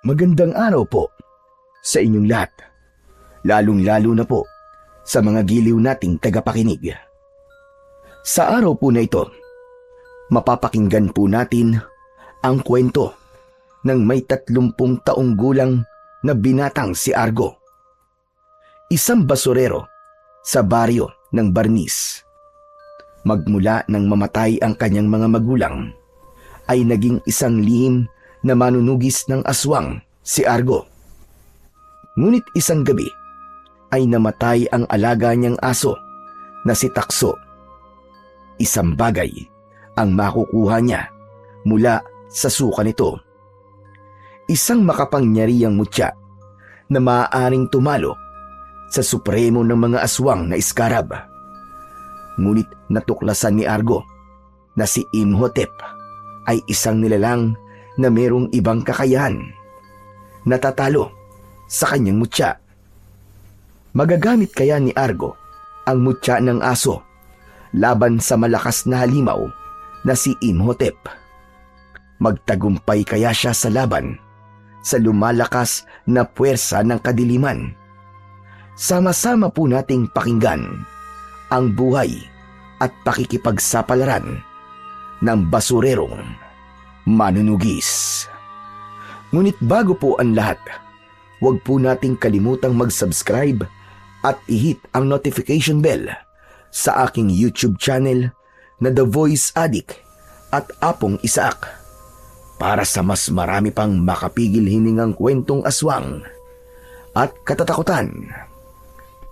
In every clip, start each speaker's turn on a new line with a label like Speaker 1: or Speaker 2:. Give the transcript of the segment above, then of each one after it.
Speaker 1: Magandang araw po sa inyong lahat, lalong-lalo na po sa mga giliw nating tagapakinig. Sa araw po na ito, mapapakinggan po natin ang kwento ng may 30 taong gulang na binatang si Argo. Isang basurero sa baryo ng Barnis. Magmula nang mamatay ang kanyang mga magulang, ay naging isang lihim na manunugis ng aswang si Argo. Ngunit isang gabi ay namatay ang alaga niyang aso na si Takso. Isang bagay ang makukuha niya mula sa suka nito. Isang makapangyarihang mutya na maaaring tumalo sa supremo ng mga aswang na Iskarab. Ngunit natuklasan ni Argo na si Imhotep ay isang nilalang na merong ibang kakayahan, natatalo sa kanyang mutya. Magagamit kaya ni Argo ang mutya ng aso laban sa malakas na halimaw na si Imhotep? Magtagumpay kaya siya sa laban sa lumalakas na puwersa ng kadiliman? Sama-sama po nating pakinggan ang buhay at pakikipagsapalaran ng basurerong manunugis. Ngunit bago po ang lahat, huwag po nating kalimutang mag-subscribe at i-hit ang notification bell sa aking YouTube channel na The Voice Addict at Apong Isaak para sa mas marami pang makapigil hiningang kwentong aswang at katatakutan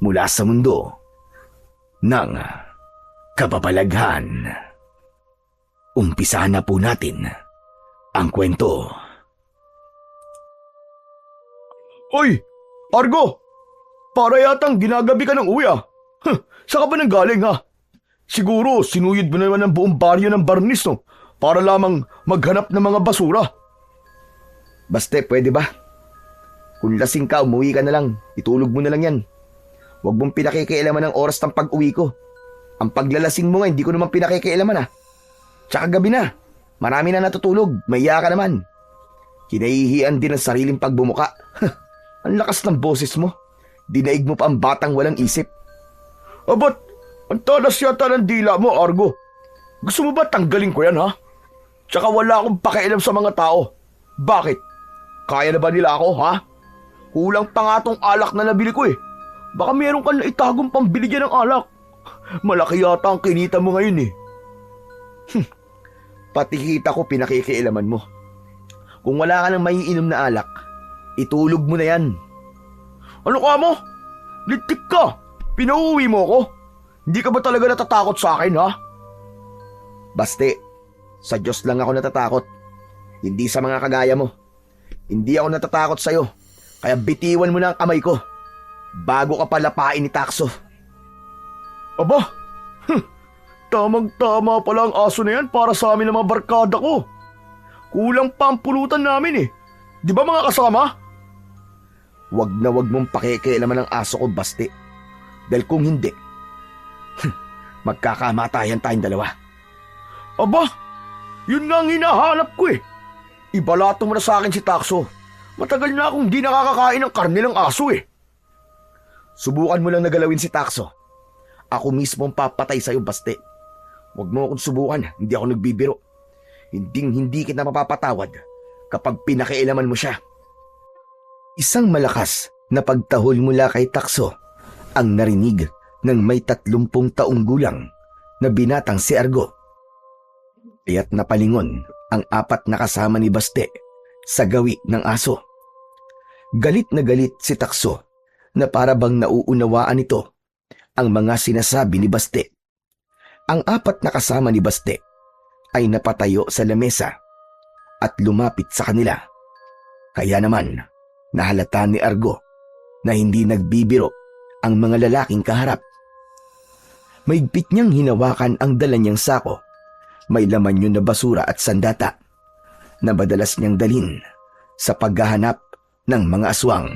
Speaker 1: mula sa mundo ng kababalaghan. Umpisahan na po natin ang kwento.
Speaker 2: Oy, Argo! Para yatang ginagabi ka ng uwi ah. Saan ka ba nang galing ha? Siguro sinuyod mo naman ang buong baryo ng Barnis no? Para lamang maghanap ng mga basura.
Speaker 1: Baste, pwede ba? Kung lasing ka, umuwi ka na lang. Itulog mo na lang yan. Huwag mong pinakikialaman ang oras ng pag-uwi ko. Ang paglalasing mo nga, hindi ko naman pinakikialaman ah. Tsaka gabi na. Marami na natutulog. Mahiya ka naman. Kinahihiyan din ang sariling pagbumuka. Ang lakas ng boses mo. Dinaig mo pa ang batang walang isip.
Speaker 2: Abat, ang talas yata ng dila mo, Argo. Gusto mo ba tanggalin ko yan, ha? Tsaka wala akong pakialam sa mga tao. Bakit? Kaya na ba nila ako, ha? Kulang pa nga tong alak na nabili ko eh. Baka meron kang naitagong pambili dyan ng alak. Malaki yata ang kinita mo ngayon eh.
Speaker 1: Pati kita ko pinakikialaman mo. Kung wala ka nang maiinom na alak, itulog mo na yan.
Speaker 2: Ano ka mo? Lintik ka! Pinauwi mo ko? Hindi ka ba talaga natatakot sa akin, ha?
Speaker 1: Baste, sa Diyos lang ako natatakot. Hindi sa mga kagaya mo. Hindi ako natatakot sa'yo. Kaya bitiwan mo na ang kamay ko bago ka palapain ni Takso.
Speaker 2: Aba, tamang-tama pala ang aso na yan para sa amin ng mga barkada ko. Kulang pa ang pulutan namin eh. Di ba mga kasama?
Speaker 1: Wag na wag mong pakikialaman ng aso ko, Baste. Dahil kung hindi, magkakamatayan tayong dalawa.
Speaker 2: Aba, yun nga ang hinahanap ko eh. Ibalato mo na sa akin si Takso. Matagal na akong di nakakakain ng karne ng aso eh.
Speaker 1: Subukan mo lang nagalawin si Takso. Ako mismo ang papatay sa'yo, Baste. Huwag mo akong subukan, hindi ako nagbibiro. Hindi kita mapapatawad kapag pinakialaman mo siya. Isang malakas na pagtahol mula kay Takso ang narinig ng may 30 taong gulang na binatang si Argo. Kaya't napalingon ang 4 na kasama ni Baste sa gawi ng aso. Galit na galit si Takso na para bang nauunawaan nito ang mga sinasabi ni Baste. Ang 4 na kasama ni Baste ay napatayo sa lamesa at lumapit sa kanila. Kaya naman, nahalata ni Argo na hindi nagbibiro ang mga lalaking kaharap. Maigpit niyang hinawakan ang dala niyang sako. May laman yun na basura at sandata na madalas niyang dalhin sa paghahanap ng mga aswang.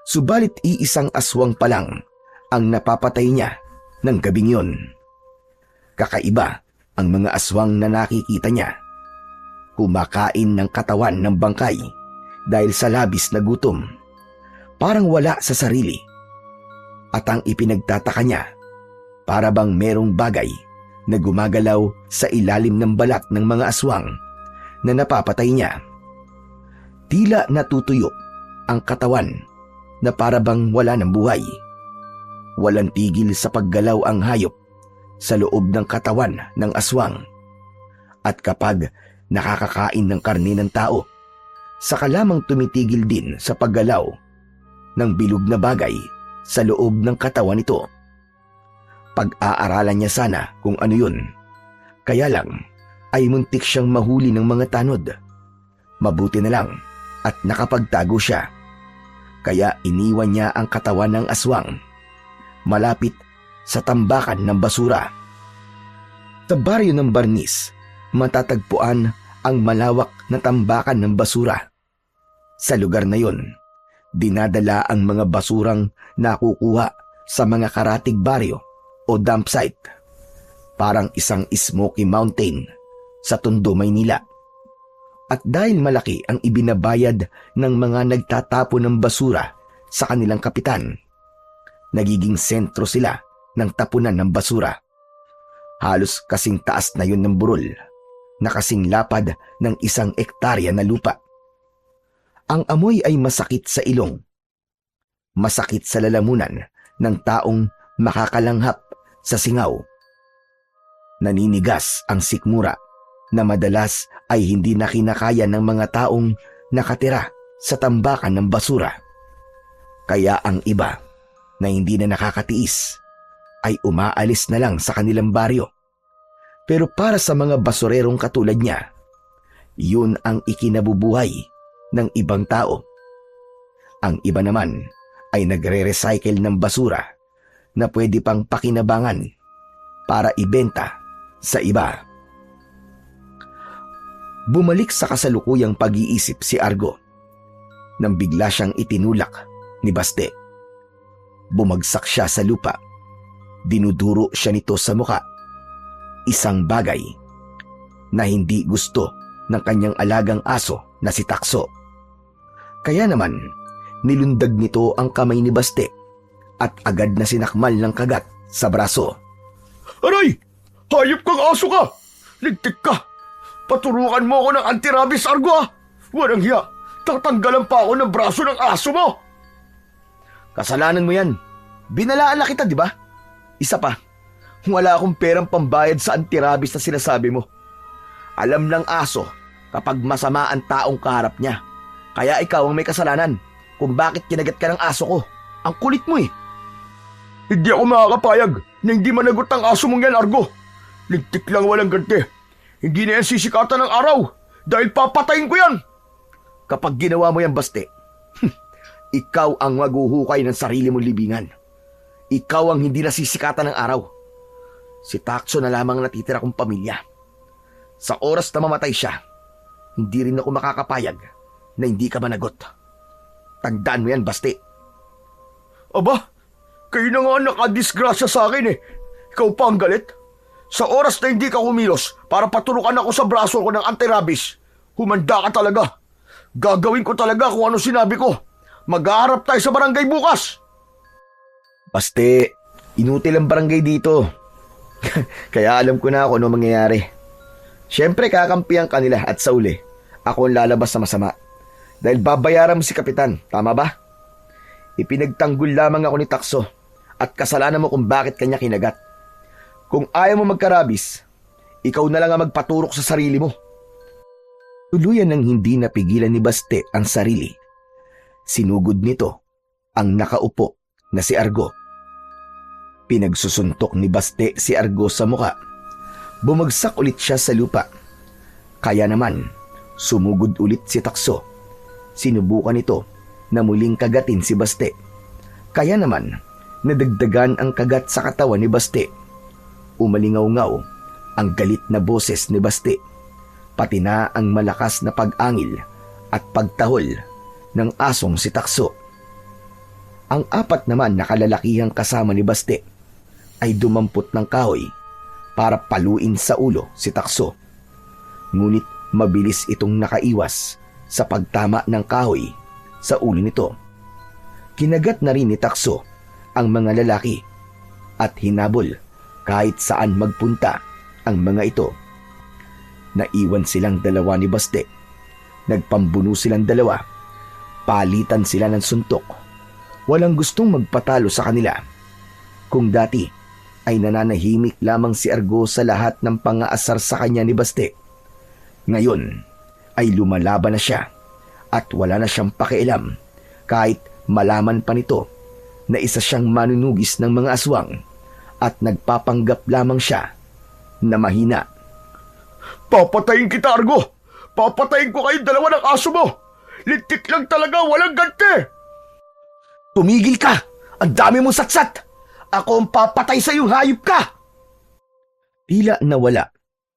Speaker 1: Subalit iisang aswang pa lang ang napapatay niya ng gabing yun. Kakaiba ang mga aswang na nakikita niya. Kumakain ng katawan ng bangkay dahil sa labis na gutom. Parang wala sa sarili. At ang ipinagtataka niya, para bang merong bagay na gumagalaw sa ilalim ng balat ng mga aswang na napapatay niya. Tila natutuyo ang katawan na para bang wala ng buhay. Walang tigil sa paggalaw ang hayop sa loob ng katawan ng aswang. At kapag nakakakain ng karne ng tao, saka lamang tumitigil din sa paggalaw ng bilog na bagay sa loob ng katawan nito. Pag-aaralan niya sana kung ano yun. Kaya lang ay muntik siyang mahuli ng mga tanod. Mabuti na lang at nakapagtago siya. Kaya iniwan niya ang katawan ng aswang malapit sa tambakan ng basura. Sa baryo ng Barnis, matatagpuan ang malawak na tambakan ng basura. Sa lugar na yon, dinadala ang mga basurang nakukuha sa mga karatig baryo o dump site. Parang isang Smoky Mountain sa Tondo, Maynila. At dahil malaki ang ibinabayad ng mga nagtatapon ng basura sa kanilang kapitan, nagiging sentro sila ng tapunan ng basura. Halos kasing taas na yun ng burol, na kasing lapad ng 1 ektarya na lupa. Ang amoy ay masakit sa ilong, masakit sa lalamunan ng taong makakalanghap sa singaw. Naninigas ang sikmura na madalas ay hindi na kinakaya ng mga taong nakatira sa tambakan ng basura. Kaya ang iba na hindi na nakakatiis ay umaalis na lang sa kanilang baryo. Pero para sa mga basurerong katulad niya, yun ang ikinabubuhay ng ibang tao. Ang iba naman ay nagre-recycle ng basura na pwede pang pakinabangan para ibenta sa iba. Bumalik sa kasalukuyang pag-iisip si Argo nang bigla siyang itinulak ni Baste. Bumagsak siya sa lupa. Dinuduro siya nito sa muka. Isang bagay na hindi gusto ng kanyang alagang aso na si Takso. Kaya naman, nilundag nito ang kamay ni Baste at agad na sinakmal ng kagat sa braso.
Speaker 2: Aray! Hayop kang aso ka! Ligtik ka! Paturukan mo ako ng anti-rabies, Argo, ah! Walang hiya! Tatanggalan pa ako ng braso ng aso mo!
Speaker 1: Kasalanan mo yan. Binalaan na kita, di ba? Isa pa, wala akong perang pambayad sa anti-rabies na sinasabi mo. Alam ng aso kapag masama ang taong kaharap niya. Kaya ikaw ang may kasalanan kung bakit kinagat ka ng aso ko. Ang kulit mo eh.
Speaker 2: Hindi ako makakapayag na hindi managot ang aso mong yan, Argo. Ligtik lang, walang ganti. Hindi na yan sisikatan ng araw dahil papatayin ko yan.
Speaker 1: Kapag ginawa mo yan, Baste, ikaw ang maghuhukay ng sarili mong libingan. Ikaw ang hindi nasisikatan ng araw. Si Takso na lamang natitira kong pamilya. Sa oras na mamatay siya, hindi rin ako makakapayag na hindi ka managot. Tandaan mo yan, Baste.
Speaker 2: Aba, kayo na nga nakadisgrasya sa akin eh. Ikaw pa ang galit. Sa oras na hindi ka kumilos para paturukan ako sa braso ko ng anti-rabies, humanda ka talaga. Gagawin ko talaga kung ano sinabi ko. Mag-aarap tayo sa barangay bukas.
Speaker 1: Baste, inutil ang barangay dito. Kaya alam ko na kung ano mangyayari. Siyempre kakampihan ka nila at sa uli, ako ang lalabas na masama. Dahil babayaran mo si Kapitan, tama ba? Ipinagtanggol lamang ako ni Takso at kasalanan mo kung bakit kanya kinagat. Kung ayaw mo magkarabis, ikaw na lang ang magpaturok sa sarili mo. Tuluyan nang hindi napigilan ni Baste ang sarili. Sinugod nito ang nakaupo na si Argo. Pinagsusuntok ni Baste si Argo sa muka. Bumagsak ulit siya sa lupa. Kaya naman, sumugod ulit si Takso. Sinubukan nito na muling kagatin si Baste. Kaya naman, nadagdagan ang kagat sa katawan ni Baste. Umalingaw-ngaw ang galit na boses ni Baste, pati na ang malakas na pag-angil at pagtahol ng asong si Takso. Ang 4 naman na kalalakihang kasama ni Baste ay dumampot ng kahoy para paluin sa ulo si Takso. Ngunit mabilis itong nakaiwas sa pagtama ng kahoy sa ulo nito. Kinagat na rin ni Takso ang mga lalaki at hinabol kahit saan magpunta ang mga ito. Naiwan silang dalawa ni Baste. Nagpambuno silang dalawa. Palitan sila ng suntok. Walang gustong magpatalo sa kanila. Kung dati ay nananahimik lamang si Argo sa lahat ng pangaasar sa kanya ni Baste, ngayon ay lumalaban na siya at wala na siyang pakialam kahit malaman pa nito na isa siyang manunugis ng mga aswang at nagpapanggap lamang siya na mahina.
Speaker 2: Papatayin kita, Argo! Papatayin ko kayong dalawa ng aso mo! Lintik lang talaga, walang ganti!
Speaker 1: Tumigil ka! Ang dami mong satsat! Ako ang papatay sa iyong hayop ka! Tila nawala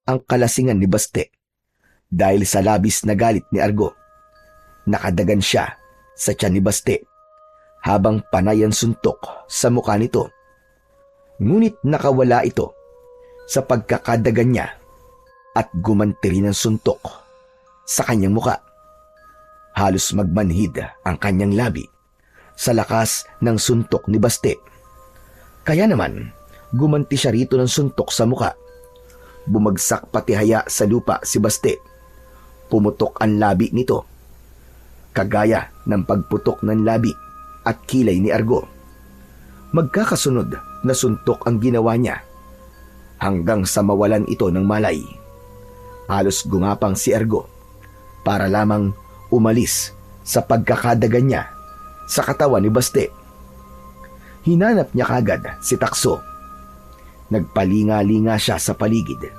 Speaker 1: ang kalasingan ni Baste dahil sa labis na galit ni Argo. Nakadagan siya sa tiyan ni Baste habang panay ang suntok sa mukha nito. Ngunit nakawala ito sa pagkakadagan niya at gumanti rin ang suntok sa kanyang muka. Halos magmanhid ang kanyang labi sa lakas ng suntok ni Baste. Kaya naman, gumanti siya rito ng suntok sa muka. Bumagsak pati haya sa lupa si Baste. Pumutok ang labi nito, kagaya ng pagputok ng labi at kilay ni Argo. Magkakasunod na suntok ang ginawa niya hanggang sa mawalan ito ng malay. Halos gumapang si Argo para lamang umalis sa pagkakadagan niya sa katawan ni Baste. Hinanap niya kagad si Takso. Nagpalinga-linga siya sa paligid,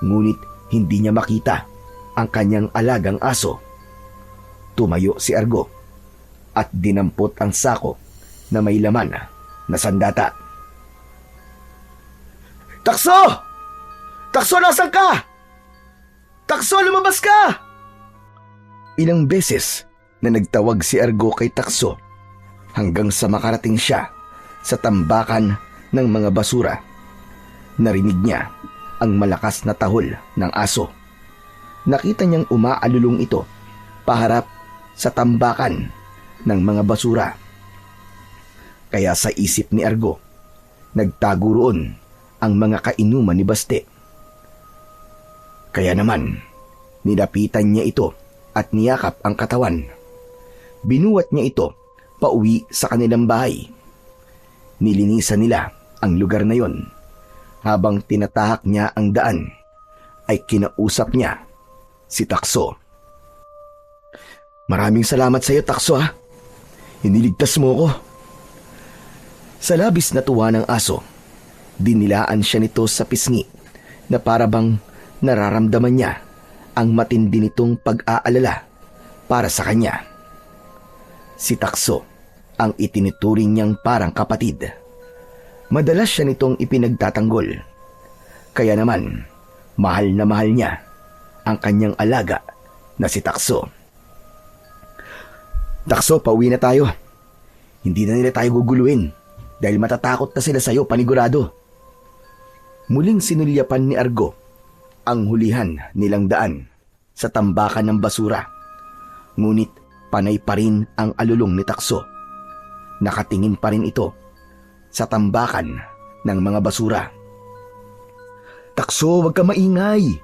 Speaker 1: ngunit hindi niya makita ang kanyang alagang aso. Tumayo si Argo at dinampot ang sako na may laman na sandata.
Speaker 2: Takso! Takso, nasan ka? Takso, lumabas ka!
Speaker 1: Ilang beses na nagtawag si Argo kay Takso hanggang sa makarating siya sa tambakan ng mga basura. Narinig niya ang malakas na tahol ng aso. Nakita niyang umaalulong ito paharap sa tambakan ng mga basura. Kaya sa isip ni Argo, nagtago roon ang mga kainuman ni Baste. Kaya naman, nilapitan niya ito at niyakap ang katawan. Binuwat niya ito pauwi sa kanilang bahay. Nilinisan nila ang lugar na yon. Habang tinatahak niya ang daan, ay kinausap niya si Takso. Maraming salamat sa iyo, Takso, ha? Iniligtas mo ko. Sa labis na tuwa ng aso, dinilaan siya nito sa pisngi na para bang nararamdaman niya ang matindi nitong pag-aalala para sa kanya. Si Takso ang itinuturing niyang parang kapatid. Madalas siya nitong ipinagtatanggol. Kaya naman, mahal na mahal niya ang kanyang alaga na si Takso. Takso, pauwi na tayo. Hindi na nila tayo guguluhin dahil matatakot na sila sa'yo, panigurado. Muling sinulyapan ni Argo ang hulihan nilang daan sa tambakan ng basura. Ngunit panay pa rin ang alulong ni Takso. Nakatingin pa rin ito sa tambakan ng mga basura. Takso, wag ka maingay.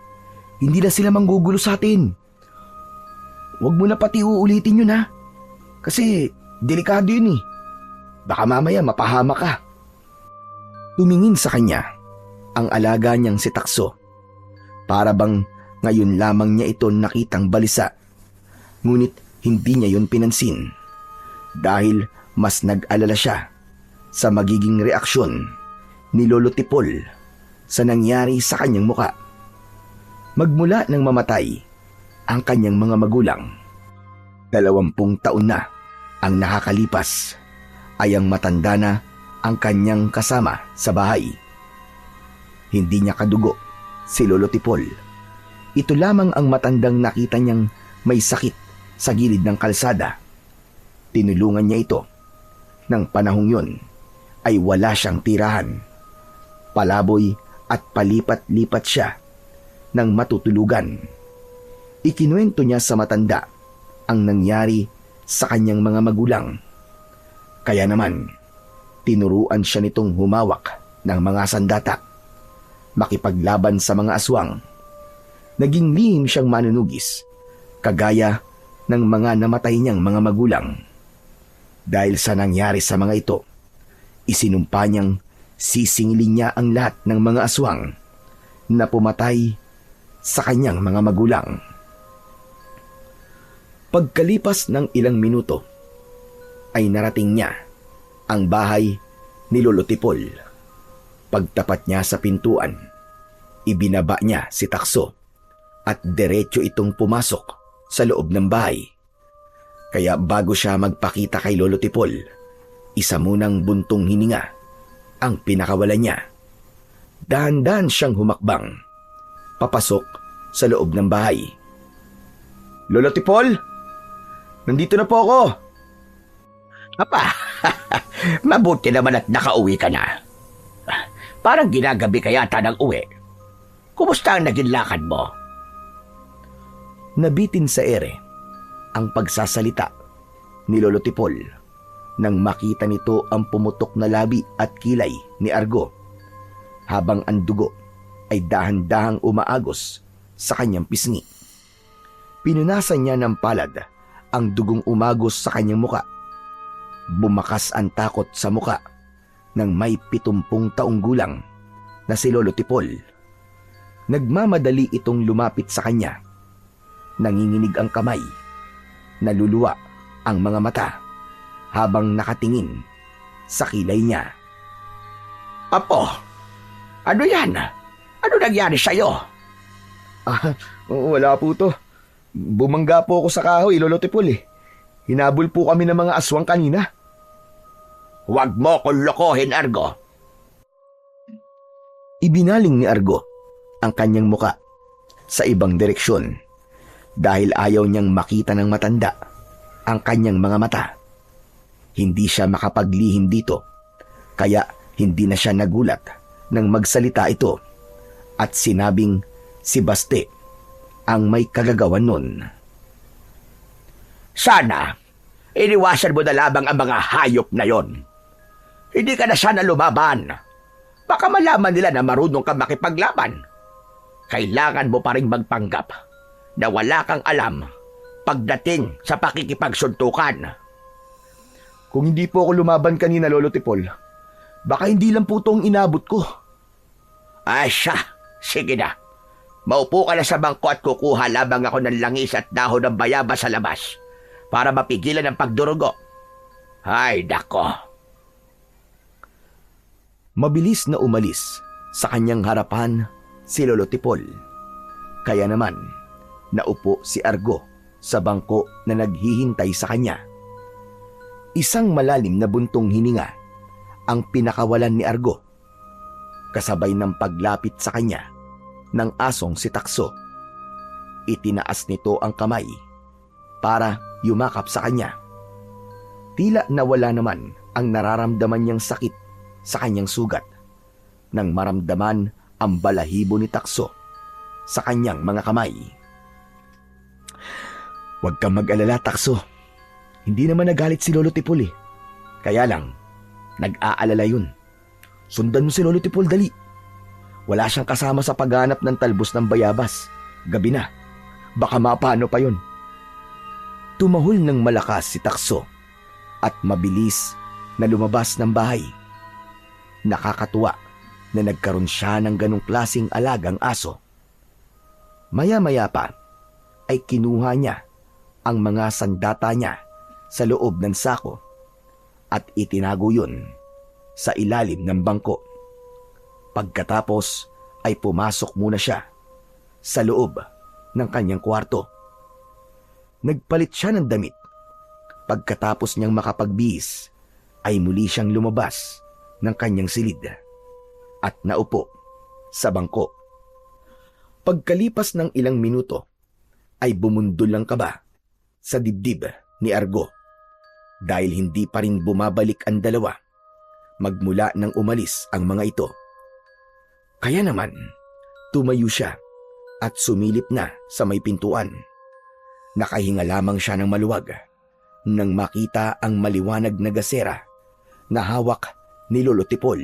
Speaker 1: Hindi na sila manggugulo sa atin. Wag mo na pati uulitin yun, ha? Kasi delikado yun eh. Baka mamaya mapahama ka. Tumingin sa kanya ang alaga niyang si Takso. Para bang ngayon lamang niya ito nakitang balisa. Ngunit hindi niya yun pinansin. Dahil mas nag-alala siya sa magiging reaksyon ni Lolo Tipol sa nangyari sa kanyang muka. Magmula nang mamatay ang kanyang mga magulang, 20 taon na ang nakakalipas, ay ang matanda na ang kanyang kasama sa bahay. Hindi niya kadugo si Lolo Tipol. Ito lamang ang matandang nakita niyang may sakit sa gilid ng kalsada. Tinulungan niya ito. Nang panahong yun ay wala siyang tirahan. Palaboy at palipat-lipat siya ng matutulugan. Ikinuwento niya sa matanda ang nangyari sa kanyang mga magulang. Kaya naman, tinuruan siya nitong humawak ng mga sandata, makipaglaban sa mga aswang. Naging lihim siyang manunugis, kagaya ng mga namatay niyang mga magulang. Dahil sa nangyari sa mga ito, isinumpa niyang sisingilin niya ang lahat ng mga aswang na pumatay sa kanyang mga magulang. Pagkalipas ng ilang minuto, ay narating niya ang bahay ni Lolo Tipol. Pagtapat niya sa pintuan, ibinaba niya si Takso at diretso itong pumasok sa loob ng bahay. Kaya bago siya magpakita kay Lolo Tipol, isa munang buntong hininga ang pinakawalan niya. Dahan-dahan siyang humakbang papasok sa loob ng bahay.
Speaker 2: Lolo Tipol, nandito na po ako.
Speaker 3: Apa, mabuti naman at nakauwi ka na. Parang ginagabi ka yata ng uwi. Kumusta ang naging lakad mo?
Speaker 1: Nabitin sa ere ang pagsasalita ni Lolo Tipol nang makita nito ang pumutok na labi at kilay ni Argo, habang ang dugo ay dahan-dahang umaagos sa kanyang pisngi. Pinunasan niya ng palad ang dugong umagos sa kanyang muka. Bumakas ang takot sa muka ng may 70 taong gulang na si Lolo Tipol. Nagmamadali itong lumapit sa kanya. Nanginginig ang kamay, naluluwa ang mga mata habang nakatingin sa kilay niya.
Speaker 3: Apo, ano yan? Ano nangyari sa'yo?
Speaker 2: Wala po to. Bumangga po ako sa kahoy, Lolo Tipol eh. Hinabol po kami ng mga aswang kanina.
Speaker 3: Huwag mo kong lokohin, Argo.
Speaker 1: Ibinaling ni Argo ang kanyang muka sa ibang direksyon dahil ayaw niyang makita ng matanda ang kanyang mga mata. Hindi siya makapaglihim dito, kaya hindi na siya nagulat nang magsalita ito at sinabing si Baste ang may kagagawan nun.
Speaker 3: Sana, iniwasan mo na lamang ang mga hayop na yon. Hindi ka na sana lumaban. Baka malaman nila na marunong ka makipaglaban. Kailangan mo pa rin magpanggap na wala kang alam pagdating sa pakikipagsuntukan.
Speaker 2: Kung hindi po ako lumaban kanina, Lolo Tipol, baka hindi lang po itong inabot ko.
Speaker 3: Ay siya, sige na. Maupo ka na sa bangko at kukuha lamang ako ng langis at dahon ng bayabas sa labas para mapigilan ang pagdurugo. Ay, dako.
Speaker 1: Mabilis na umalis sa kanyang harapan si Lolo Tipol. Kaya naman, naupo si Argo sa bangko na naghihintay sa kanya. Isang malalim na buntong hininga ang pinakawalan ni Argo, kasabay ng paglapit sa kanya ng asong si Takso. Itinaas nito ang kamay para yumakap sa kanya. Tila nawala naman ang nararamdaman niyang sakit sa kanyang sugat nang maramdaman ang balahibo ni Takso sa kanyang mga kamay. Huwag kang mag-alala, Takso. Hindi naman nagalit si Lolo Tipol eh. Kaya lang, nag-aalala yun. Sundan mo si Lolo Tipol, dali. Wala siyang kasama sa paghanap ng talbos ng bayabas. Gabi na. Baka mapano pa yun. Tumahol ng malakas si Takso at mabilis na lumabas ng bahay. Nakakatuwa na nagkaroon siya ng ganong klaseng alagang aso. Maya-maya pa ay kinuha niya ang mga sandata niya sa loob ng sako at itinago yun sa ilalim ng bangko. Pagkatapos ay pumasok muna siya sa loob ng kanyang kwarto. Nagpalit siya ng damit. Pagkatapos niyang makapagbihis ay muli siyang lumabas ng kanyang silid at naupo sa bangko. Pagkalipas ng ilang minuto ay bumundol ang kaba sa dibdib ni Argo dahil hindi pa rin bumabalik ang dalawa magmula nang umalis ang mga ito. Kaya naman, tumayo siya at sumilip na sa may pintuan. Nakahinga lamang siya ng maluwag nang makita ang maliwanag na gasera na hawak ni Lolo Tipol.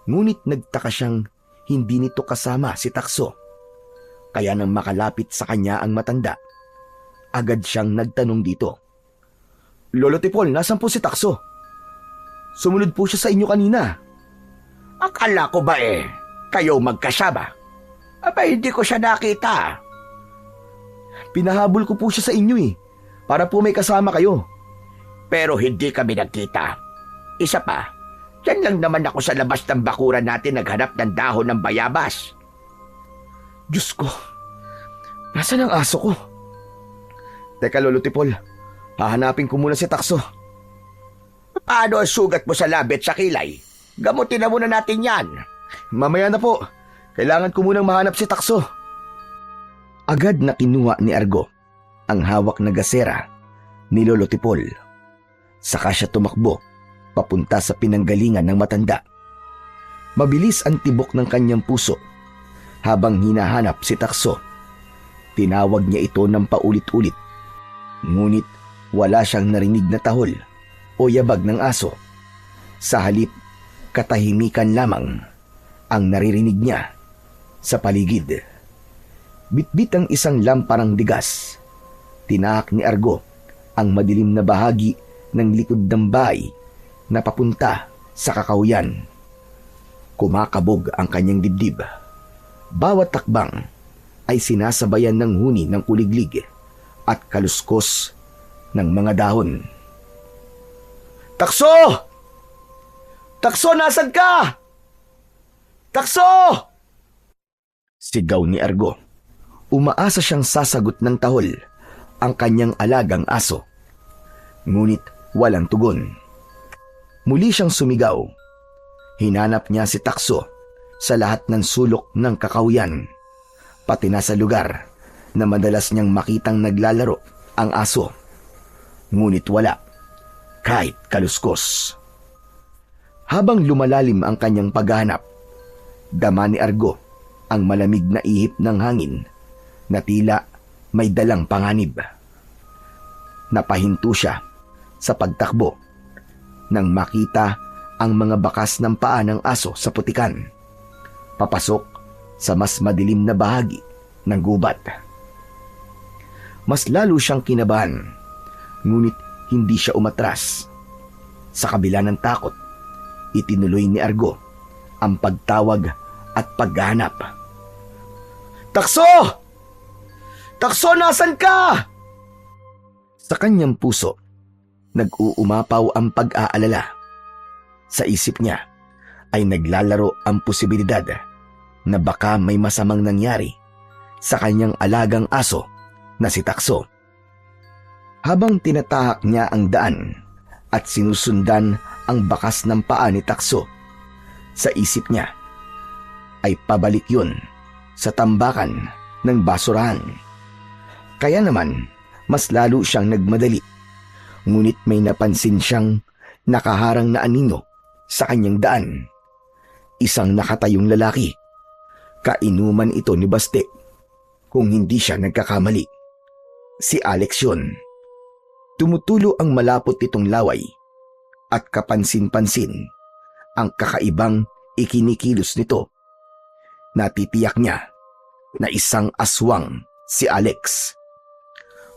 Speaker 1: Ngunit nagtaka siyang hindi nito kasama si Takso. Kaya nang makalapit sa kanya ang matanda, agad siyang nagtanong dito.
Speaker 2: Lolo Tipol, nasan po si Takso? Sumunod po siya sa inyo kanina.
Speaker 3: Akala ko ba kayo magkasama? Aba, hindi ko siya nakita.
Speaker 2: Pinahabol ko po siya sa inyo para po may kasama kayo.
Speaker 3: Pero hindi kami nagkita. Isa pa, dyan lang naman ako sa labas ng bakuran natin naghanap ng dahon ng bayabas.
Speaker 2: Diyos ko, nasaan ang aso ko? Teka, Lolo Tipol, hahanapin ko muna si Takso.
Speaker 3: Paano ang sugat mo sa labit sa kilay? Gamutin na muna natin yan.
Speaker 2: Mamaya na po, kailangan ko munang mahanap si Takso.
Speaker 1: Agad na kinuha ni Argo ang hawak na gasera ni Lolo Tipol. Saka siya tumakbo papunta sa pinanggalingan ng matanda. Mabilis ang tibok ng kanyang puso habang hinahanap si Takso. Tinawag niya ito ng paulit-ulit. Ngunit wala siyang narinig na tahol o yabag ng aso. Sa halip, katahimikan lamang ang naririnig niya sa paligid. Bitbit ang isang lamparang bigas. Tinahak ni Argo ang madilim na bahagi ng likod ng bahay na papunta sa kakahuyan. Kumakabog ang kanyang dibdib. Bawat takbang ay sinasabayan ng huni ng kuliglig at kaluskos ng mga dahon.
Speaker 2: Takso! Takso, nasan ka? Takso!
Speaker 1: Sigaw ni Argo. Umaasa siyang sasagot ng tahol ang kanyang alagang aso. Ngunit walang tugon. Muli siyang sumigaw. Hinanap niya si Takso sa lahat ng sulok ng kakahuyan, pati na sa lugar na madalas niyang makitang naglalaro ang aso. Ngunit wala, kahit kaluskos. Habang lumalalim ang kanyang paghahanap, dama ni Argo ang malamig na ihip ng hangin na tila may dalang panganib. Napahinto siya sa pagtakbo nang makita ang mga bakas ng paa ng aso sa putikan, papasok sa mas madilim na bahagi ng gubat. Mas lalo siyang kinabahan, ngunit hindi siya umatras. Sa kabila ng takot, itinuloy ni Argo ang pagtawag at paghahanap.
Speaker 2: Takso! Takso, nasan ka?
Speaker 1: Sa kanyang puso, nag-uumapaw ang pag-aalala. Sa isip niya ay naglalaro ang posibilidad na baka may masamang nangyari sa kanyang alagang aso na si Takso. Habang tinatahak niya ang daan at sinusundan ang bakas ng paa ni Takso, sa isip niya ay pabalik yun sa tambakan ng basurahan. Kaya naman, mas lalo siyang nagmadali. Ngunit may napansin siyang nakaharang na anino sa kanyang daan. Isang nakatayong lalaki. Kainuman ito ni Baste, kung hindi siya nagkakamali. Si Alex yun. Tumutulo ang malapot nitong laway at kapansin-pansin ang kakaibang ikinikilos nito. Natitiyak niya na isang aswang si Alex.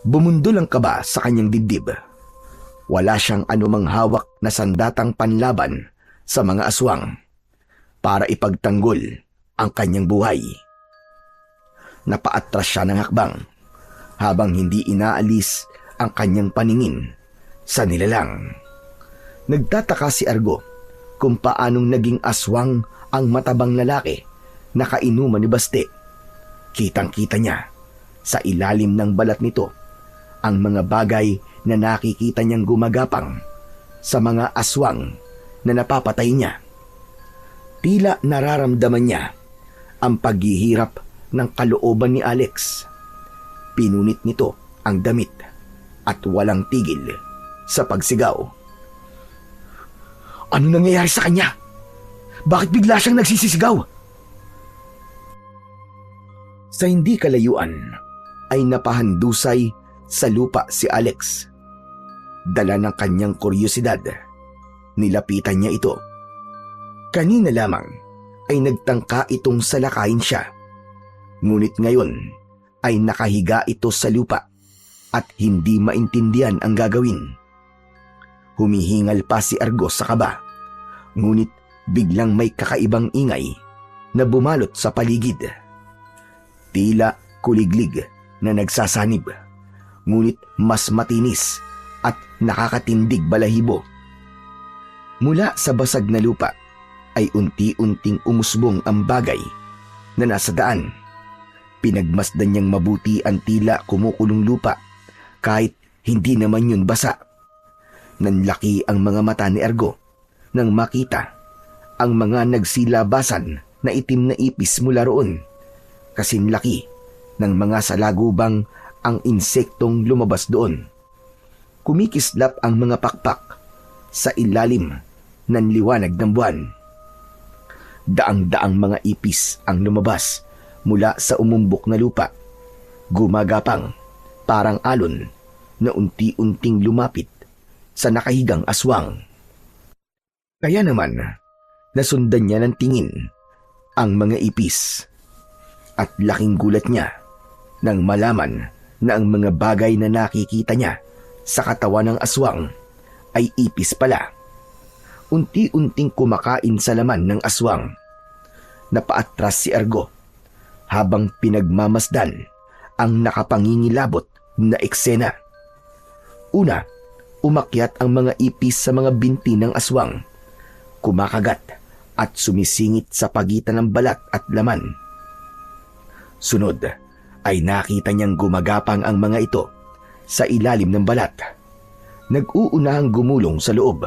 Speaker 1: Bumundol ang kaba sa kanyang dibdib. Wala siyang anumang hawak na sandatang panlaban sa mga aswang para ipagtanggol ang kanyang buhay. Napaatras siya ng hakbang habang hindi inaalis ang kanyang paningin sa nilalang. Nagtataka si Argo kung paanong naging aswang ang matabang lalaki na kainuman ni Baste. Kitang-kita niya sa ilalim ng balat nito ang mga bagay na nakikita niyang gumagapang sa mga aswang na napapatay niya. Tila nararamdaman niya ang paghihirap ng kalooban ni Alex. Pinunit nito ang damit at walang tigil sa pagsigaw.
Speaker 2: Ano nangyayari sa kanya? Bakit bigla siyang nagsisisigaw?
Speaker 1: Sa hindi kalayuan, ay napahandusay sa lupa si Alex. Dala ng kanyang kuryosidad, nilapitan niya ito. Kanina lamang ay nagtangka itong salakayin siya. Ngunit ngayon ay nakahiga ito sa lupa at hindi maintindihan ang gagawin. Humihingal pa si Argo sa kaba, ngunit biglang may kakaibang ingay na bumalot sa paligid. Tila kuliglig na nagsasanib, ngunit mas matinis at nakakatindig balahibo. Mula sa basag na lupa ay unti-unting umusbong ang bagay na nasa daan. Pinagmasdan niyang mabuti ang tila kumukulong lupa kahit hindi naman yun basa. Nanlaki ang mga mata ni Argo nang makita ang mga nagsilabasan na itim na ipis mula roon. Kasinlaki ng mga salagubang ang insektong lumabas doon. Kumikislap ang mga pakpak sa ilalim ng liwanag ng buwan. Daang-daang mga ipis ang lumabas mula sa umumbok na lupa, gumagapang parang alon na unti-unting lumapit sa nakahigang aswang. Kaya naman, nasundan niya ng tingin ang mga ipis at laking gulat niya nang malaman na ang mga bagay na nakikita niya sa katawan ng aswang ay ipis pala. Unti-unting kumakain sa laman ng aswang. Napaatras si Argo habang pinagmamasdan ang nakapangingilabot na eksena. Una, umakyat ang mga ipis sa mga binti ng aswang, kumakagat at sumisingit sa pagitan ng balat at laman. Sunod ay nakita niyang gumagapang ang mga ito sa ilalim ng balat. Nag-uunahang gumulong sa loob.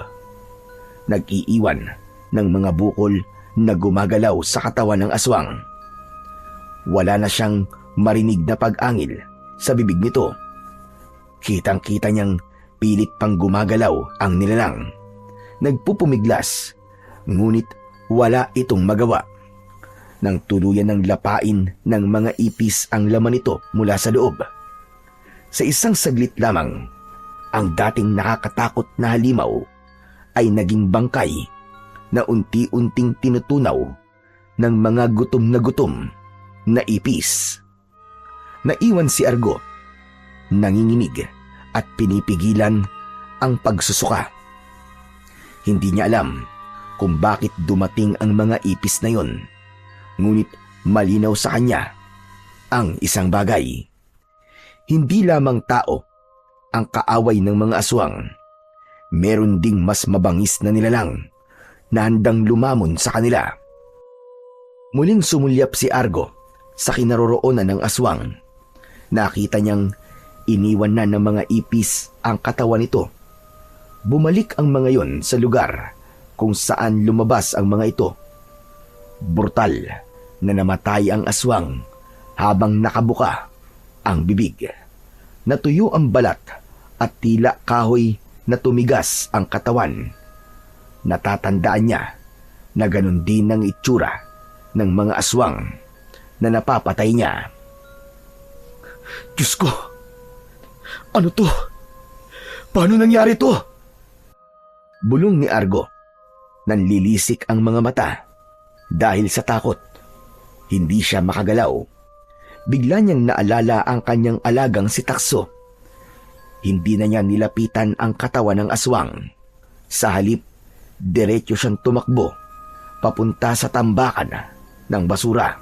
Speaker 1: Nag-iiwan ng mga bukol na gumagalaw sa katawan ng aswang. Wala na siyang marinig na pag-angil sa bibig nito. Kitang-kita niyang pilit pang gumagalaw ang nilalang. Nagpupumiglas, ngunit wala itong magawa. Nang tuluyan ng lapain ng mga ipis ang laman nito mula sa loob. Sa isang saglit lamang, ang dating nakakatakot na halimaw ay naging bangkay na unti-unting tinutunaw ng mga gutom na ipis. Naiwan si Argo, nanginginig at pinipigilan ang pagsusuka. Hindi niya alam kung bakit dumating ang mga ipis na yon, ngunit malinaw sa kanya ang isang bagay. Hindi lamang tao ang kaaway ng mga aswang. Meron ding mas mabangis na nilalang na handang lumamon sa kanila. Muling sumulyap si Argo sa kinaroroonan ng aswang. Nakita niyang iniwan na ng mga ipis ang katawan nito. Bumalik ang mga yon sa lugar kung saan lumabas ang mga ito. Brutal na namatay ang aswang habang nakabuka ang bibig. Natuyo ang balat at tila kahoy na tumigas ang katawan. Natatandaan niya na ganun din ang itsura ng mga aswang na napapatay niya.
Speaker 2: Diyos ko! Ano to? Paano nangyari to?
Speaker 1: Bulong ni Argo. Nanlilisik ang mga mata dahil sa takot. Hindi siya makagalaw. Bigla niyang naalala ang kanyang alagang si Takso. Hindi na niya nilapitan ang katawan ng aswang. Sa halip, diretso siyang tumakbo papunta sa tambakan ng basura.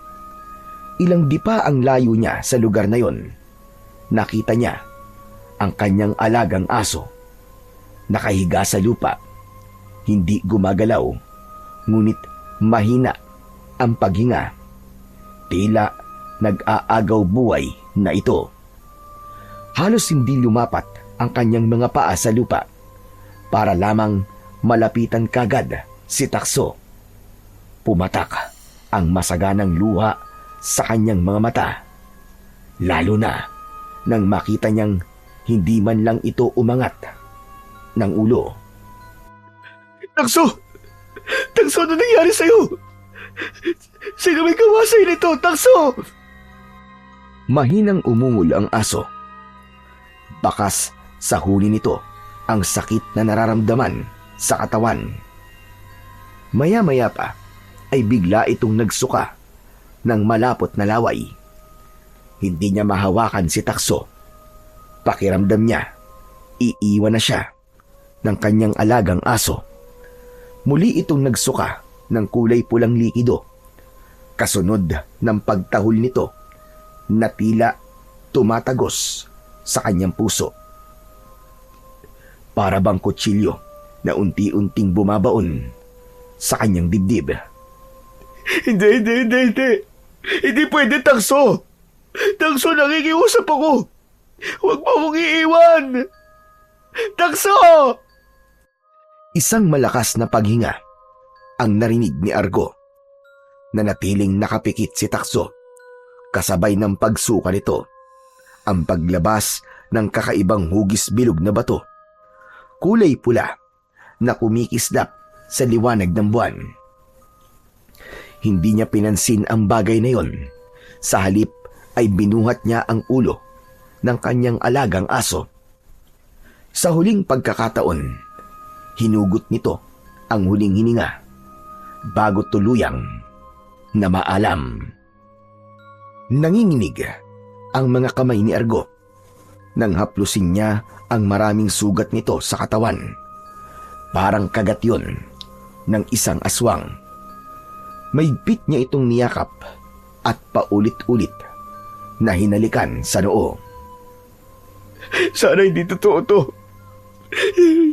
Speaker 1: Ilang dipa ang layo niya sa lugar na yon. Nakita niya ang kanyang alagang aso. Nakahiga sa lupa. Hindi gumagalaw, ngunit mahina ang paghinga. Tila nag-aagaw buhay na ito. Halos hindi lumapat ang kanyang mga paa sa lupa para lamang malapitan kagad si Takso. Pumatak ang masaganang luha sa kanyang mga mata, lalo na nang makita niyang hindi man lang ito umangat ng ulo.
Speaker 2: Takso! Takso, ano nangyari sa'yo? Sino may gawa sa'yo nito, Takso?
Speaker 1: Mahinang umungol ang aso. Bakas sa huni nito ang sakit na nararamdaman sa katawan. Maya-maya pa ay bigla itong nagsuka ng malapot na laway. Hindi niya mahawakan si Takso. Pakiramdam niya, iiwan na siya ng kanyang alagang aso. Muli itong nagsuka ng kulay pulang likido. Kasunod ng pagtahol nito na tila tumatagos sa kanyang puso. Para bang kutsilyo na unti-unting bumabaon sa kanyang dibdib.
Speaker 2: Hindi. Hindi pwede, Takso. Takso, nakikiusap ako. Huwag mo akong iiwan. Takso!
Speaker 1: Isang malakas na paghinga ang narinig ni Argo. Nanatiling nakapikit si Takso. Kasabay ng pagsuka nito, ang paglabas ng kakaibang hugis bilog na bato. Kulay pula na kumikislap sa liwanag ng buwan. Hindi niya pinansin ang bagay na yon. Sa halip ay binuhat niya ang ulo ng kanyang alagang aso. Sa huling pagkakataon, hinugot nito ang huling hininga bago tuluyang na maalam. Nanginginig ang mga kamay ni Argo nang haplusin niya ang maraming sugat nito sa katawan. Parang kagat yun ng isang aswang. Mahigpit niya itong niyakap at paulit-ulit na hinalikan sa noo.
Speaker 2: Sana hindi totoo to.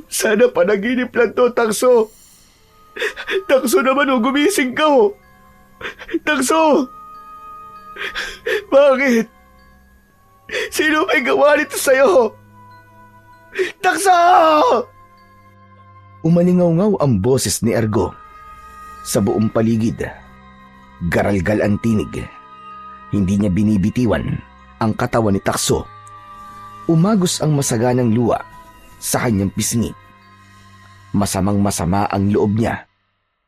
Speaker 2: Sana panaginip lang to, Takso. Takso naman, gumising ka. Takso! Bakit? Sino may gawa nito sa'yo? Takso!
Speaker 1: Umalingaw-ngaw ang boses ni Argo. Sa buong paligid, garalgal ang tinig. Hindi niya binibitiwan ang katawan ni Takso. Umagos ang masaganang luha sa kanyang pisngi. Masamang-masama ang loob niya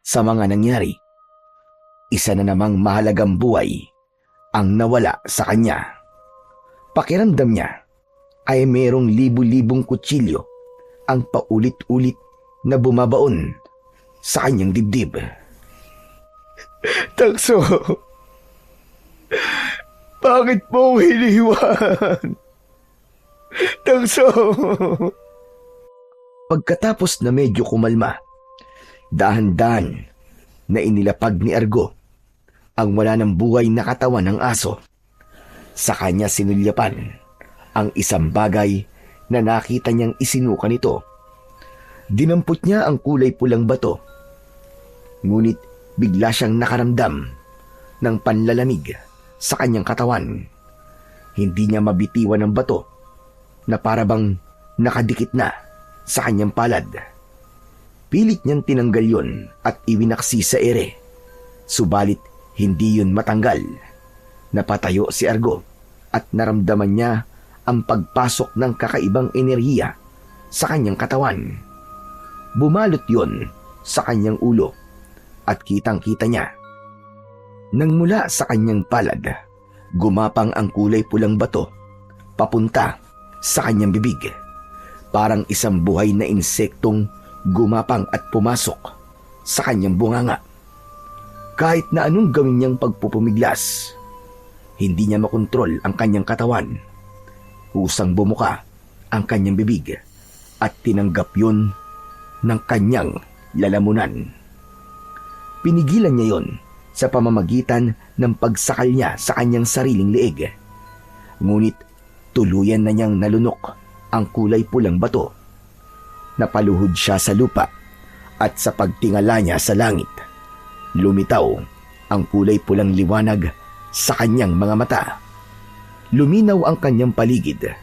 Speaker 1: sa mga nangyari. Isa na namang mahalagang buhay ang nawala sa kanya. Pakiramdam niya ay mayroong libu-libong kutsilyo ang paulit-ulit na bumabaon sa kanyang dibdib.
Speaker 2: Takso, bakit mo hiniwan? Takso!
Speaker 1: Pagkatapos na medyo kumalma, dahan-dahan na inilapag ni Argo ang wala ng buhay na katawan ng aso. Sa kanya sinulyapan ang isang bagay na nakita niyang isinuka nito. Dinampot niya ang kulay pulang bato. Ngunit bigla siyang nakaramdam ng panlalamig sa kanyang katawan. Hindi niya mabitiwan ang bato na parabang nakadikit na sa kanyang palad. Pilit niyang tinanggal yon at iwinaksi sa ere. Subalit hindi yun matanggal. Napatayo si Argo at naramdaman niya ang pagpasok ng kakaibang enerhiya sa kanyang katawan. Bumalot yon sa kanyang ulo at kitang-kita niya. Nang mula sa kanyang palad, gumapang ang kulay pulang bato papunta sa kanyang bibig. Parang isang buhay na insektong gumapang at pumasok sa kanyang bunganga. Kahit na anong gawin niyang pagpupumiglas, hindi niya makontrol ang kanyang katawan. Kusang bumuka ang kanyang bibig at tinanggap yun ng kanyang lalamunan. Pinigilan niya yon sa pamamagitan ng pagsakal niya sa kanyang sariling leeg. Ngunit tuluyan na niyang nalunok ang kulay pulang bato. Napaluhod siya sa lupa at sa pagtingala niya sa langit, lumitaw ang kulay pulang liwanag sa kanyang mga mata. Luminaw ang kanyang paligid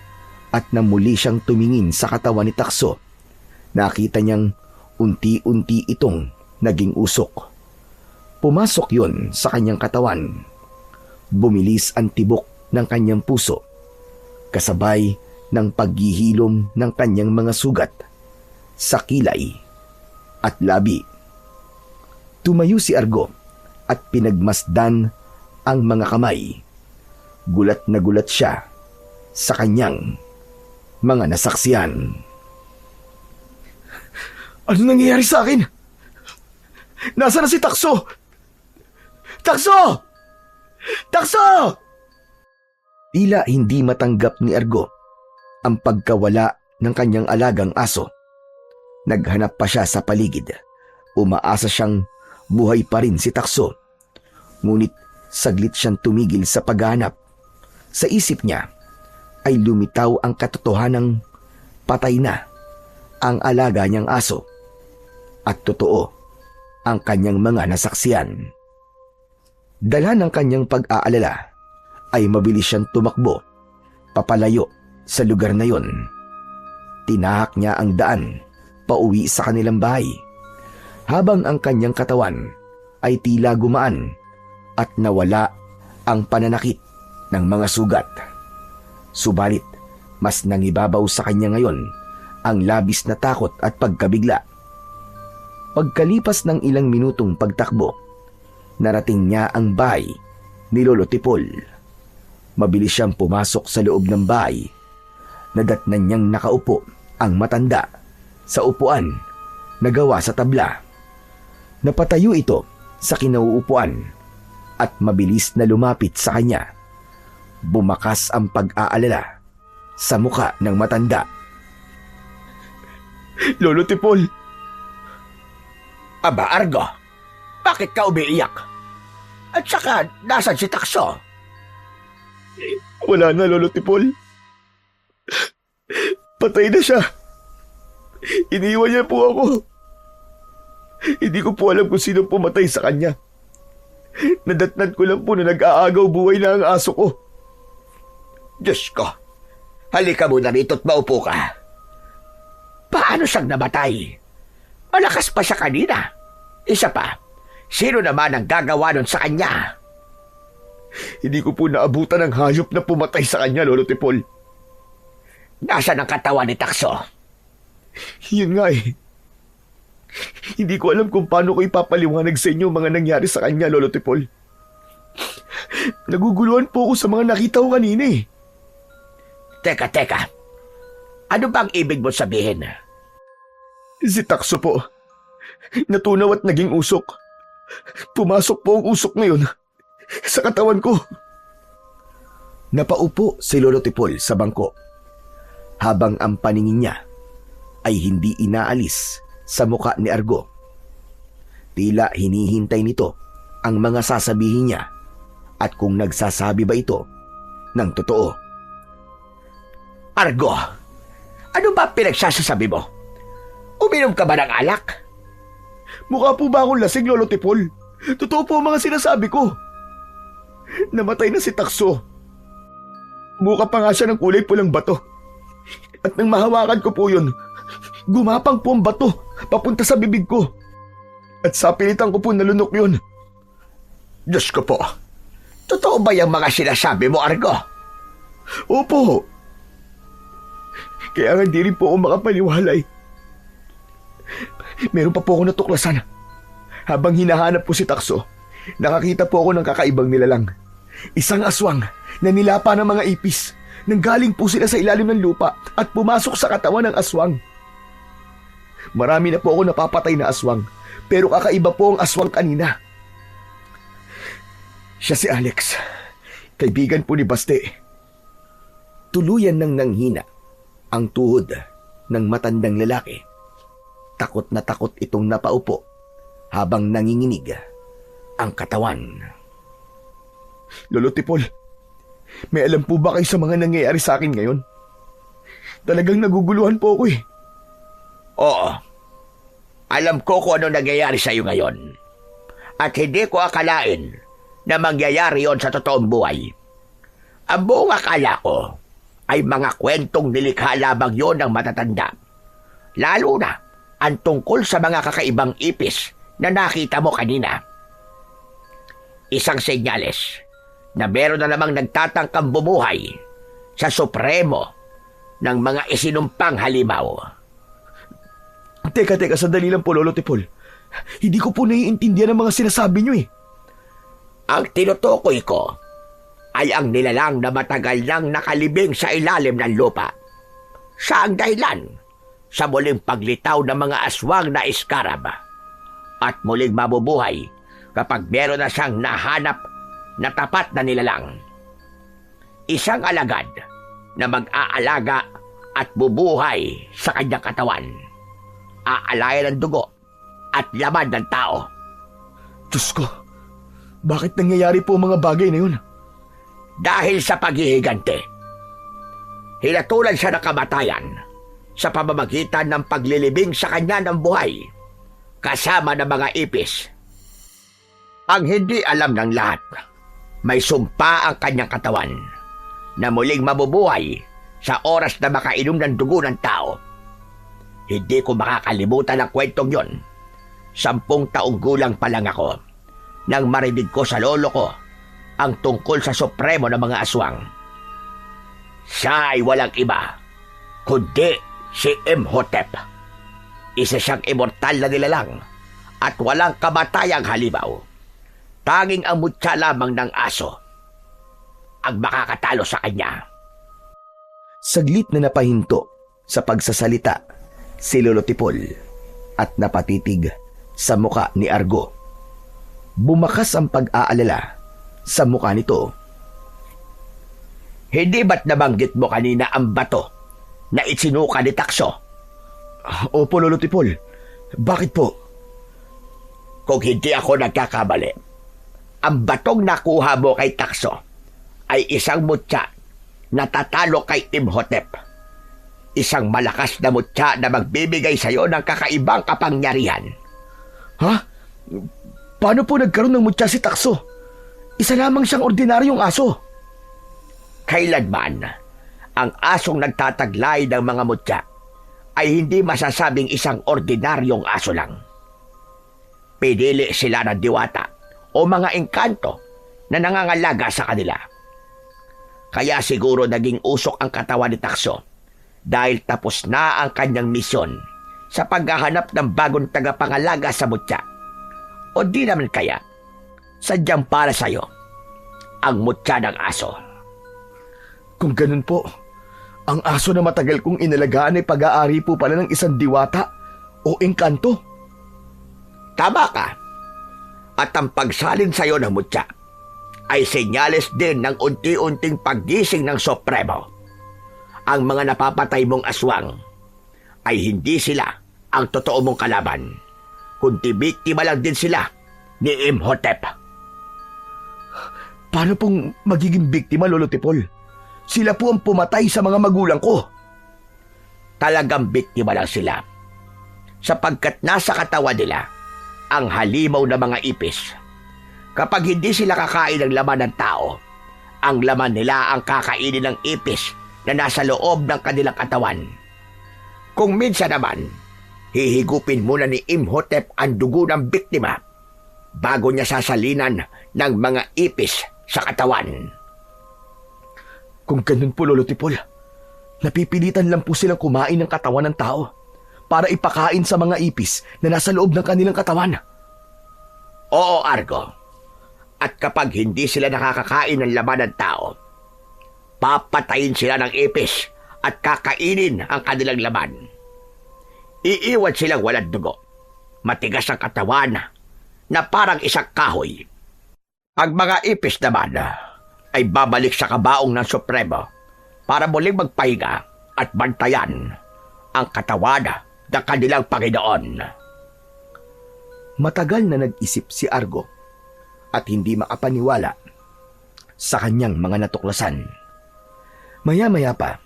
Speaker 1: at nang muli siyang tumingin sa katawan ni Takso, nakita niyang unti-unti itong naging usok. Pumasok yon sa kanyang katawan. Bumilis ang tibok ng kanyang puso, kasabay ng paghihilom ng kanyang mga sugat sa kilay at labi. Tumayo si Argo at pinagmasdan ang mga kamay. Gulat na gulat siya sa kanyang mga nasaksiyan.
Speaker 2: Ano nangyayari sa akin? Nasaan na si Takso? Takso! Takso!
Speaker 1: Tila hindi matanggap ni Argo ang pagkawala ng kanyang alagang aso. Naghanap pa siya sa paligid. Umaasa siyang buhay pa rin si Takso. Ngunit saglit siyang tumigil sa paghahanap. Sa isip niya ay lumitaw ang katotohanang patay na ang alaga niyang aso. At totoo ang kanyang mga nasaksiyan. Dala ng kanyang pag-aalala ay mabilis siyang tumakbo papalayo sa lugar na yon. Tinahak niya ang daan pauwi sa kanilang bahay habang ang kanyang katawan ay tila gumaan at nawala ang pananakit ng mga sugat. Subalit mas nangibabaw sa kanya ngayon ang labis na takot at pagkabigla. Pagkalipas ng ilang minutong pagtakbo, narating niya ang bahay ni Lolo Tipol. Mabilis siyang pumasok sa loob ng bahay. Nadatnan niyang nakaupo ang matanda sa upuan na gawa sa tabla. Napatayo ito sa kinauupuan at mabilis na lumapit sa kanya. Bumakas ang pag-aalala sa muka ng matanda.
Speaker 2: Lolo Tipol!
Speaker 3: Aba, Argo, bakit ka umiiyak? At saka, nasan si Takso?
Speaker 2: Wala na, Lolo Tipol. Patay na siya. Iniwan niya po ako. Hindi ko po alam kung sino pumatay sa kanya. Nadatnan ko lang po na nag-aagaw buhay na ang aso ko.
Speaker 3: Diyos ko, halika muna rito at maupo ka. Paano siyang namatay? Malakas pa siya kanina. Isa pa, sino naman ang gagawa nun sa kanya?
Speaker 2: Hindi ko po naabutan ng hayop na pumatay sa kanya, Lolo Tipol.
Speaker 3: Nasaan ang katawan ni Takso?
Speaker 2: Yun nga eh. Hindi ko alam kung paano ko ipapaliwanag sa inyo mga nangyari sa kanya, Lolo Tipol. Naguguluhan po ako sa mga nakita ko kanina eh.
Speaker 3: Teka. Ano bang ibig mo sabihin?
Speaker 2: Si Takso po. Natunaw at naging usok. Pumasok po ang usok ngayon sa katawan ko.
Speaker 1: Napaupo si Lolo Tipol sa bangko habang ang paningin niya ay hindi inaalis sa muka ni Argo. Tila hinihintay nito ang mga sasabihin niya at kung nagsasabi ba ito ng totoo.
Speaker 3: Argo, ano ba pinagsasasabi mo? Uminom ka ba ng alak?
Speaker 2: Mukha po ba akong lasing, Lolo Tipol? Totoo po ang mga sinasabi ko. Namatay na si Takso. Mukha pa nga siya ng kulay pulang bato. At nang mahawakan ko po yun, gumapang po ang bato papunta sa bibig ko. At sa pilitan ko po nalunok yun.
Speaker 3: Diyos ko po, totoo ba yung mga sinasabi mo, Argo?
Speaker 2: Opo. Kaya nga di rin po ako makapaniwalay. Meron pa po ako natuklasan. Habang hinahanap po si Takso, nakakita po ako ng kakaibang nilalang. Isang aswang na nilapa ng mga ipis. Nanggaling po sila sa ilalim ng lupa at pumasok sa katawan ng aswang. Marami na po ako napapatay na aswang, pero kakaiba po ang aswang kanina. Siya si Alex, kaibigan po ni Baste.
Speaker 1: Tuluyan nang nanghina ang tuhod ng matandang lalaki. Takot na takot itong napaupo habang nanginginig ang katawan.
Speaker 2: Lolo Tipol, may alam po ba kayo sa mga nangyayari sa akin ngayon? Talagang naguguluhan po ako eh.
Speaker 3: Oo. Alam ko kung ano nangyayari sa iyo ngayon. At hindi ko akalain na mangyayari yon sa totoong buhay. Ang buong akala ko ay mga kwentong nilikha lamang yon ng matatanda. Lalo na ang tungkol sa mga kakaibang ipis na nakita mo kanina. Isang senyales na meron na namang nagtatangkang bumuhay sa supremo ng mga isinumpang halimaw.
Speaker 2: Teka, sandali lang po, Lolo Tipol. Hindi ko po naiintindihan ang mga sinasabi niyo eh.
Speaker 3: Ang tinutukoy ko ay ang nilalang na matagal nang nakalibing sa ilalim ng lupa. Siya ang dahilan sa muling paglitaw ng mga aswang na iskarab at muling mabubuhay kapag meron na siyang nahanap na tapat na nilalang. Isang alagad na mag-aalaga at bubuhay sa kanyang katawan. Aalayan ng dugo at laman ng tao.
Speaker 2: Diyos ko, bakit nangyayari po ang mga bagay na yun?
Speaker 3: Dahil sa paghihigante, hinatulan siya ng kamatayan sa pamamagitan ng paglilibing sa kanya ng buhay, kasama ng mga ipis. Ang hindi alam ng lahat, may sumpa ang kanyang katawan na muling mabubuhay sa oras na makainom ng dugo ng tao. Hindi ko makakalimutan ang kwentong yon. 10 taong gulang pa lang ako nang marinig ko sa lolo ko ang tungkol sa supremo ng mga aswang. Siya ay walang iba, kundi si Imhotep. Isa siyang immortal na nilalang at walang kamatayang halimaw. Tanging ang mutya lamang ng aso ang makakatalo sa kanya.
Speaker 1: Saglit na napahinto sa pagsasalita si Lolo Tipol at napatitig sa muka ni Argo. Bumakas ang pag-aalala sa muka nito.
Speaker 3: Hindi ba't nabanggit mo kanina ang bato na itsinuka ni Takso?
Speaker 2: Opo, Lolo Tipol. Bakit po?
Speaker 3: Kung hindi ako nagkakamali, ang batong nakuha mo kay Takso ay isang mutya na tatalo kay Imhotep. Isang malakas na mutya na magbibigay sa iyo ng kakaibang kapangyarihan.
Speaker 2: Ha? Paano po nagkaroon ng mutya si Takso? Isa lamang siyang ordinaryong aso.
Speaker 3: Kailanman, ang asong nagtataglay ng mga mutya ay hindi masasabing isang ordinaryong aso lang. Pinili sila ng diwata o mga engkanto na nangangalaga sa kanila. Kaya siguro naging usok ang katawan ni Takso dahil tapos na ang kanyang misyon sa paghahanap ng bagong tagapangalaga sa mutya. O di naman kaya, sadyang para sa'yo ang mutya ng aso.
Speaker 2: Kung ganun po, ang aso na matagal kong inalagaan ay pag-aari po pala ng isang diwata o engkanto.
Speaker 3: Tama ka. At ang pagsalin sa'yo ng mutya ay senyales din ng unti-unting paggising ng Supremo. Ang mga napapatay mong aswang ay hindi sila ang totoo mong kalaban, kundi biktima lang din sila ni Imhotep.
Speaker 2: Paano pong magiging biktima, Lolo Tipol? Sila po ang pumatay sa mga magulang ko.
Speaker 3: Talagang biktima lang sila, sapagkat nasa katawan nila ang halimaw na mga ipis. Kapag hindi sila kakain ng laman ng tao, ang laman nila ang kakainin ng ipis na nasa loob ng kanilang katawan. Kung minsan naman, hihigupin muna ni Imhotep ang dugo ng biktima bago niya sasalinan ng mga ipis sa katawan.
Speaker 2: Kung ganun po, Lolo Tipol, napipilitan lang po silang kumain ng katawan ng tao para ipakain sa mga ipis na nasa loob ng kanilang katawan.
Speaker 3: Oo, Argo. At kapag hindi sila nakakakain ng laman ng tao, papatayin sila ng ipis at kakainin ang kanilang laman. Iiwan silang walang dugo. Matigas ang katawan na parang isang kahoy. Ang mga ipis naman ay babalik sa kabaong ng Supremo para muling magpahinga at bantayan ang katawan ng kanilang Panginoon.
Speaker 1: Matagal na nag-isip si Argo at hindi makapaniwala sa kanyang mga natuklasan. Maya-maya pa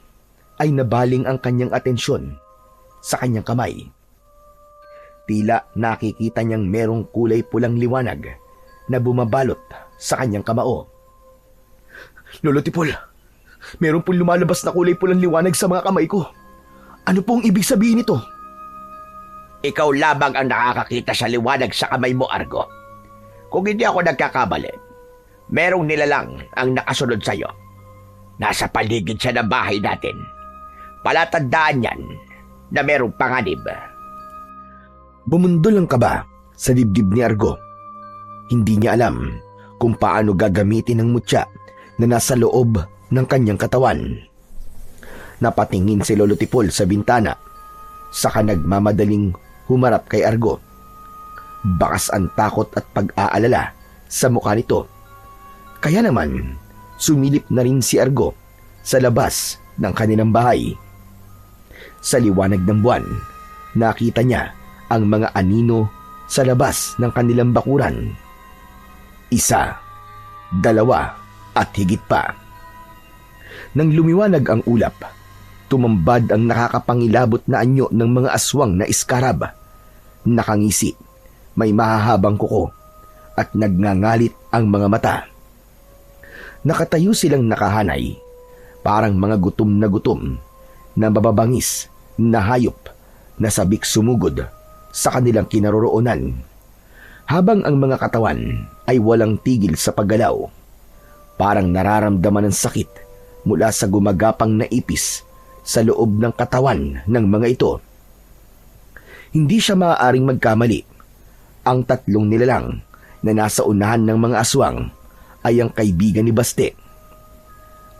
Speaker 1: ay nabaling ang kanyang atensyon sa kanyang kamay. Tila nakikita niyang merong kulay pulang liwanag na bumabalot sa kanyang kamao.
Speaker 2: Lolo Tipol, meron pong lumalabas na kulay pulang liwanag sa mga kamay ko. Ano pong ibig sabihin nito?
Speaker 3: Ikaw lamang ang nakakakita sa liwanag sa kamay mo, Argo. Kung hindi ako nagkakamali, merong nilalang ang nakasunod sa iyo. Nasa paligid siya ng bahay natin. Palatandaan yan na merong panganib.
Speaker 1: Bumundol ang kaba sa dibdib ni Argo. Hindi niya alam kung paano gagamitin ang mutya na nasa loob ng kanyang katawan. Napatingin si Lolo Tipol sa bintana, saka nagmamadaling humarap kay Argo. Bakas ang takot at pag-aalala sa mukha nito. Kaya naman, sumilip na rin si Argo sa labas ng kanilang bahay. Sa liwanag ng buwan, nakita niya ang mga anino sa labas ng kanilang bakuran. 1, 2, at higit pa. Nang lumiwanag ang ulap, tumambad ang nakakapangilabot na anyo ng mga aswang na iskarab. Nakangisi, may mahahabang kuko, at nagngangalit ang mga mata. Nakatayo silang nakahanay, parang mga gutom na mababangis na hayop na sabik sumugod sa kanilang kinaroroonan, habang ang mga katawan ay walang tigil sa paggalaw. Parang nararamdaman ng sakit mula sa gumagapang na ipis sa loob ng katawan ng mga ito. Hindi siya maaaring magkamali. Ang tatlong nilalang na nasa unahan ng mga aswang ay ang kaibigan ni Baste.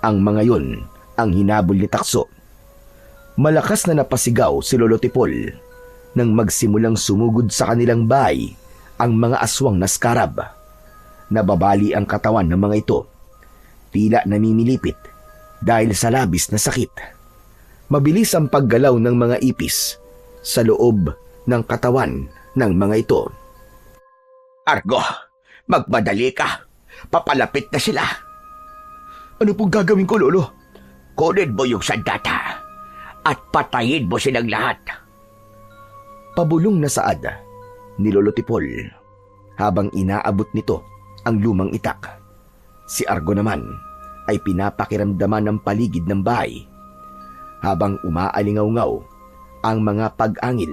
Speaker 1: Ang mga yon ang hinabol ni Takso. Malakas na napasigaw si Lolo Tipol nang magsimulang sumugod sa kanilang bahay ang mga aswang na skarab. Nababali ang katawan ng mga ito, tila namimilipit dahil sa labis na sakit. Mabilis ang paggalaw ng mga ipis sa loob ng katawan ng mga ito.
Speaker 3: Argo, magmadali ka. Papalapit na sila.
Speaker 2: Ano pong gagawin ko, Lolo?
Speaker 3: Kunin mo yung sandata at patayin mo silang lahat.
Speaker 1: Pabulong na saad ni Lolo Tipol habang inaabot nito ang lumang itak. Si Argo naman ay pinapakiramdaman ng paligid ng bahay habang umaalingaw-ngaw ang mga pag-angil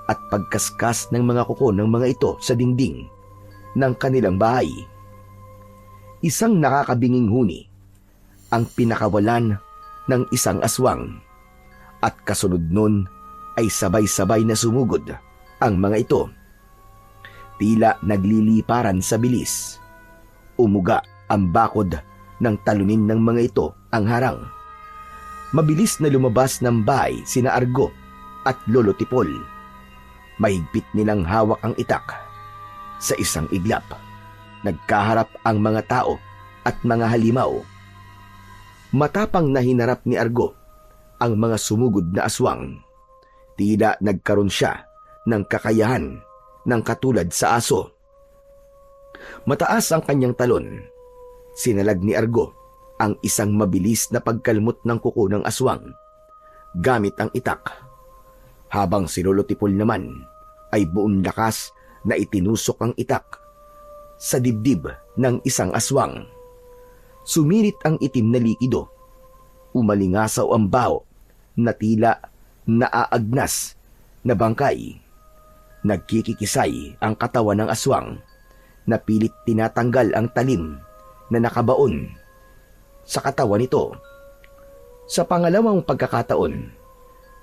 Speaker 1: at pagkaskas ng mga kuko ng mga ito sa dingding ng kanilang bahay. Isang nakakabinging huni ang pinakawalan ng isang aswang, at kasunod nun ay sabay-sabay na sumugod ang mga ito. Tila nagliliparan sa bilis. Umuga ang bakod ng talunin ng mga ito ang harang. Mabilis na lumabas ng bahay sina Argo at Lolo Tipol. Mahigpit nilang hawak ang itak. Sa isang iglap, nagkaharap ang mga tao at mga halimaw. Matapang na hinarap ni Argo ang mga sumugod na aswang. Tila nagkaroon siya ng kakayahan ng katulad sa aso. Mataas ang kanyang talon. Sinalag ni Argo ang isang mabilis na pagkalmot ng kuko ng aswang gamit ang itak, habang si Lolo Tipol naman ay buong lakas na itinusok ang itak sa dibdib ng isang aswang. Sumirit ang itim na likido. Umalingasaw ang baho na tila naaagnas na bangkay. Nagkikikisay ang katawan ng aswang na pilit tinatanggal ang talim na nakabaon sa katawan nito. Sa pangalawang pagkakataon,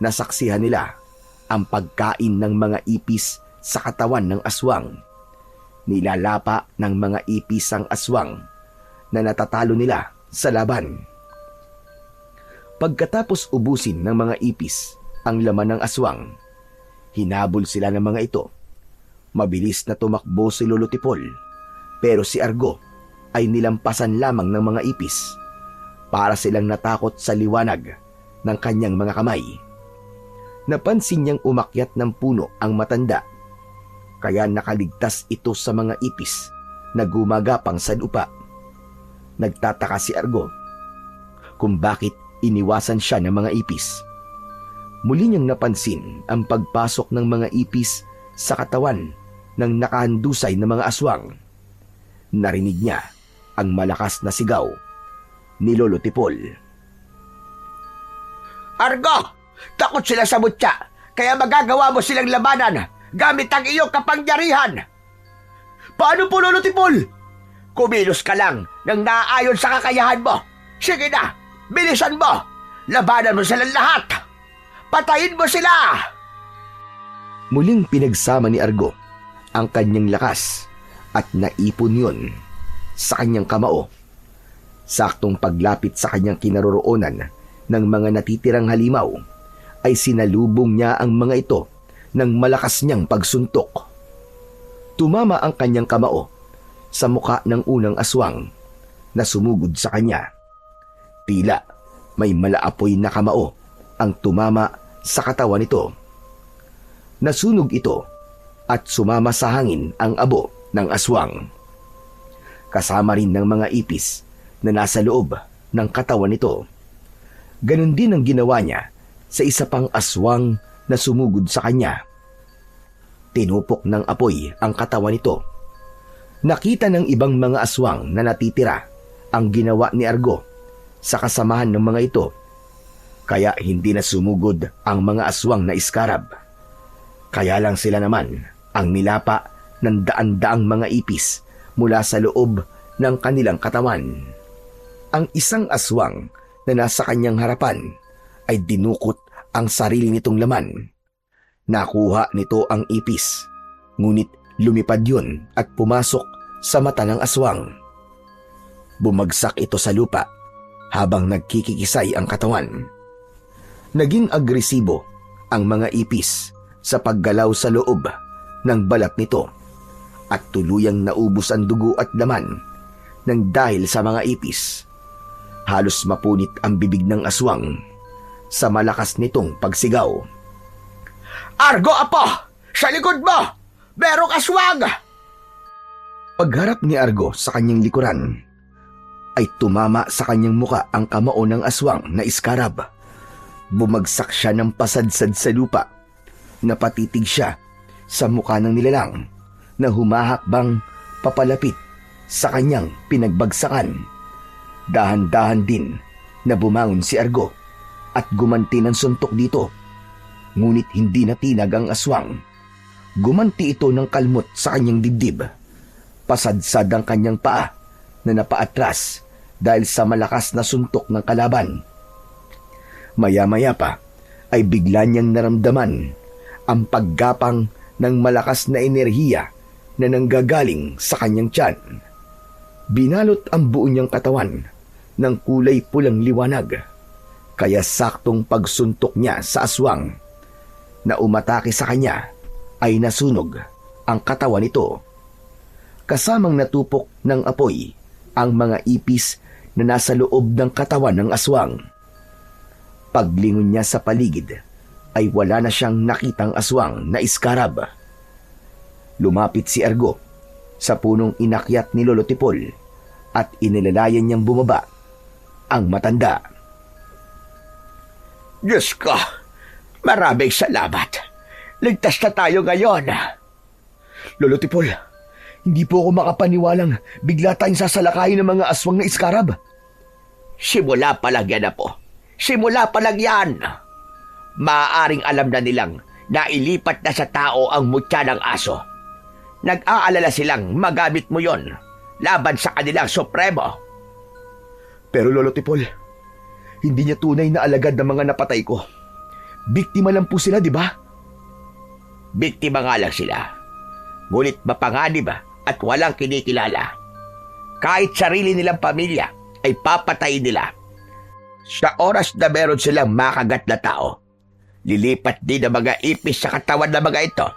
Speaker 1: nasaksihan nila ang pagkain ng mga ipis sa katawan ng aswang. Nilalapa ng mga ipis ang aswang na natatalo nila sa laban. Pagkatapos ubusin ng mga ipis ang laman ng aswang, hinabol sila ng mga ito. Mabilis na tumakbo si Lolo Tipol, pero si Argo ay nilampasan lamang ng mga ipis. Para silang natakot sa liwanag ng kanyang mga kamay. Napansin niyang umakyat ng puno ang matanda, kaya nakaligtas ito sa mga ipis na gumagapang sa lupa. Nagtataka si Argo kung bakit iniwasan siya ng mga ipis. Muli niyang napansin ang pagpasok ng mga ipis sa katawan ng nakahandusay na mga aswang. Narinig niya ang malakas na sigaw ni Lolo Tipol.
Speaker 3: Argo, takot sila sa mutya, kaya magagawa mo silang labanan gamit ang iyong kapangyarihan.
Speaker 2: Paano po, Lolo Tipol?
Speaker 3: Kumilos ka lang nang naaayon sa kakayahan mo. Sige na, bilisan mo. Labanan mo silang lahat. Patayin mo sila.
Speaker 1: Muling pinagsama ni Argo ang kanyang lakas at naipon yun sa kanyang kamao. Saktong paglapit sa kanyang kinaroroonan ng mga natitirang halimaw, ay sinalubong niya ang mga ito ng malakas niyang pagsuntok. Tumama ang kanyang kamao sa muka ng unang aswang na sumugod sa kanya. Tila may malaapoy na kamao ang tumama sa katawan nito. Nasunog ito at sumama sa hangin ang abo ng aswang. Kasama rin ng mga ipis na nasa loob ng katawan nito. Ganon din ang ginawa niya sa isa pang aswang na sumugod sa kanya. Tinupok ng apoy ang katawan nito. Nakita ng ibang mga aswang na natitira ang ginawa ni Argo sa kasamahan ng mga ito, kaya hindi na sumugod ang mga aswang na iskarab. Kaya lang sila naman ang nilapa ng daan-daang mga ipis mula sa loob ng kanilang katawan. Ang isang aswang na nasa kanyang harapan ay dinukot ang sarili nitong laman. Nakuha nito ang ipis, ngunit lumipad yun at pumasok sa mata ng aswang. Bumagsak ito sa lupa habang nagkikikisay ang katawan. Naging agresibo ang mga ipis sa paggalaw sa loob ng balat nito at tuluyang naubos ang dugo at laman ng dahil sa mga ipis. Halos mapunit ang bibig ng aswang sa malakas nitong pagsigaw.
Speaker 3: Argo, apo! Sa likod mo! Merong aswang!
Speaker 1: Pagharap ni Argo sa kanyang likuran, ay tumama sa kanyang muka ang kamao ng aswang na iskarab. Bumagsak siya ng pasadsad sa lupa. Napatitig siya sa muka ng nilalang na humahakbang papalapit sa kanyang pinagbagsakan. Dahan-dahan din na bumangon si Argo at gumanti ng suntok dito. Ngunit hindi natinag ang aswang. Gumanti ito ng kalmot sa kanyang dibdib. Pasadsad ang kanyang paa na napaatras dahil sa malakas na suntok ng kalaban. Maya-maya pa ay bigla niyang naramdaman ang paggapang ng malakas na enerhiya na nanggagaling sa kanyang tiyan. Binalot ang buo niyang katawan ng kulay pulang liwanag, kaya saktong pagsuntok niya sa aswang na umatake sa kanya ay nasunog ang katawan nito. Kasamang natupok ng apoy ang mga ipis na nasa loob ng katawan ng aswang. Paglingon niya sa paligid ay wala na siyang nakitang aswang na iskarab. Lumapit si Argo sa punong inakyat ni Lolo Tipol at inilalayan niyang bumaba ang matanda.
Speaker 3: Diyos ko, maraming salamat. Ligtas na tayo ngayon.
Speaker 2: Lolo Tipol, hindi po ako makapaniwalang bigla tayong sasalakayin ng mga aswang na iskarab.
Speaker 3: Simula pa lang yan, apo. Simula pa lang yan. Maaaring alam na nilang na ilipat na sa tao ang mutya ng aso. Nag-aalala silang magamit mo yon laban sa kanilang supremo.
Speaker 2: Pero Lolo Tipol, hindi niya tunay na alagad ng mga napatay ko. Biktima lang po sila, di ba?
Speaker 3: Biktima nga lang sila. Ngunit mapanganib at walang kinikilala. Kahit sarili nilang pamilya ay papatayin nila. Sa oras na meron silang makagat na tao, lilipat din ang mga ipis sa katawan ng mga ito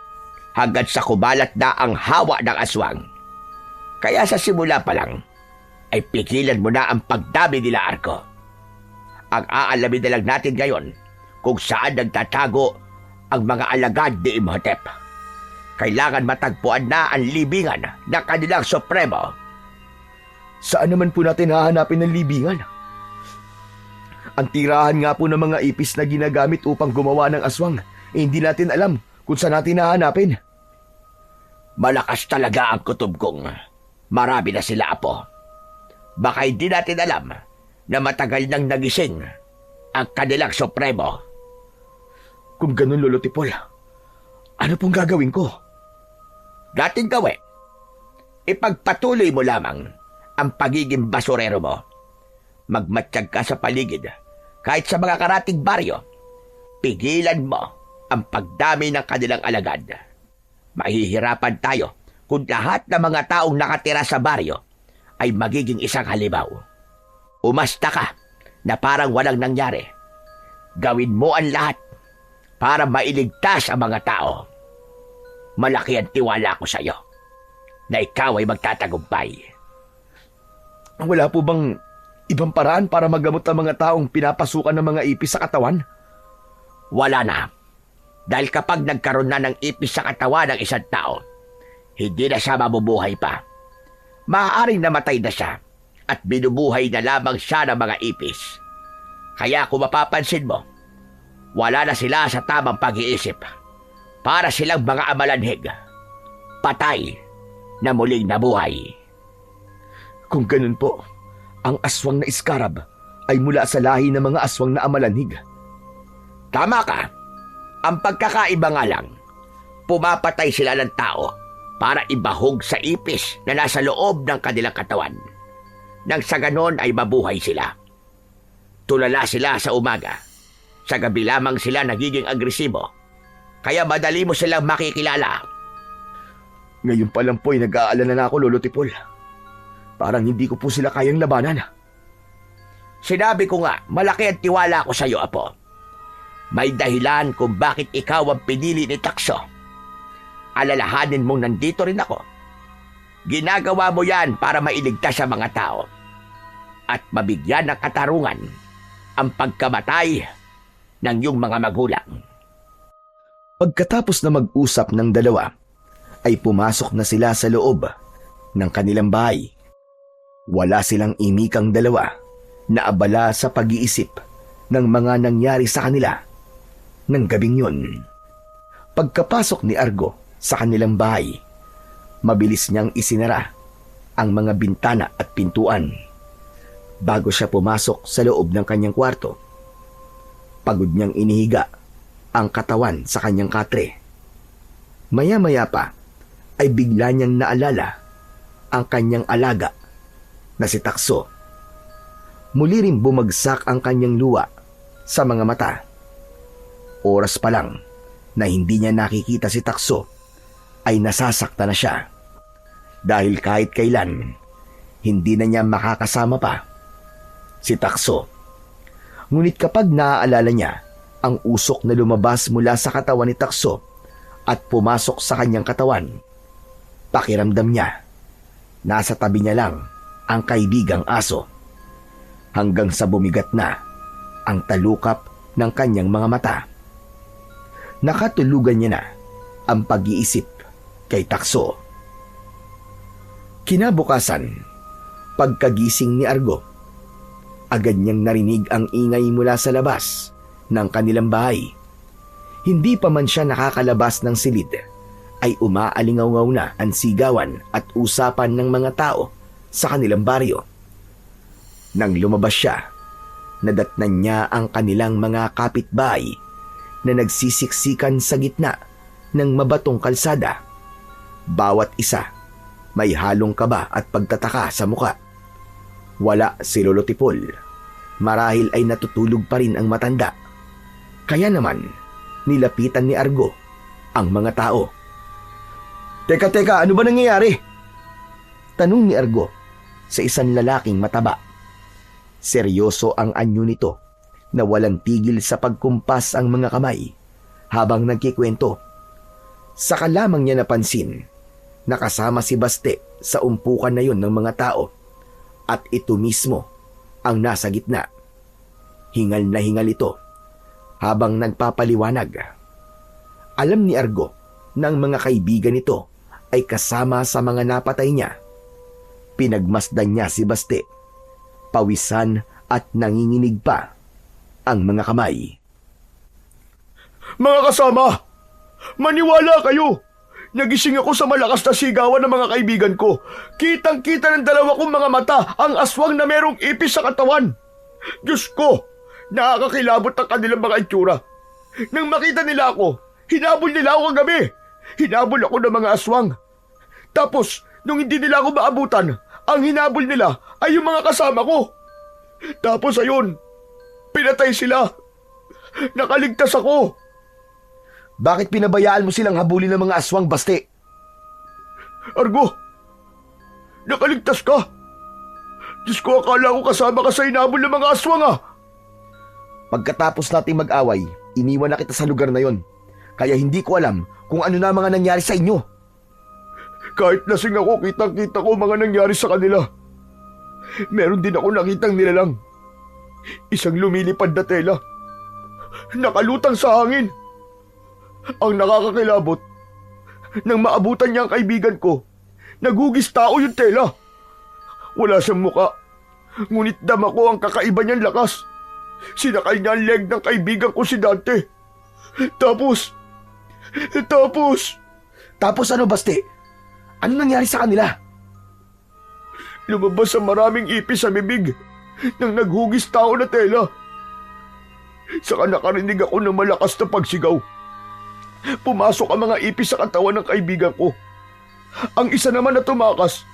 Speaker 3: hanggang sa kumalat na ang hawa ng aswang. Kaya sa simula pa lang, ay pigilan mo na ang pagdami nila, Argo. Ang aalamin na lang natin ngayon kung saan nagtatago ang mga alagad ni Imhotep. Kailangan matagpuan na ang libingan ng kanilang supremo.
Speaker 2: Saan naman po natin hahanapin ng libingan? Ang tirahan nga po ng mga ipis na ginagamit upang gumawa ng aswang, hindi natin alam kung saan natin hahanapin.
Speaker 3: Malakas talaga ang kutob kong. Marami na sila, apo. Baka hindi natin alam na matagal nang nagising ang kanilang supremo.
Speaker 2: Kung ganun, Lolo Tipol, ano pong gagawin ko?
Speaker 3: Dating gawin, ipagpatuloy mo lamang ang pagiging basurero mo. Magmatsyag ka sa paligid, kahit sa mga karating baryo. Pigilan mo ang pagdami ng kanilang alagad. Mahihirapan tayo kung lahat ng mga taong nakatira sa baryo ay magiging isang halimaw. umasta ka na parang walang nangyari. Gawin mo ang lahat para mailigtas ang mga tao. Malaki ang tiwala ko sa iyo na ikaw ay magtatagumpay.
Speaker 2: Wala po bang ibang paraan para magamot ang mga taong pinapasukan ng mga ipis sa katawan?
Speaker 3: Wala na. Dahil kapag nagkaroon na ng ipis sa katawan ng isang tao, hindi na siya mabubuhay pa. Maaaring namatay na siya at binubuhay na lamang siya ng mga ipis. Kaya kung mapapansin mo, wala na sila sa tamang pag-iisip. Para silang mga amalanhig. Patay na muling nabuhay.
Speaker 2: Kung ganun po, ang aswang na iskarab ay mula sa lahi ng mga aswang na amalanhig.
Speaker 3: Tama ka. Ang pagkakaiba nga lang, pumapatay sila ng tao para ibahog sa ipis na nasa loob ng kanilang katawan. Nang sa ganon ay mabuhay sila. Tulala sila sa umaga. Sa gabi lamang sila nagiging agresibo. Kaya madali mo silang makikilala.
Speaker 2: Ngayon pa lang po ay nag-aalala na ako, Lolo Tipol. Parang hindi ko po sila kayang labanan.
Speaker 3: Sinabi ko nga, malaki ang tiwala ko sa iyo, Apo. May dahilan kung bakit ikaw ang pinili ni Takso. Alalahanin mong nandito rin ako. Ginagawa mo yan para mailigtas sa mga tao at mabigyan ng katarungan ang pagkamatay ng iyong mga magulang.
Speaker 1: Pagkatapos na mag-usap ng dalawa, ay pumasok na sila sa loob ng kanilang bahay. Wala silang imikang dalawa na abala sa pag-iisip ng mga nangyari sa kanila ng gabing yun. Pagkapasok ni Argo sa kanilang bahay, mabilis niyang isinara ang mga bintana at pintuan bago siya pumasok sa loob ng kanyang kwarto. Pagod niyang inihiga ang katawan sa kanyang katre. Maya-maya pa ay bigla niyang naalala ang kanyang alaga na si Takso. Muli rin bumagsak ang kanyang luha sa mga mata. Oras pa lang na hindi niya nakikita si Takso ay nasasakta na siya dahil kahit kailan hindi na niya makakasama pa si Takso. Ngunit kapag naaalala niya ang usok na lumabas mula sa katawan ni Takso at pumasok sa kanyang katawan, pakiramdam niya nasa tabi niya lang ang kaibigang aso hanggang sa bumigat na ang talukap ng kanyang mga mata. Nakatulugan niya na ang pag-iisip kay Takso. Kinabukasan, pagkagising ni Argo, agad niyang narinig ang ingay mula sa labas ng kanilang bahay. Hindi pa man siya nakakalabas ng silid, ay umaalingaw na ang sigawan at usapan ng mga tao sa kanilang baryo. Nang lumabas siya, nadatnan niya ang kanilang mga kapitbahay na nagsisiksikan sa gitna ng mabatong kalsada. Bawat isa may halong kaba at pagtataka sa muka. Wala si Lolo Tipol. Marahil ay natutulog pa rin ang matanda. Kaya naman, nilapitan ni Argo ang mga tao.
Speaker 2: Teka, ano ba nangyayari?
Speaker 1: Tanong ni Argo sa isang lalaking mataba. Seryoso ang anyo nito na walang tigil sa pagkumpas ang mga kamay habang nagkikwento. Saka lamang niya napansin na kasama si Baste sa umpukan na yun ng mga tao at ito mismo ang nasa gitna. Hingal na hingal ito habang nagpapaliwanag. Alam ni Argo na ang mga kaibigan nito ay kasama sa mga napatay niya. Pinagmasdan niya si Baste. Pawisan at nanginginig pa ang mga kamay.
Speaker 2: Mga kasama, maniwala kayo. Nagising ako sa malakas na sigawan ng mga kaibigan ko. Kitang-kita ng dalawa kong mga mata ang aswang na merong ipis sa katawan. Diyos ko, nakakakilabot ang kanilang mga itsura. Nang makita nila ako, hinabol nila ako kagabi. Hinabol ako ng mga aswang. Tapos, nung hindi nila ako maabutan, ang hinabol nila ay yung mga kasama ko. Tapos ayun, pinatay sila. Nakaligtas ako.
Speaker 1: Bakit pinabayaan mo silang habulin ng mga aswang, Baste?
Speaker 2: Argo, nakaligtas ka. Diyos ko, akala ko kasama ka sa inabol ng mga aswang ah!
Speaker 1: Pagkatapos nating mag-away, iniwan na kita sa lugar na yon. Kaya hindi ko alam kung ano na mga nangyari sa inyo.
Speaker 2: Kahit lasing ako, kitang-kita ko mga nangyari sa kanila. Meron din ako nakitang nilalang. Isang lumilipad na tela. Nakalutang sa hangin. Ang nakakakilabot, nang maabutan niya ang kaibigan ko, naghugis tao yung tela. Wala siyang muka, ngunit dama ko ang kakaiba niyang lakas. Sinakal niya ang leg ng kaibigan ko si Dante. Tapos
Speaker 1: Tapos ano, Baste? Ano nangyari sa kanila?
Speaker 2: lumabas ang maraming ipis sa bibig nang naghugis tao na tela. Saka nakarinig ako ng malakas na pagsigaw. Pumasok ang mga ipis sa katawan ng kaibigan ko. Ang isa naman na tumakas,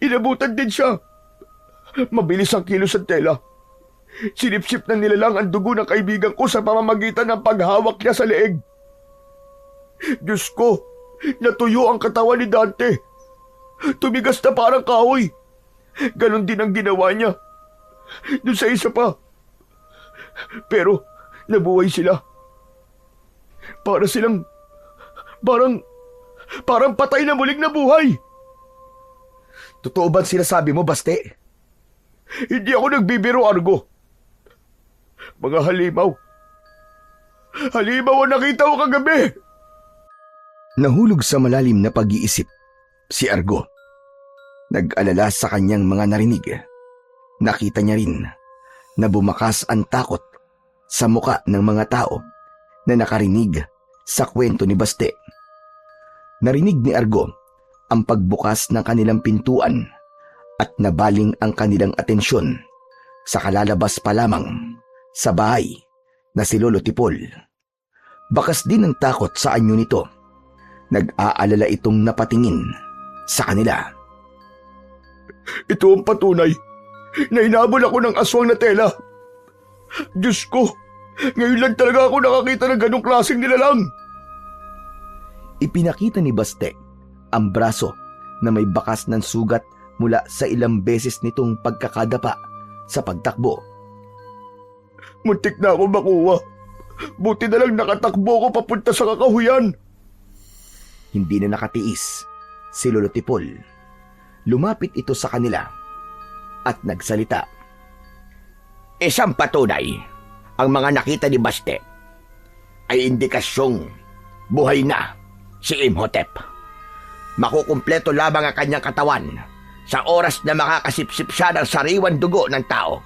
Speaker 2: inabutan din siya. Mabilis ang kilos ng tela. Sinipsip na nilalang ang dugo ng kaibigan ko sa pamamagitan ng paghawak niya sa leeg. Diyos ko, natuyo ang katawan ni Dante. Tumigas na parang kahoy. Ganon din ang ginawa niya. Doon sa isa pa. Pero nabuhay sila. Para silang parang patay na muling nabuhay.
Speaker 1: Totoo ba sinasabi mo, Baste?
Speaker 2: Hindi ako nagbibiro, Argo. Mga halimaw. Halimaw ang nakita ko kagabi.
Speaker 1: Nahulog sa malalim na pag-iisip si Argo. Nag-alala sa kanyang mga narinig. Nakita niya rin na bumakas ang takot sa muka ng mga tao na nakarinig sa kwento ni Baste. Narinig ni Argo ang pagbukas ng kanilang pintuan at nabaling ang kanilang atensyon sa kalalabas pa lamang sa bahay na si Lolo Tipol. Bakas din ang takot sa anyo nito. Nag-aalala itong napatingin sa kanila.
Speaker 2: Ito ang patunay na inabol ako ng aswang na tela. Diyos ko, ngayon lang talaga ako nakakita ng ganong klaseng nilalang.
Speaker 1: Ipinakita ni Baste ang braso na may bakas ng sugat mula sa ilang beses nitong pagkakadapa sa pagtakbo.
Speaker 2: Muntik na ako makuha. Buti na lang nakatakbo ko papunta sa kakahuyan.
Speaker 1: Hindi na nakatiis si Lolo Tipol. Lumapit ito sa kanila at nagsalita.
Speaker 3: Isang patunay, ang mga nakita ni Baste ay indikasyong buhay na si Imhotep. Makukumpleto lamang ang kanyang katawan sa oras na makakasipsip siya ng sariwan dugo ng tao.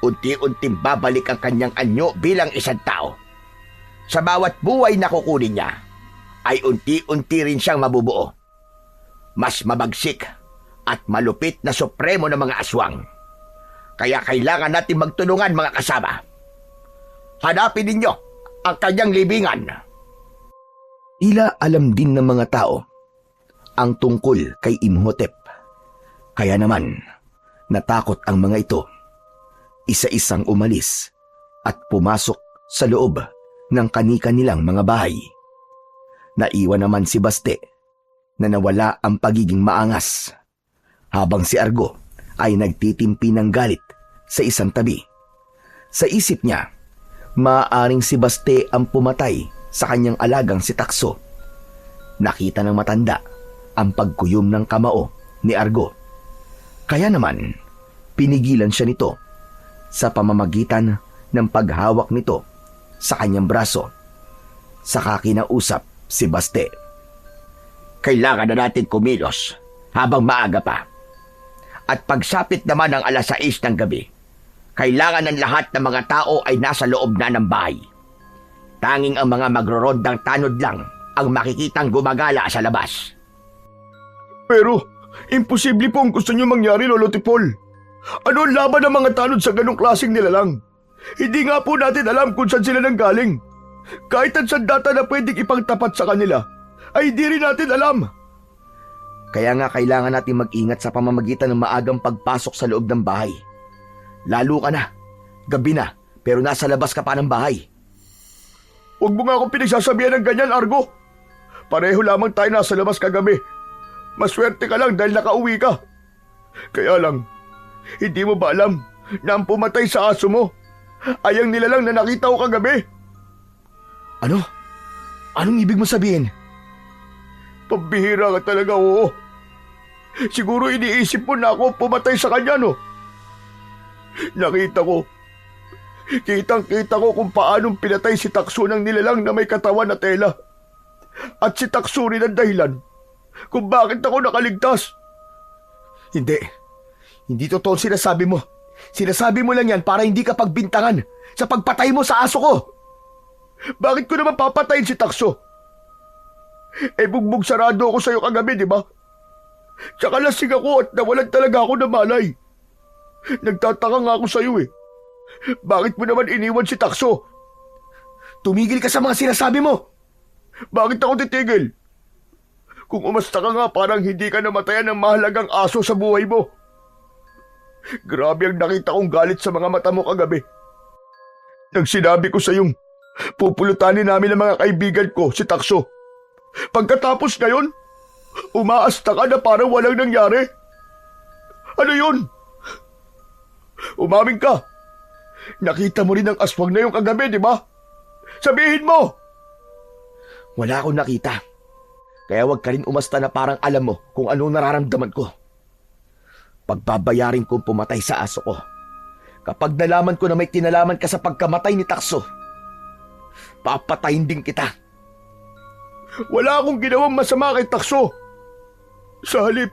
Speaker 3: Unti-unting babalik ang kanyang anyo bilang isang tao. Sa bawat buhay na kukunin niya, ay unti-unti rin siyang mabubuo. Mas mabagsik at malupit na supremo ng mga aswang. Kaya kailangan natin magtulungan, mga kasama. Hanapin ninyo ang kanyang libingan.
Speaker 1: Tila alam din ng mga tao ang tungkol kay Imhotep. Kaya naman, natakot ang mga ito. Isa-isang umalis at pumasok sa loob ng kani-kanilang mga bahay. Naiwan naman si Baste na nawala ang pagiging maangas, habang si Argo ay nagtitimpi ng galit sa isang tabi. Sa isip niya, maaaring si Baste ang pumatay sa kanyang alagang si Takso. Nakita ng matanda ang pagkuyom ng kamao ni Argo. Kaya naman, pinigilan siya nito sa pamamagitan ng paghawak nito sa kanyang braso. Saka kinausap si Baste.
Speaker 3: Kailangan na natin kumilos habang maaga pa. At pagsapit naman ng 6:00 ng gabi, kailangan ng lahat ng mga tao ay nasa loob na ng bahay. Tanging ang mga magrorondang tanod lang ang makikitang gumagala sa labas.
Speaker 2: Pero, imposible po ang gusto niyo mangyari, Lolo Tipol. Ano ang laban ng mga tanod sa ganong klaseng nilalang? Hindi nga po natin alam kung saan sila nanggaling. Kahit ang sandata na pwedeng ipagtapat sa kanila, ay hindi rin natin alam.
Speaker 1: Kaya nga kailangan natin mag-ingat sa pamamagitan ng maagang pagpasok sa loob ng bahay. Lalo ka na, gabi na, pero nasa labas ka pa ng bahay.
Speaker 2: Huwag mo nga akong pinagsasabihan ng ganyan, Argo. Pareho lamang tayo nasa labas kagabi. Maswerte ka lang dahil nakauwi ka. Kaya lang, hindi mo ba alam na ang pumatay sa aso mo ay ang nilalang na nakita ko kagabi?
Speaker 1: Ano? Anong ibig mo sabihin?
Speaker 2: Pambihira ka talaga, oo. Siguro iniisip mo na ako pumatay sa kanya, no? Nakita ko. Kitang-kita ko kung paanong pinatay si Takso ng nilalang na may katawan na tela. At si Takso rin ang dahilan kung bakit ako nakaligtas.
Speaker 1: Hindi. Hindi totoo ang sinasabi mo. Sinasabi mo lang yan para hindi ka pagbintangan sa pagpatay mo sa aso ko.
Speaker 2: Bakit ko naman papatayin si Takso? Bugbog sarado ako sa'yo kagabi, di ba? Tsaka lasing ako at nawalan talaga ako ng malay. Nagtataka nga ako sa'yo eh. Bakit mo naman iniwan si Takso?
Speaker 1: Tumigil ka sa mga sinasabi mo.
Speaker 2: Bakit ako titigil? Kung umasta ka nga parang hindi ka namatayan ng mahalagang aso sa buhay mo. Grabe ang nakita kong galit sa mga mata mo kagabi. Nang sinabi ko sa'yong pupulutanin namin ng mga kaibigan ko si Takso. Pagkatapos ngayon, umaasta ka na parang walang nangyari. Ano yun? Umamin ka. Nakita mo rin ang aswang na yung kagabi, di ba? Sabihin mo!
Speaker 1: Wala akong nakita. Kaya wag ka rin umasta na parang alam mo kung ano nararamdaman ko. Pagbabayarin kong pumatay sa aso ko. Kapag nalaman ko na may kinalaman ka sa pagkamatay ni Takso, papatayin din kita.
Speaker 2: Wala akong ginawang masama kay Takso. Sa halip,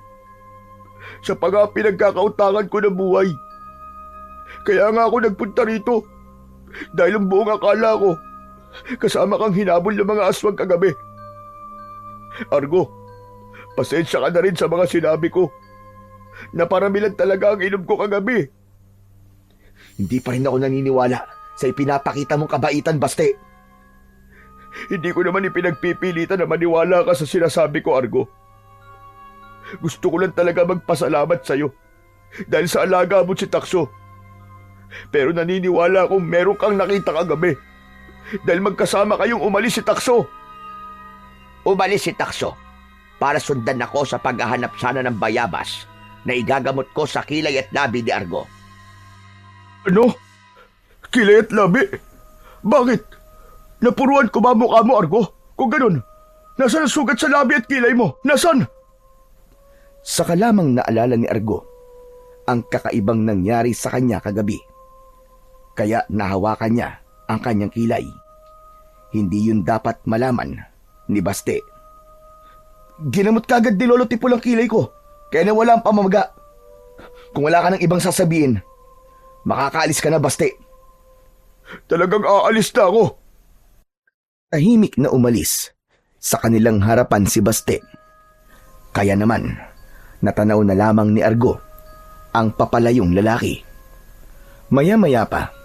Speaker 2: sa pinagkakautangan ko ng buhay. Kaya nga ako nagpunta rito. Dahil ang buong akala ko, kasama kang hinabol ng mga aswang kagabi. Argo, pasensya ka na rin sa mga sinabi ko. Naparamilan talaga ang inom ko kagabi.
Speaker 1: Hindi pa rin ako naniniwala sa ipinapakita mong kabaitan, Baste.
Speaker 2: Hindi ko naman ipinagpipilitan na maniwala ka sa sinasabi ko, Argo. Gusto ko lang talaga magpasalamat sa'yo dahil sa alaga mo si Takso. Pero naniniwala akong meron kang nakita kagabi dahil magkasama kayong umalis si Takso.
Speaker 3: Umalis si Takso para sundan ako sa paghahanap sana ng bayabas na igagamot ko sa kilay at labi ni Argo.
Speaker 2: Ano? Kilay at labi? Bakit? Napuruan ko ba mukha mo, Argo? Kung ganun, nasan ang sugat sa labi at kilay mo? Nasan?
Speaker 1: Saka lamang naalala ni Argo ang kakaibang nangyari sa kanya kagabi. Kaya nahawakan niya ang kanyang kilay. Hindi yun dapat malaman ni Baste. Ginamot kagad ni Lolo Tipol ang kilay ko, kaya nawala ang pamamaga. Kung wala ka ng ibang sasabihin, makakaalis ka na, Baste.
Speaker 2: Talagang aalis na ako.
Speaker 1: Tahimik na umalis sa kanilang harapan si Baste. Kaya naman, natanaw na lamang ni Argo ang papalayong lalaki. Maya-maya pa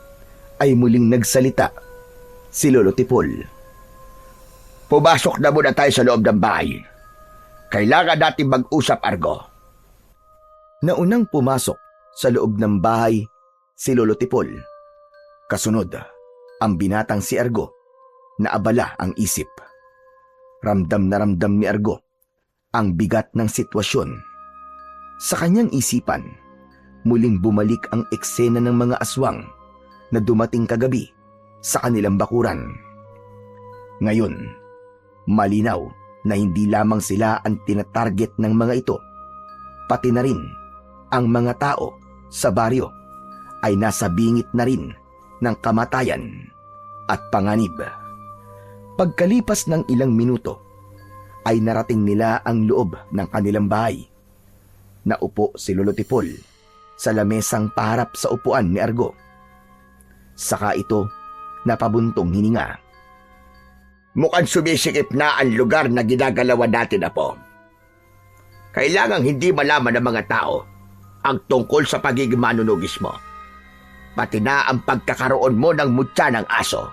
Speaker 1: ay muling nagsalita si Lolo Tipol.
Speaker 3: Pumasok na muna tayo sa loob ng bahay. Kailangan natin mag-usap, Argo.
Speaker 1: Naunang pumasok sa loob ng bahay si Lolo Tipol. Kasunod, ang binatang si Argo na abala ang isip. Ramdam na ramdam ni Argo ang bigat ng sitwasyon. Sa kanyang isipan, muling bumalik ang eksena ng mga aswang na dumating kagabi sa kanilang bakuran. Ngayon, malinaw na hindi lamang sila ang tinatarget ng mga ito, pati na rin ang mga tao sa baryo ay nasa bingit na rin ng kamatayan at panganib. Pagkalipas ng ilang minuto, ay narating nila ang loob ng kanilang bahay. Naupo si Lolo Tipol sa lamesang paharap sa upuan ni Argo. Saka ito napabuntong hininga.
Speaker 3: Mukhang sumisikip na ang lugar na ginagalawan natin, Apo. Kailangang hindi malaman ng mga tao ang tungkol sa pagiging manunugis mo. Pati na ang pagkakaroon mo ng mutya ng aso.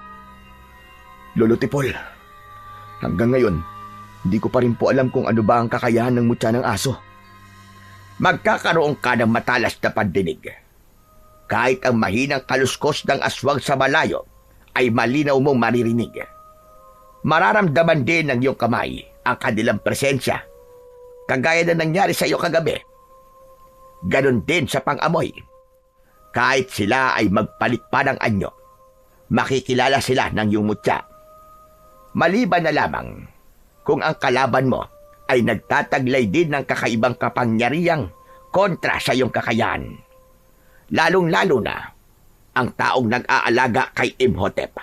Speaker 1: Lolo Tipol, hanggang ngayon, hindi ko pa rin po alam kung ano ba ang kakayahan ng mutya ng aso.
Speaker 3: Magkakaroon ka ng matalas na pandinig. Kahit ang mahinang kaluskos ng aswang sa malayo ay malinaw mong maririnig. Mararamdaman din ng iyong kamay ang kanilang presensya, kagaya na nangyari sa iyo kagabi. Ganon din sa pang-amoy. Kahit sila ay magpalit pa ng anyo, makikilala sila ng iyong mutya. Maliban na lamang kung ang kalaban mo ay nagtataglay din ng kakaibang kapangyarihang kontra sa iyong kakayahan. Lalong-lalo na ang taong nag-aalaga kay Imhotep.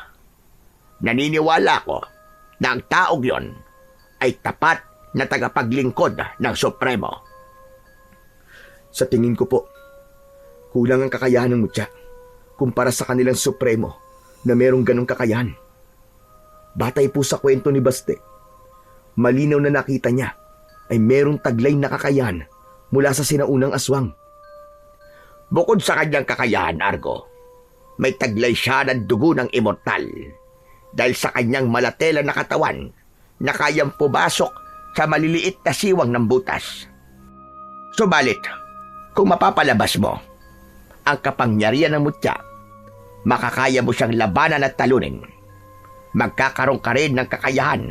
Speaker 3: Naniniwala ko na ang taong yon ay tapat na tagapaglingkod ng Supremo.
Speaker 1: Sa tingin ko po, kulang ang kakayahan ng mutya kumpara sa kanilang Supremo na merong ganong kakayahan. Batay po sa kwento ni Baste, malinaw na nakita niya ay merong taglay na kakayahan mula sa sinaunang aswang.
Speaker 3: Bukod sa kanyang kakayahan, Argo, may taglay siya ng dugo ng immortal dahil sa kanyang malatela na katawan na kayang pumasok sa maliliit na siwang ng butas. Subalit, kung mapapalabas mo ang kapangyarihan ng mutya, makakaya mo siyang labanan at talunin. Magkakaroon ka rin ng kakayahan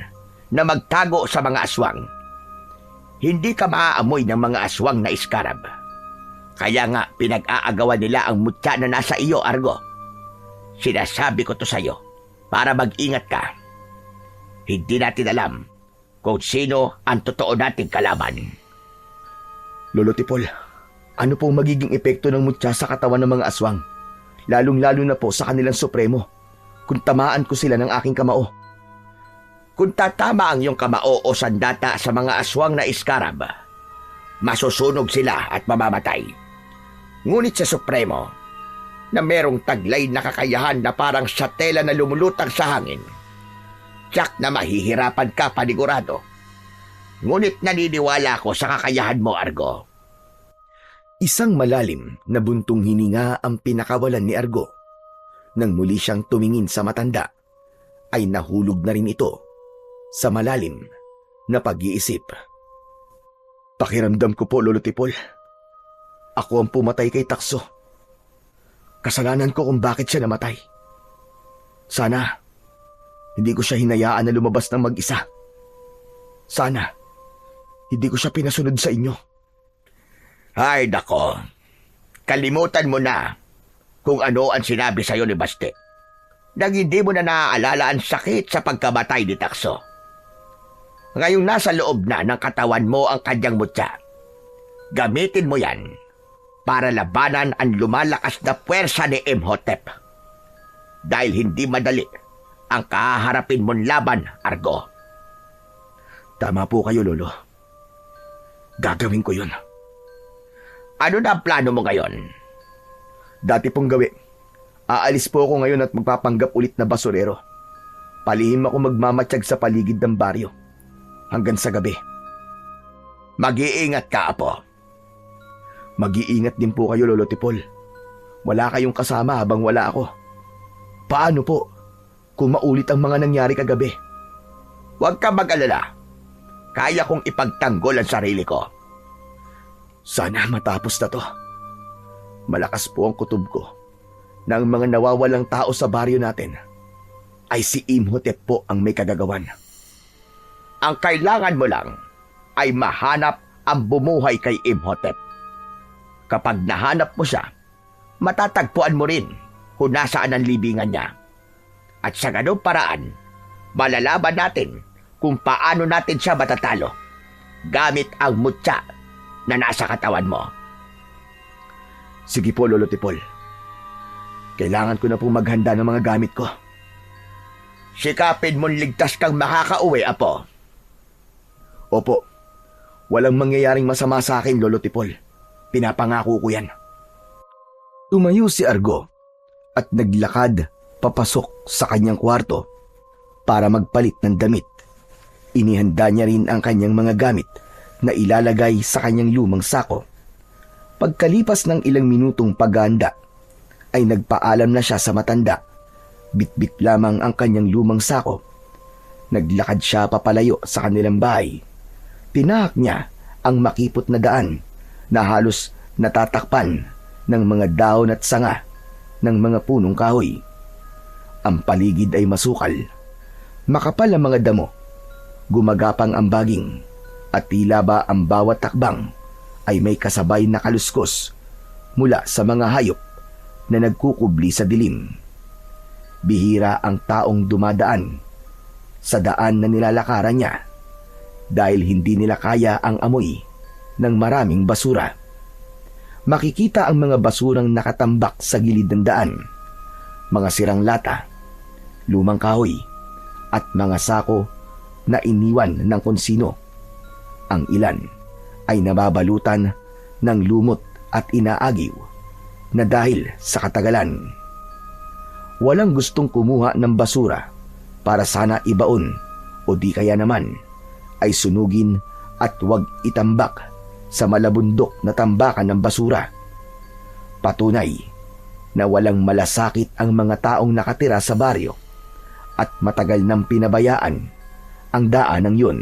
Speaker 3: na magtago sa mga aswang. Hindi ka maaamoy ng mga aswang na iskarab. Kaya nga pinag-aagawan nila ang mutya na nasa iyo, Argo. Sinasabi ko to sa'yo para mag-ingat ka. Hindi natin alam kung sino ang totoo nating kalaban.
Speaker 1: Lolo Tipol, ano po magiging epekto ng mutya sa katawan ng mga aswang? Lalong-lalo na po sa kanilang Supremo kung tamaan ko sila ng aking kamao.
Speaker 3: Kung tatama ang iyong kamao o sandata sa mga aswang na iskarab, masusunog sila at mamamatay. Ngunit sa Supremo, na merong taglay na kakayahan na parang sa tela na lumulutang sa hangin, tiyak na mahihirapan ka panigurado. Ngunit naniniwala ko sa kakayahan mo, Argo.
Speaker 1: Isang malalim na buntong hininga ang pinakawalan ni Argo. Nang muli siyang tumingin sa matanda, ay nahulog na rin ito sa malalim na pag-iisip. Pakiramdam ko po, Lolo Tipol, ako ang pumatay kay Takso. Kasalanan ko kung bakit siya namatay. Sana hindi ko siya hinayaan na lumabas ng mag-isa. Sana hindi ko siya pinasunod sa inyo.
Speaker 3: Ay, nako. Kalimutan mo na kung ano ang sinabi sa'yo ni Baste. Nang hindi mo na naaalala ang sakit sa pagkamatay ni Takso. Ngayong nasa loob na ng katawan mo ang kanyang mutya, gamitin mo yan para labanan ang lumalakas na puwersa ni Imhotep. Dahil hindi madali ang kaharapin mong laban, Argo.
Speaker 1: Tama po kayo, Lolo. Gagawin ko yun.
Speaker 3: Ano na ang plano mo ngayon?
Speaker 1: Dati pong gawi. Aalis po ako ngayon at magpapanggap ulit na basurero. Palihim ako magmamatsyag sa paligid ng baryo. Hanggang sa gabi.
Speaker 3: Mag-iingat ka, Apo.
Speaker 1: Mag-iingat din po kayo, Lolo Tipol. Wala kayong kasama habang wala ako. Paano po kung maulit ang mga nangyari kagabi?
Speaker 3: Huwag ka mag-alala. Kaya kong ipagtanggol ang sarili ko.
Speaker 1: Sana matapos na to. Malakas po ang kutob ko na ang mga nawawalang tao sa baryo natin ay si Imhotep po ang may kagagawan.
Speaker 3: Ang kailangan mo lang ay mahanap ang bumuhay kay Imhotep. Kapag nahanap mo siya, matatagpuan mo rin kung nasaan ang libingan niya. At sa ganung paraan, malalaman natin kung paano natin siya matatalo gamit ang mutya na nasa katawan mo.
Speaker 1: Sige po, Lolo Tipol. Kailangan ko na po maghanda ng mga gamit ko.
Speaker 3: Sikapin mong ligtas kang makakauwi, Apo.
Speaker 1: Opo, walang mangyayaring masama sa akin, Lolo Tipol. Pinapangako ko yan. Tumayo si Argo at naglakad papasok sa kanyang kwarto para magpalit ng damit. Inihanda niya rin ang kanyang mga gamit na ilalagay sa kanyang lumang sako. Pagkalipas ng ilang minutong paghahanda, ay nagpaalam na siya sa matanda. Bitbit lamang ang kanyang lumang sako. Naglakad siya papalayo sa kanilang bahay. Tinahak niya ang makipot na daan na halos natatakpan ng mga dahon at sanga ng mga punong kahoy. Ang paligid ay masukal. Makapal ang mga damo. Gumagapang ang baging at tila ba ang bawat takbang ay may kasabay na kaluskos mula sa mga hayop na nagkukubli sa dilim. Bihira ang taong dumadaan sa daan na nilalakaran niya dahil hindi nila kaya ang amoy ng maraming basura. Makikita ang mga basurang nakatambak sa gilid ng daan, mga sirang lata, lumang kahoy, at mga sako na iniwan ng konsino. Ang ilan ay nababalutan ng lumot at inaagiw na dahil sa katagalan. Walang gustong kumuha ng basura para sana ibaon o di kaya naman ay sunugin at huwag itambak sa malabundok na tambakan ng basura. Patunay na walang malasakit ang mga taong nakatira sa baryo at matagal nang pinabayaan ang daanang yun.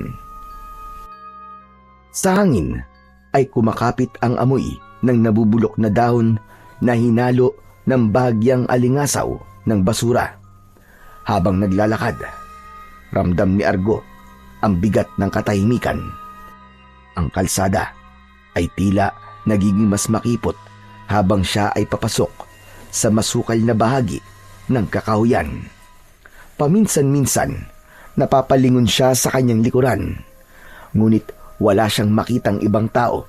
Speaker 1: Sa hangin ay kumakapit ang amoy ng nabubulok na dahon na hinalo ng bahagyang alingasaw ng basura. Habang naglalakad, ramdam ni Argo ang bigat ng katahimikan. Ang kalsada ay tila nagiging mas makipot habang siya ay papasok sa masukal na bahagi ng kakahuyan. Paminsan-minsan, napapalingon siya sa kanyang likuran. Ngunit wala siyang makitang ibang tao.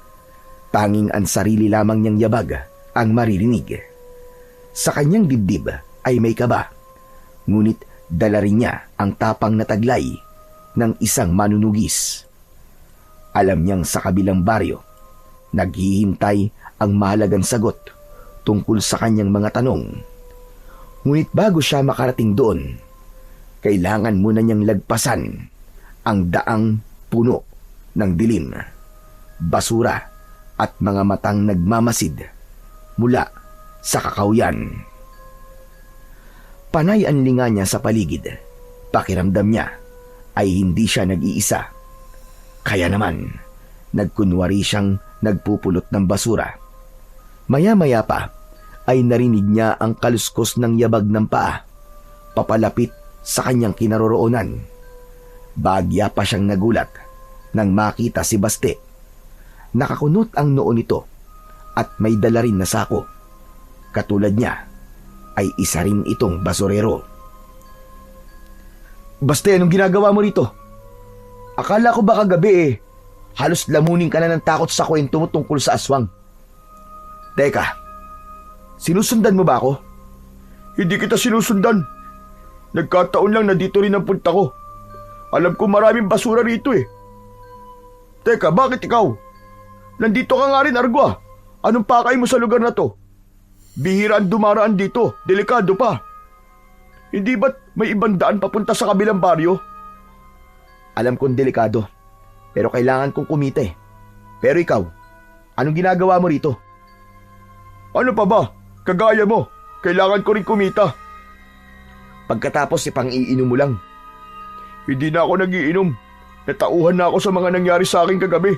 Speaker 1: Tanging ang sarili lamang niyang yabag ang maririnig. Sa kanyang dibdib ay may kaba. Ngunit dala rin niya ang tapang na taglay ng isang manunugis. Alam niyang sa kabilang baryo, naghihintay ang mahalagang sagot tungkol sa kanyang mga tanong. Ngunit bago siya makarating doon, kailangan muna niyang lagpasan ang daang puno ng dilim, basura at mga matang nagmamasid mula sa kakahuyan. Panay ang linga niya sa paligid. Pakiramdam niya ay hindi siya nag-iisa. Kaya naman, nagkunwari siyang nagpupulot ng basura. Maya-maya pa ay narinig niya ang kaluskos ng yabag ng paa papalapit sa kanyang kinaroroonan. Bagya pa siyang nagulat nang makita si Baste. Nakakunot ang noo nito at may dala rin na sako. Katulad niya ay isa rin itong basurero.
Speaker 2: Baste, anong ginagawa mo rito? Akala ko baka gabi halos lamunin ka na ng takot sa kwento mo tungkol sa aswang. Teka, sinusundan mo ba ako? Hindi kita sinusundan. Nagkataon lang na dito rin ang punta ko. Alam ko maraming basura rito eh. Teka, bakit ikaw? Nandito ka nga rin, Argo. Anong pakay mo sa lugar na to? Bihira ang dumaraan dito, delikado pa. Hindi ba't may ibang daan papunta sa kabilang baryo?
Speaker 1: Alam kong delikado, pero kailangan kong kumita eh. Pero ikaw, anong ginagawa mo rito?
Speaker 2: Ano pa ba? Kagaya mo, kailangan ko rin kumita.
Speaker 1: Pagkatapos ipang-iinom mo lang.
Speaker 2: Hindi na ako nagiinom. Natauhan na ako sa mga nangyari sa akin kagabi.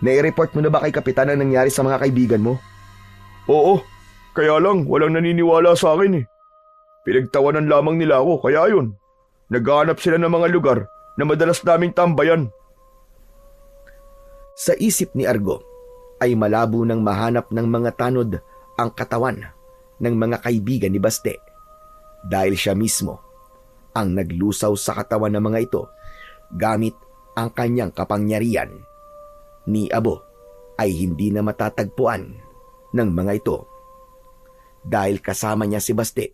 Speaker 1: Nai-report mo na ba kay Kapitan ang nangyari sa mga kaibigan mo?
Speaker 2: Oo, kaya lang walang naniniwala sa akin eh. Pinagtawanan lamang nila ako, kaya yun. Naghahanap sila ng mga lugar na madalas naming tambayan.
Speaker 1: Sa isip ni Argo ay malabo nang mahanap ng mga tanod ang katawan ng mga kaibigan ni Baste dahil siya mismo ang naglusaw sa katawan ng mga ito gamit ang kanyang kapangyarihan. Ni Abo ay hindi na matatagpuan ng mga ito. Dahil kasama niya si Baste,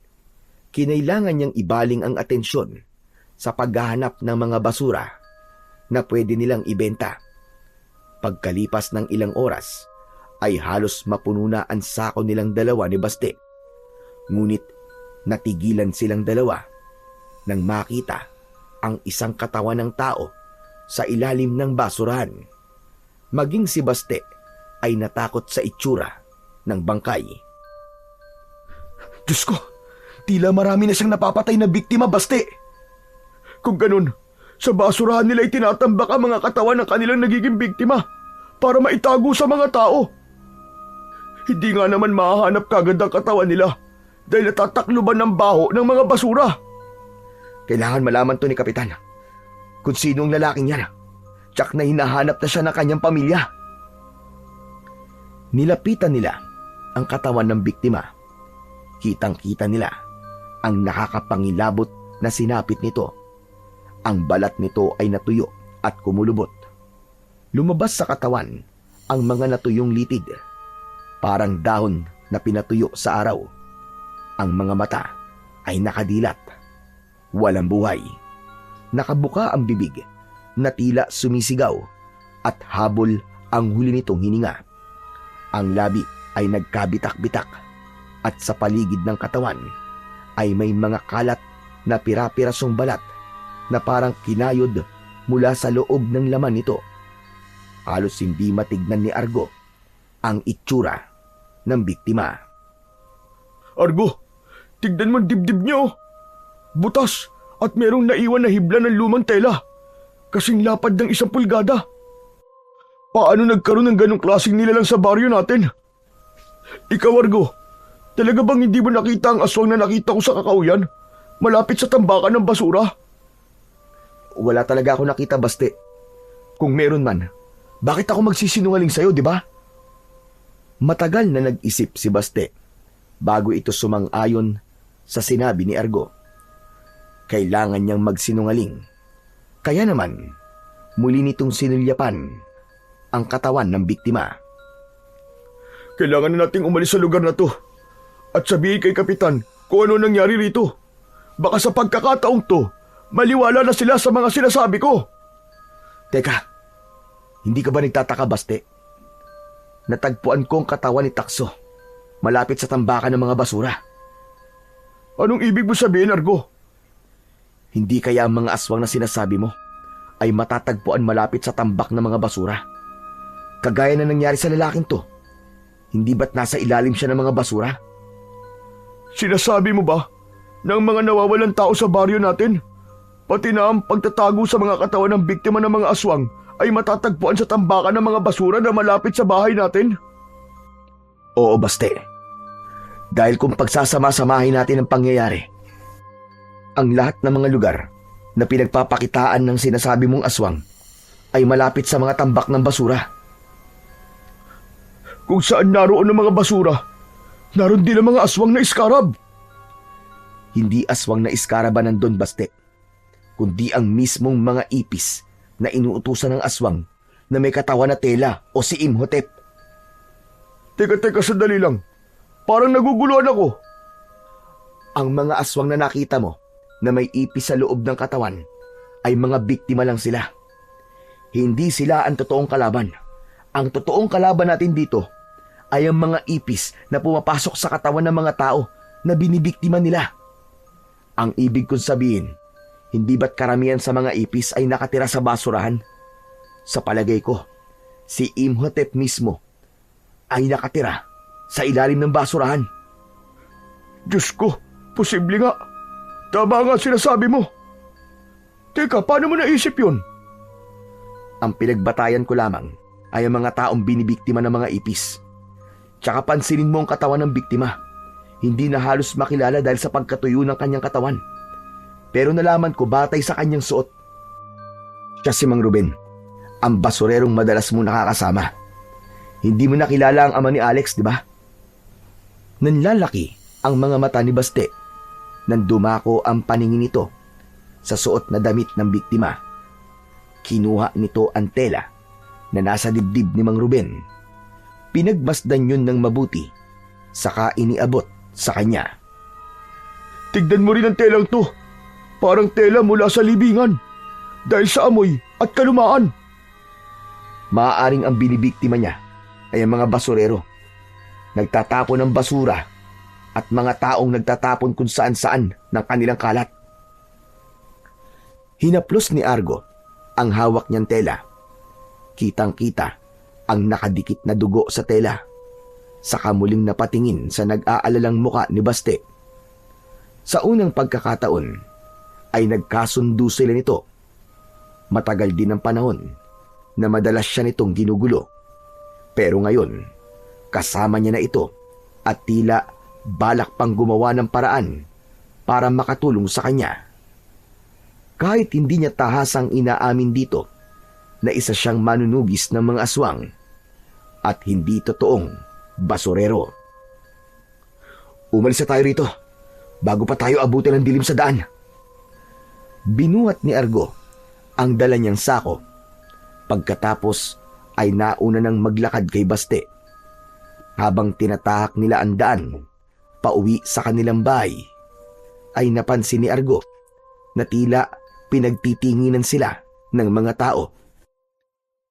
Speaker 1: kinailangan niyang ibaling ang atensyon sa paghahanap ng mga basura na pwede nilang ibenta. Pagkalipas ng ilang oras, ay halos mapuno na ang sako nilang dalawa ni Baste. Ngunit natigilan silang dalawa nang makita ang isang katawan ng tao sa ilalim ng basurahan. Maging si Baste ay natakot sa itsura ng bangkay.
Speaker 2: Diyos ko, tila marami na siyang napapatay na biktima, Baste. Kung ganun, sa basurahan nila itinatambak ang mga katawan ng kanilang nagiging biktima para maitago sa mga tao. Hindi nga naman mahahanap kagad ang katawan nila dahil natatakluban ng baho ng mga basura.
Speaker 1: Kailangan malaman to ni Kapitan kung sino ang lalaking yan. Tsak na hinahanap na siya ng kanyang pamilya. Nilapitan nila ang katawan ng biktima. Kitang-kita nila ang nakakapangilabot na sinapit nito. Ang balat nito ay natuyo at kumulubot. Lumabas sa katawan ang mga natuyong litid, parang dahon na pinatuyo sa araw. Ang mga mata ay nakadilat, walang buhay. Nakabuka ang bibig na tila sumisigaw at habol ang huli nitong hininga. Ang labi ay nagkabitak-bitak at sa paligid ng katawan ay may mga kalat na pira-pirasong balat na parang kinayod mula sa loob ng laman nito. Halos hindi matignan ni Argo ang itsura ng biktima.
Speaker 2: Argo, tignan mo ang dibdib niyo. Butas at merong naiwan na hibla ng lumang tela. Kasing lapad ng 1 pulgada. Paano nagkaroon ng ganong klaseng nilalang sa baryo natin? Ikaw, Argo, talaga bang hindi mo nakita ang aswang na nakita ko sa kakauyan? Malapit sa tambakan ng basura?
Speaker 1: Wala talaga ako nakita, Baste. Kung meron man, bakit ako magsisinungaling sa'yo, di ba? Matagal na nag-isip si Baste bago ito sumang-ayon sa sinabi ni Argo. Kailangan niyang magsinungaling. Kaya naman, muli nitong sinulyapan ang katawan ng biktima.
Speaker 2: Kailangan na nating umalis sa lugar na to at sabihin kay Kapitan kung ano nangyari rito. Baka sa pagkakataong to, maliwala na sila sa mga sinasabi ko.
Speaker 1: Teka, hindi ka ba nagtataka, Baste? Natagpuan ko ang katawan ni Takso malapit sa tambakan ng mga basura.
Speaker 2: Anong ibig mo sabihin, Argo?
Speaker 1: Hindi kaya ang mga aswang na sinasabi mo ay matatagpuan malapit sa tambak ng mga basura? Kagaya na nangyari sa lalaking to. Hindi ba't nasa ilalim siya ng mga basura?
Speaker 2: Sinasabi mo ba na ang mga nawawalang tao sa baryo natin, pati na ang pagtatago sa mga katawan ng biktima ng mga aswang, ay matatagpuan sa tambakan ng mga basura na malapit sa bahay natin?
Speaker 1: Oo, Baste. Dahil kung pagsasama-samahin natin ang pangyayari, ang lahat ng mga lugar na pinagpapakitaan ng sinasabi mong aswang ay malapit sa mga tambak ng basura.
Speaker 2: Kung saan naroon ang mga basura, naroon din ang mga aswang na iskarab.
Speaker 1: Hindi aswang na iskaraba nandun, Baste, kundi ang mismong mga ipis na inuutusan ng aswang na may katawan na tela o si Imhotep.
Speaker 2: Teka, sandali lang. Parang naguguluhan ako.
Speaker 1: Ang mga aswang na nakita mo na may ipis sa loob ng katawan ay mga biktima lang sila. Hindi sila ang totoong kalaban. Ang totoong kalaban natin dito ay ang mga ipis na pumapasok sa katawan ng mga tao na binibiktima nila. Ang ibig kong sabihin, hindi ba't karamihan sa mga ipis ay nakatira sa basurahan? Sa palagay ko, si Imhotep mismo ay nakatira sa ilalim ng basurahan.
Speaker 2: Diyos ko, posible nga. Tama nga sinasabi mo. Teka, paano mo naisip yun?
Speaker 1: Ang pinagbatayan ko lamang ay ang mga taong binibiktima ng mga ipis. Tsaka pansinin mo ang katawan ng biktima. Hindi na halos makilala dahil sa pagkatuyo ng kanyang katawan. Pero nalaman ko batay sa kanyang suot. Siya si Mang Ruben, ang basurerong madalas mo nakakasama. Hindi mo nakilala ang ama ni Alex, di ba? Nanlalaki ang mga mata ni Baste nang dumako ang paningin nito sa suot na damit ng biktima. Kinuha nito ang tela na nasa dibdib ni Mang Ruben. Pinagmasdan yun ng mabuti, saka iniabot sa kanya.
Speaker 2: Tignan mo rin ang telang to. Parang tela mula sa libingan. Dahil sa amoy at kalumaan.
Speaker 1: Maaaring ang binibiktima niya ay ang mga basurero. Nagtatapon ng basura at mga taong nagtatapon kung saan-saan ng kanilang kalat. Hinaplos ni Argo ang hawak niyang tela. Kitang-kita ang nakadikit na dugo sa tela. Saka muling napatingin sa nag-aalalang muka ni Baste. Sa unang pagkakataon ay nagkasundo sila nito. Matagal din ang panahon na madalas siya nitong ginugulo. Pero ngayon, kasama niya na ito at tila balak pang gumawa ng paraan para makatulong sa kanya. Kahit hindi niya tahasang inaamin dito na isa siyang manunugis ng mga aswang, at hindi totoong basurero. Umalis na tayo rito bago pa tayo abutin ng dilim sa daan. Binuhat ni Argo ang dala niyang sako. Pagkatapos ay nauna nang maglakad kay Baste. Habang tinatahak nila ang daan pauwi sa kanilang bahay, ay napansin ni Argo na tila pinagtitinginan sila ng mga tao.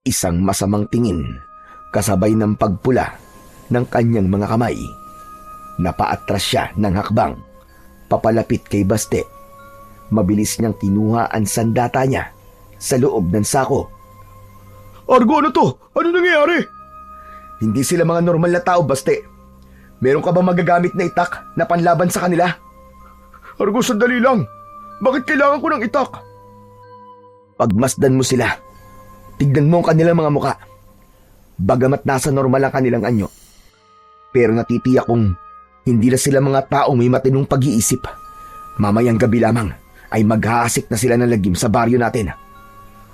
Speaker 1: Isang masamang tingin kasabay ng pagpula ng kanyang mga kamay. Napaatras siya ng hakbang papalapit kay Baste. Mabilis niyang kinuha ang sandata niya sa loob ng sako.
Speaker 2: Argo, ano to? Ano nangyayari?
Speaker 1: Hindi sila mga normal na tao, Baste. Meron ka bang magagamit na itak na panlaban sa kanila?
Speaker 2: Argo, sandali lang. Bakit kailangan ko ng itak?
Speaker 1: Pagmasdan mo sila, tignan mo ang kanilang mga muka. Bagamat nasa normal ang kanilang anyo, pero natitiyak kong hindi na sila mga taong may matinong pag-iisip. Mamayang gabi lamang ay maghaasik na sila ng lagim sa baryo natin.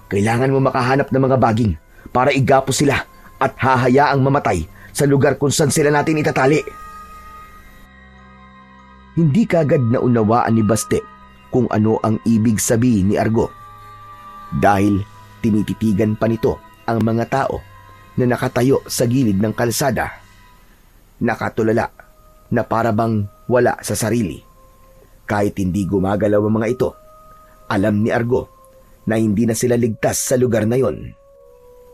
Speaker 1: Kailangan mo makahanap ng mga baging para igapo sila at hahayaang mamatay sa lugar kung saan sila natin itatali. Hindi kagad naunawaan ni Baste kung ano ang ibig sabihin ni Argo. Dahil tinititigan pa nito ang mga tao na nakatayo sa gilid ng kalsada. Nakatulala na para bang wala sa sarili. Kahit hindi gumagalaw ang mga ito, alam ni Argo na hindi na sila ligtas sa lugar na yon.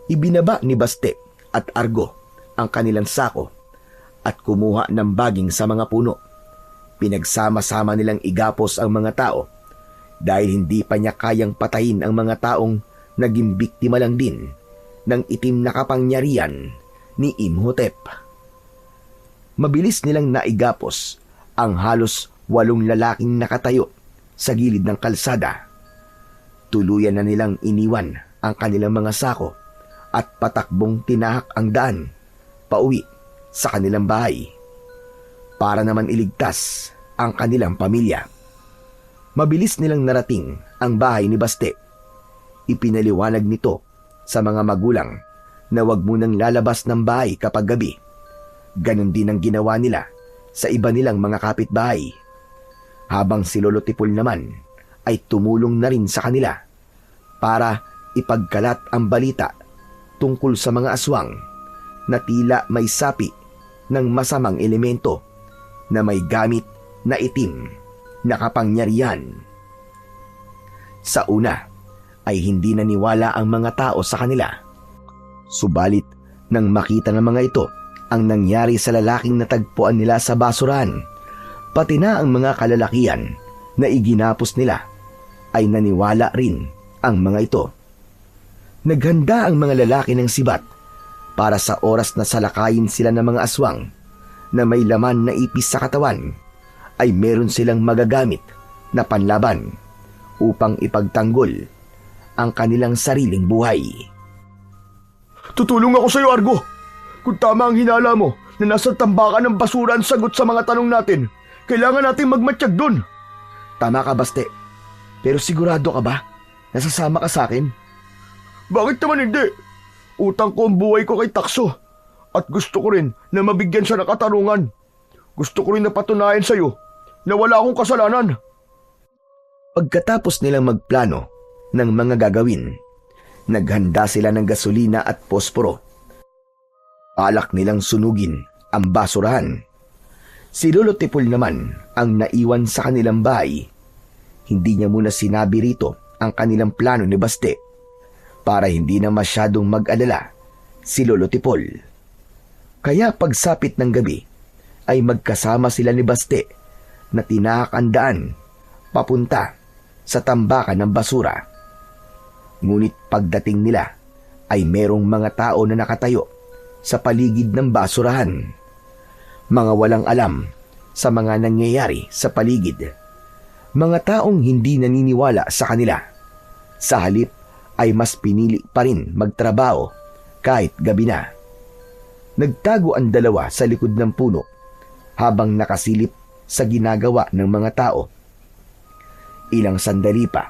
Speaker 1: Ibinaba ni Baste at Argo ang kanilang sako at kumuha ng baging sa mga puno. Pinagsama-sama nilang igapos ang mga tao dahil hindi pa niya kayang patayin ang mga taong naging biktima lang din ng itim na kapangyarihan ni Imhotep. Mabilis nilang naigapos ang halos 8 lalaking nakatayo sa gilid ng kalsada. Tuluyan na nilang iniwan ang kanilang mga sako at patakbong tinahak ang daan pauwi sa kanilang bahay para naman iligtas ang kanilang pamilya. Mabilis nilang narating ang bahay ni Baste. Ipinaliwanag nito sa mga magulang na wag munang lalabas ng bahay kapag gabi. Ganon din ang ginawa nila sa iba nilang mga kapitbahay. Habang si Lolo Tipol naman ay tumulong na rin sa kanila para ipagkalat ang balita tungkol sa mga aswang na tila may sapi ng masamang elemento na may gamit na itim na kapangyarihan. Sa una ay hindi naniwala ang mga tao sa kanila. Subalit nang makita ng mga ito ang nangyari sa lalaking natagpuan nila sa basurahan, pati na ang mga kalalakihan na iginapos nila, ay naniwala rin ang mga ito. Naghanda ang mga lalaki ng sibat para sa oras na salakayin sila ng mga aswang na may laman na ipis sa katawan, ay meron silang magagamit na panlaban upang ipagtanggol ang kanilang sariling buhay.
Speaker 2: Tutulong ako sa iyo, Argo. Kung tama ang hinala mo na nasa tambakan ng basura ang sagot sa mga tanong natin, kailangan nating magmatsyag doon.
Speaker 1: Tama ka, Baste. Pero sigurado ka ba? Nasasama ka sa akin?
Speaker 2: Bakit naman hindi? Utang ko ang buhay ko kay Takso. At gusto ko rin na mabigyan siya ng katarungan. Gusto ko rin na patunayan sa iyo na wala akong kasalanan.
Speaker 1: Pagkatapos nilang magplano ng mga gagawin, naghanda sila ng gasolina at posporo. Alak nilang sunugin ang basurahan. Si Lolo Tipol naman ang naiwan sa kanilang bahay. Hindi niya muna sinabi rito ang kanilang plano ni Baste para hindi na masyadong mag-alala si Lolo Tipol. Kaya pagsapit ng gabi ay magkasama sila ni Baste na tinahak ang daan papunta sa tambakan ng basura. Ngunit pagdating nila ay merong mga tao na nakatayo sa paligid ng basurahan. Mga walang alam sa mga nangyayari sa paligid. Mga taong hindi naniniwala sa kanila. Sa halip ay mas pinili pa rin magtrabaho kahit gabi na. Nagtago ang dalawa sa likod ng puno habang nakasilip sa ginagawa ng mga tao. Ilang sandali pa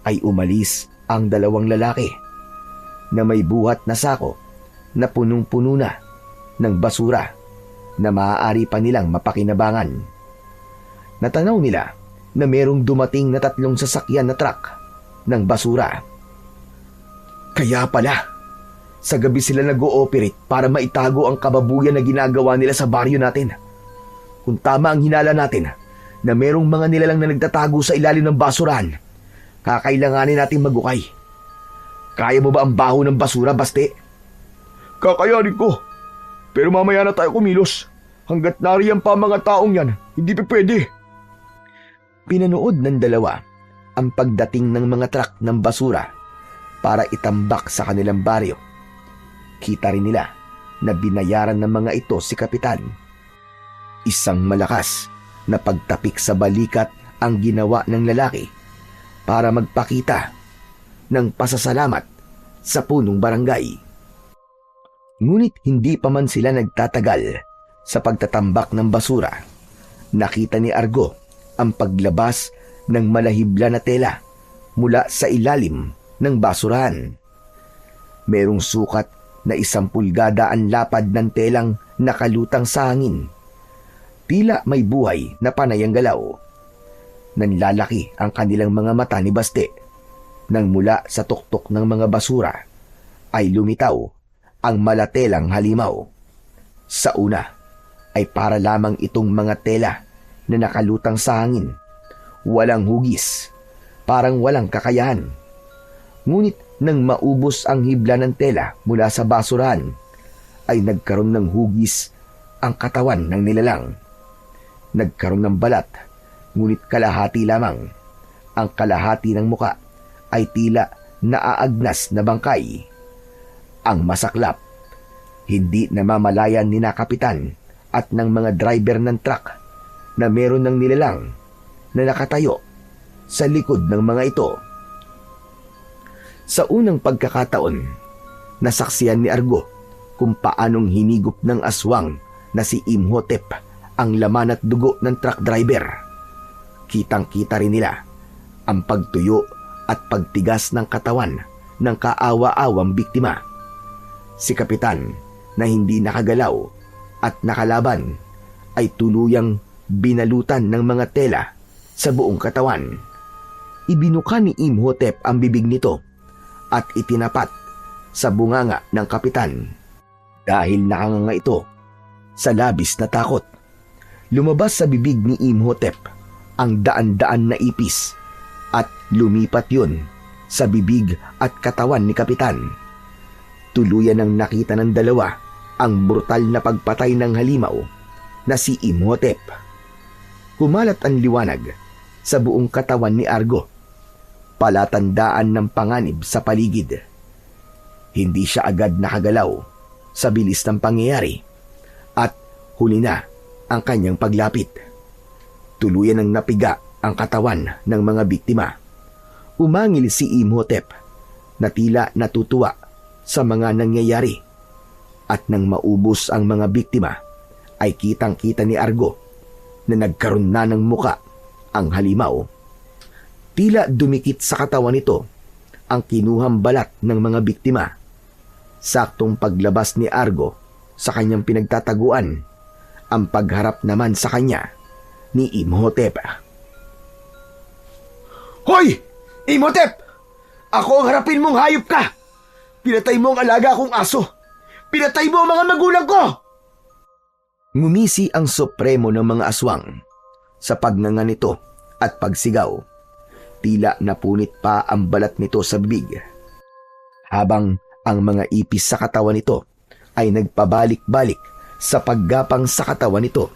Speaker 1: ay umalis ang dalawang lalaki na may buhat na sako na punong-puno na ng basura na maaari pa nilang mapakinabangan. Natanaw nila na merong dumating na 3 sasakyan na truck ng basura. Kaya pala, sa gabi sila nag-ooperate para maitago ang kababuyan na ginagawa nila sa baryo natin. Kung tama ang hinala natin na merong mga nilalang na nagtatago sa ilalim ng basurahan, kakailanganin nating magukay. Kaya mo ba ang baho ng basura, Baste?
Speaker 2: Kakayanin ko. Pero mamaya na tayo kumilos. Hanggat nariyan pa mga taong yan, hindi pa pwede.
Speaker 1: Pinanood ng dalawa ang pagdating ng mga truck ng basura para itambak sa kanilang baryo. Kita rin nila na binayaran ng mga ito si Kapitan. Isang malakas na pagtapik sa balikat ang ginawa ng lalaki para magpakita ng pasasalamat sa punong barangay. Ngunit hindi pa man sila nagtatagal sa pagtatambak ng basura. Nakita ni Argo ang paglabas ng malahibla na tela mula sa ilalim ng basurahan. Merong sukat na 1 pulgada ang lapad ng telang nakalutang sa hangin. Tila may buhay na panay ang galaw. Nanlalaki ang kanilang mga mata ni Baste nang mula sa tuktok ng mga basura ay lumitaw ang malatelang halimaw. Sa una ay para lamang itong mga tela na nakalutang sa hangin. Walang hugis, parang walang kakayahan. Ngunit nang maubos ang hibla ng tela mula sa basurahan, ay nagkaroon ng hugis ang katawan ng nilalang. Nagkaroon ng balat, ngunit kalahati lamang. Ang kalahati ng muka ay tila naaagnas na bangkay. Ang masaklap, hindi namamalayan ni na Kapitan at ng mga driver ng truck na meron ng nilalang na nakatayo sa likod ng mga ito. Sa unang pagkakataon, nasaksiyan ni Argo kung paanong hinigop ng aswang na si Imhotep ang laman at dugo ng truck driver. Kitang-kita rin nila ang pagtuyo at pagtigas ng katawan ng kaawa-awang biktima. Si Kapitan na hindi nakagalaw at nakalaban ay tuluyang binalutan ng mga tela sa buong katawan. Ibinuka ni Imhotep ang bibig nito at itinapat sa bunganga ng Kapitan. Dahil nakanganga ito sa labis na takot, lumabas sa bibig ni Imhotep ang daan-daan na ipis at lumipat yun sa bibig at katawan ni Kapitan. Tuluyan ang nakita ng dalawa ang brutal na pagpatay ng halimaw na si Imhotep. Kumalat ang liwanag sa buong katawan ni Argo, palatandaan ng panganib sa paligid. Hindi siya agad nakagalaw sa bilis ng pangyayari at huli na ang kanyang paglapit. Tuluyan ng napiga ang katawan ng mga biktima. Umangil si Imhotep na tila natutuwa sa mga nangyayari at nang maubos ang mga biktima ay kitang-kita ni Argo na nagkaroon na ng muka ang halimaw. Tila dumikit sa katawan nito ang kinuhang balat ng mga biktima. Saktong paglabas ni Argo sa kanyang pinagtataguan, ang pagharap naman sa kanya ni Imhotep.
Speaker 2: Hoy! Imhotep! Ako ang harapin mong hayop ka! Pinatay mo ang alaga kong aso! Pinatay mo ang mga magulang ko!
Speaker 1: Ngumisi ang supremo ng mga aswang sa pagnanga nito at pagsigaw. Tila napunit pa ang balat nito sa bibig, habang ang mga ipis sa katawan nito ay nagpabalik-balik sa paggapang sa katawan nito.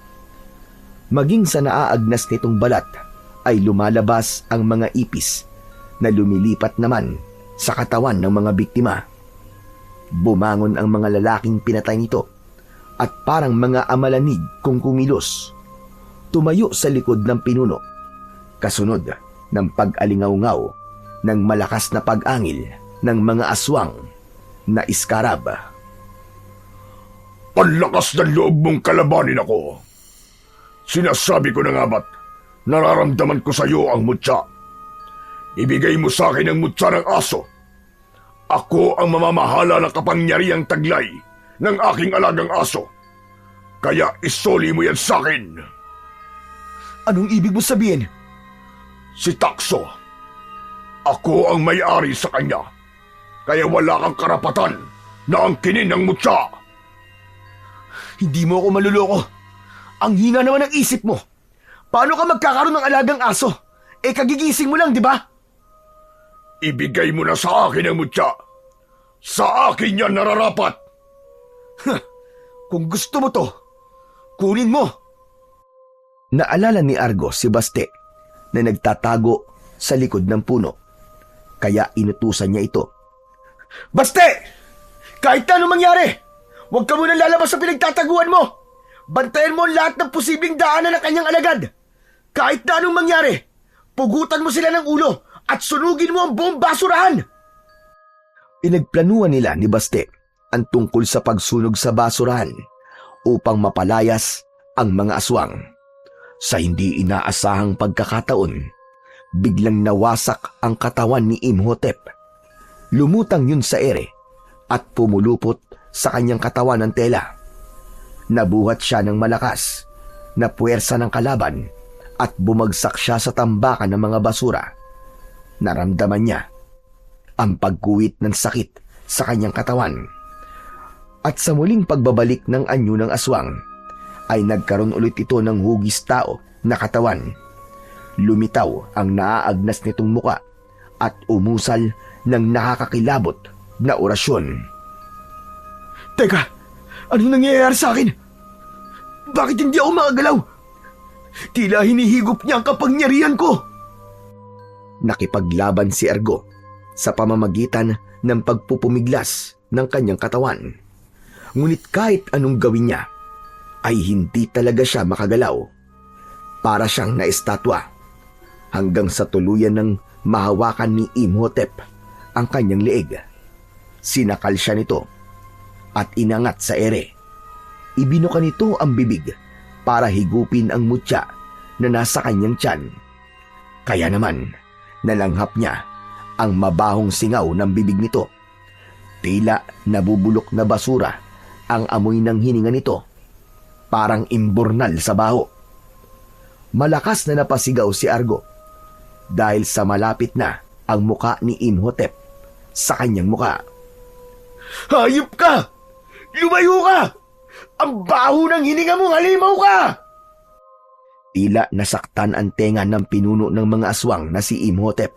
Speaker 1: Maging sa naaagnas nitong balat ay lumalabas ang mga ipis na lumilipat naman sa katawan ng mga biktima. Bumangon ang mga lalaking pinatay nito at parang mga amalanig kung kumilos. Tumayo sa likod ng pinuno, kasunod ng pag-alingaw-ngaw ng malakas na pag-angil ng mga aswang na iskarab.
Speaker 2: Panlakas ng loob mong kalabanin ako. Sinasabi ko na nga ba't nararamdaman ko sa iyo ang mutya. Ibigay mo sa akin ang mutya ng aso. Ako ang mamamahala ng kapangyarihang taglay ng aking alagang aso. Kaya isoli mo yan sa akin.
Speaker 1: Anong ibig mo sabihin?
Speaker 2: Si Takso. Ako ang may-ari sa kanya. Kaya wala kang karapatan na angkinin ng mutya.
Speaker 1: Hindi mo ako maluloko. Ang hina naman ng isip mo. Paano ka magkakaroon ng alagang aso? Kagigising mo lang, di ba?
Speaker 2: Ibigay mo na sa akin ang mutya. Sa akin yan nararapat.
Speaker 1: Kung gusto mo to, kunin mo. Naalala ni Argo si Baste na nagtatago sa likod ng puno. Kaya inutusan niya ito. Baste! Kahit na anong mangyari, huwag ka muna lalabas sa pinagtataguan mo. Bantayan mo ang lahat ng posibleng daanan ng kanyang alagad. Kahit na anong mangyari, pugutan mo sila ng ulo at sunugin mo ang buong basurahan. Pinagplanuhan nila ni Baste ang tungkol sa pagsunog sa basurahan upang mapalayas ang mga aswang. Sa hindi inaasahang pagkakataon, biglang nawasak ang katawan ni Imhotep. Lumutang yun sa ere at pumulupot sa kanyang katawan ng tela. Nabuhat siya ng malakas na puwersa ng kalaban at bumagsak siya sa tambakan ng mga basura. Naramdaman niya ang pagguhit ng sakit sa kanyang katawan. At sa muling pagbabalik ng anyo ng aswang, ay nagkaroon ulit ito ng hugis tao na katawan. Lumitaw ang naaagnas nitong muka at umusal ng nakakakilabot na orasyon. Teka, anong nangyayari sa akin? Bakit hindi ako makagalaw? Tila hinihigop niya ang kapangyarihan ko. Nakipaglaban si Argo sa pamamagitan ng pagpupumiglas ng kanyang katawan. Ngunit kahit anong gawin niya, ay hindi talaga siya makagalaw. Para siyang naestatwa hanggang sa tuluyan ng mahawakan ni Imhotep ang kanyang leeg. Sinakal siya nito at inangat sa ere. Ibinuka nito ang bibig para higupin ang mutya na nasa kanyang tiyan. Kaya naman, nalanghap niya ang mabahong singaw ng bibig nito. Tila nabubulok na basura ang amoy ng hininga nito. Parang imbornal sa baho. Malakas na napasigaw si Argo dahil sa malapit na ang muka ni Imhotep sa kanyang muka. Hayop ka! Lumayo ka! Ang baho ng hininga mo, halimaw ka! Tila nasaktan ang tenga ng pinuno ng mga aswang na si Imhotep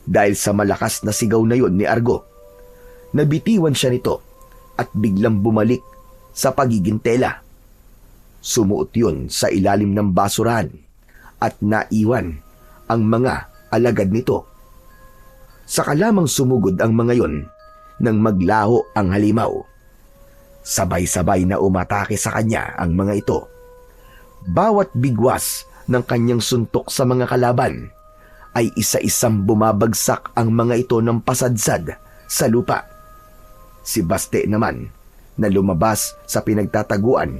Speaker 1: dahil sa malakas na sigaw na yon ni Argo. Nabitiwan siya nito at biglang bumalik sa pagiging tela. Sumuot yun sa ilalim ng basurahan at naiwan ang mga alagad nito. Saka lamang sumugod ang mga yon nang maglaho ang halimaw. Sabay-sabay na umatake sa kanya ang mga ito. Bawat bigwas ng kanyang suntok sa mga kalaban ay isa-isang bumabagsak ang mga ito ng pasadsad sa lupa. Si Baste naman na lumabas sa pinagtataguan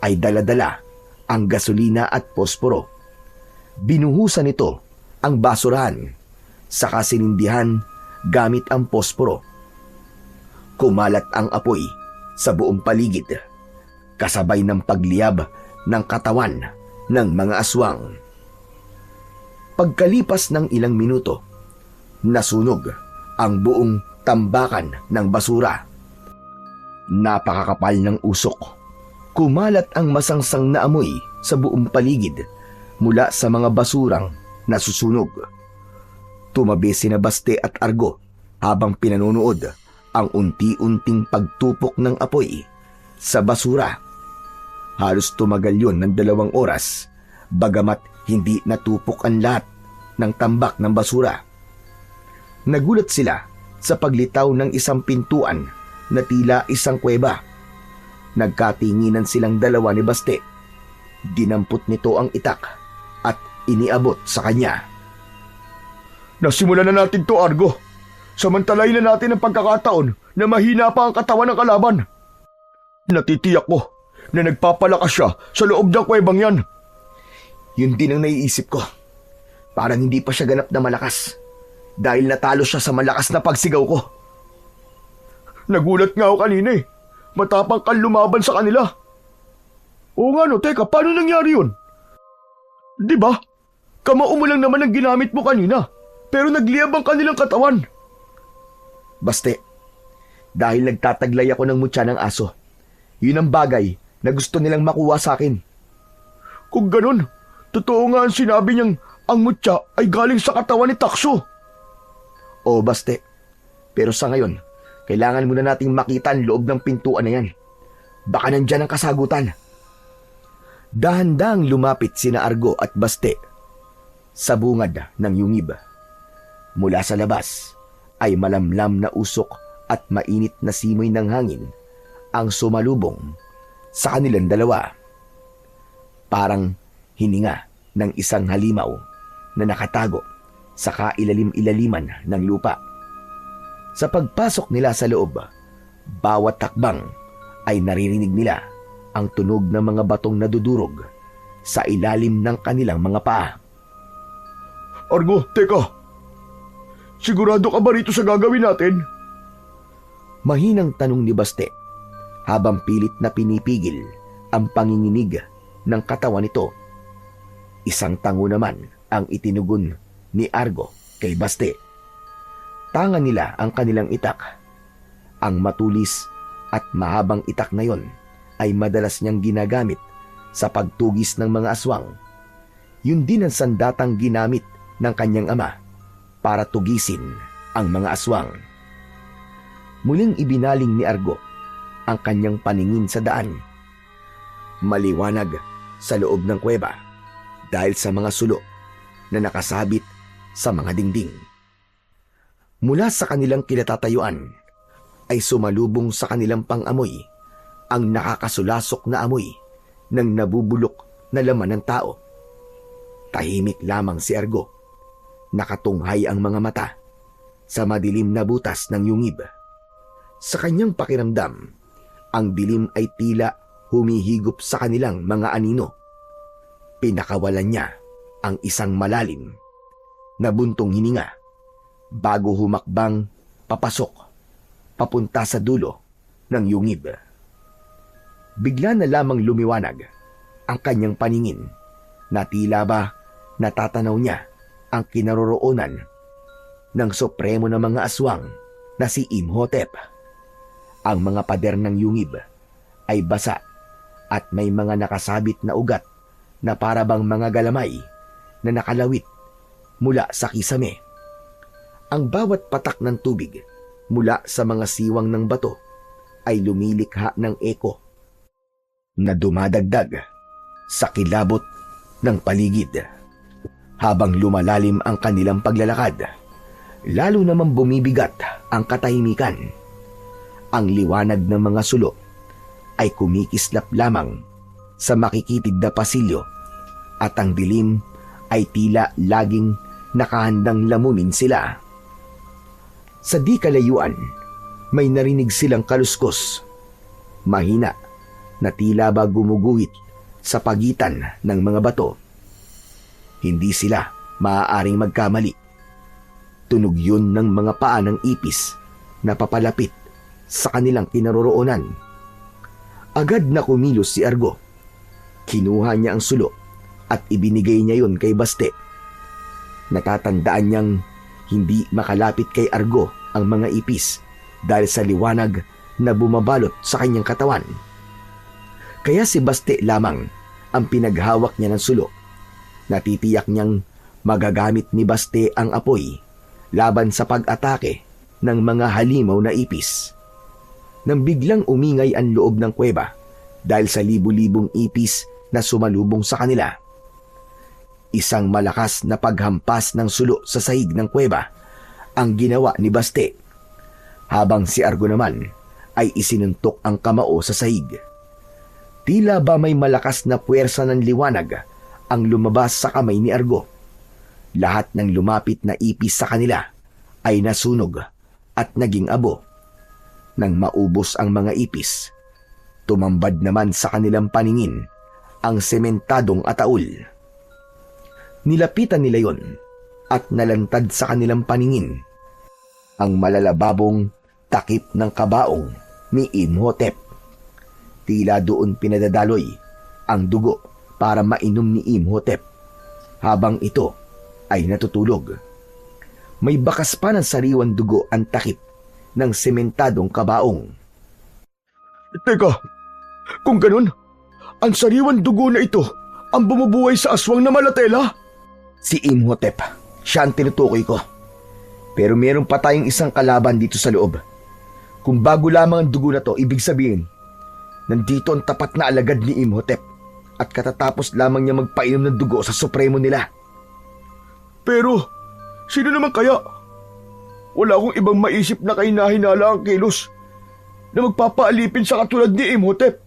Speaker 1: ay dala-dala ang gasolina at posporo. Binuhusan nito ang basurahan sa kasinindihan gamit ang posporo. Kumalat ang apoy sa buong paligid, kasabay ng pagliyab ng katawan ng mga aswang. Pagkalipas ng ilang minuto, nasunog ang buong tambakan ng basura. Napakakapal ng usok. Kumalat ang masangsang na amoy sa buong paligid mula sa mga basurang nasusunog. Tumabi sina Baste at Argo habang pinanonood ang unti-unting pagtupok ng apoy sa basura. Halos tumagal yun ng 2 oras, bagamat hindi natupok ang lahat ng tambak ng basura. Nagulat sila sa paglitaw ng isang pintuan na tila isang kuweba. Nagkatinginan silang dalawa ni Baste. Dinampot nito ang itak at iniabot sa kanya.
Speaker 2: Nasimulan na natin to, Argo. Samantalayin na natin ang pagkakataon na mahina pa ang katawan ng kalaban. Natitiyak ko na nagpapalakas siya sa loob ng kuwebang yan.
Speaker 1: Yun din ang naiisip ko. Parang hindi pa siya ganap na malakas dahil natalo siya sa malakas na pagsigaw ko.
Speaker 2: Nagulat nga ako kanina eh. matapang kang lumaban sa kanila. Oo nga no, teka, paano nangyari yun? Di ba? Kamao mo lang naman ang ginamit mo kanina, pero nagliyab ang kanilang katawan.
Speaker 1: Baste, dahil nagtataglay ako ng mutya ng aso, yun ang bagay na gusto nilang makuha sa akin.
Speaker 2: Kung ganun, totoo nga ang sinabi niyang ang mutya ay galing sa katawan ni Takso.
Speaker 1: Oo, Baste. Pero sa ngayon, kailangan muna nating makita ang loob ng pintuan na yan. Baka nandyan ang kasagutan. Dahan-dahang lumapit sina Argo at Baste sa bungad ng yungib. Mula sa labas ay malamlam na usok at mainit na simoy ng hangin ang sumalubong sa kanilang dalawa. Parang hininga ng isang halimaw na nakatago sa kailalim-ilaliman ng lupa. Sa pagpasok nila sa loob, bawat takbang ay naririnig nila ang tunog ng mga batong nadudurog sa ilalim ng kanilang mga paa.
Speaker 2: Argo, teka. Sigurado ka ba rito sa gagawin natin?
Speaker 1: Mahinang tanong ni Baste habang pilit na pinipigil ang panginginig ng katawan nito. Isang tango naman ang itinugon ni Argo kay Baste. Tanga nila ang kanilang itak. Ang matulis at mahabang itak na yon ay madalas niyang ginagamit sa pagtugis ng mga aswang. Yun din ang sandatang ginamit ng kanyang ama para tugisin ang mga aswang. Muling ibinaling ni Argo ang kanyang paningin sa daan. Maliwanag sa loob ng kuweba dahil sa mga sulo na nakasabit sa mga dingding. Mula sa kanilang kinatatayuan ay sumalubong sa kanilang pang-amoy ang nakakasulasok na amoy ng nabubulok na laman ng tao. Tahimik lamang si Argo. Nakatunghay ang mga mata sa madilim na butas ng yungib. Sa kanyang pakiramdam, ang dilim ay tila humihigop sa kanilang mga anino. Pinakawalan niya ang isang malalim na buntong hininga bago humakbang papasok papunta sa dulo ng yungib. Bigla na lamang lumiwanag ang kanyang paningin na tila ba natatanaw niya ang kinaroroonan ng supremo na mga aswang na si Imhotep. Ang mga pader ng yungib ay basa at may mga nakasabit na ugat na parabang mga galamay na nakalawit mula sa kisame. Ang bawat patak ng tubig mula sa mga siwang ng bato ay lumilikha ng eko na dumadagdag sa kilabot ng paligid. Habang lumalalim ang kanilang paglalakad, lalo namang bumibigat ang katahimikan. Ang liwanag ng mga sulo ay kumikislap lamang sa makikitid na pasilyo at ang dilim ay tila laging nakahandang lamunin sila. Sa di kalayuan, may narinig silang kaluskos. Mahina na tila ba gumuguhit sa pagitan ng mga bato. Hindi sila maaaring magkamali. Tunog yun ng mga paa ng ipis na papalapit sa kanilang kinaroroonan. Agad na kumilos si Argo. Kinuha niya ang sulo at ibinigay niya yun kay Baste. Natatandaan niyang hindi makalapit kay Argo ang mga ipis dahil sa liwanag na bumabalot sa kanyang katawan. Kaya si Baste lamang ang pinaghawak niya ng sulo. Natitiyak niyang magagamit ni Baste ang apoy laban sa pag-atake ng mga halimaw na ipis. Nang biglang umingay ang loob ng kuweba dahil sa libu-libong ipis na sumalubong sa kanila. Isang malakas na paghampas ng sulo sa sahig ng kuweba ang ginawa ni Baste, habang si Argo naman ay isinuntok ang kamao sa sahig. Tila ba may malakas na puwersa ng liwanag ang lumabas sa kamay ni Argo. Lahat ng lumapit na ipis sa kanila ay nasunog at naging abo. Nang maubos ang mga ipis, tumambad naman sa kanilang paningin ang sementadong ataul. Nilapitan nila yon at nalantad sa kanilang paningin ang malalababong takip ng kabaong ni Imhotep Tila doon pinadadaloy ang dugo para mainom ni Imhotep habang ito ay natutulog. May bakas pa ng sariwang dugo ang takip ng sementadong kabaong.
Speaker 2: Teka, kung ganun, ang sariwang dugo na ito ang bumubuhay sa aswang na malatela?
Speaker 1: Si Imhotep, siya ang tinutukoy ko. Pero meron pa tayong isang kalaban dito sa loob. Kung bago lamang ang dugo na to, ibig sabihin, nandito ang tapat na alagad ni Imhotep at katatapos lamang niya magpainom ng dugo sa supremo nila.
Speaker 2: Pero, sino naman kaya? Wala akong ibang maisip na kahinahinala ang kilos na magpapaalipin sa katulad ni Imhotep.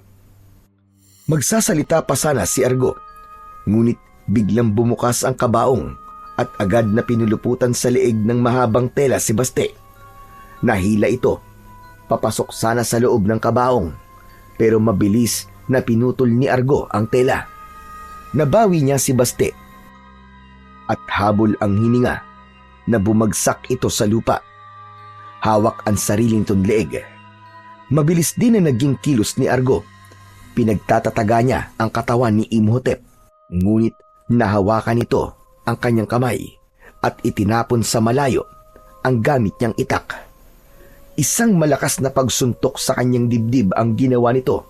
Speaker 1: Magsasalita pa sana si Argo, ngunit biglang bumukas ang kabaong at agad na pinuluputan sa leeg ng mahabang tela si Baste. Nahila ito, papasok sana sa loob ng kabaong, pero mabilis na pinutol ni Argo ang tela. Nabawi niya si Baste at habol ang hininga na bumagsak ito sa lupa. Hawak ang sariling tunleeg. Mabilis din na naging kilos ni Argo. Pinagtatataga niya ang katawan ni Imhotep, ngunit nahawakan nito ang kanyang kamay at itinapon sa malayo ang gamit niyang itak. Isang malakas na pagsuntok sa kanyang dibdib ang ginawa nito.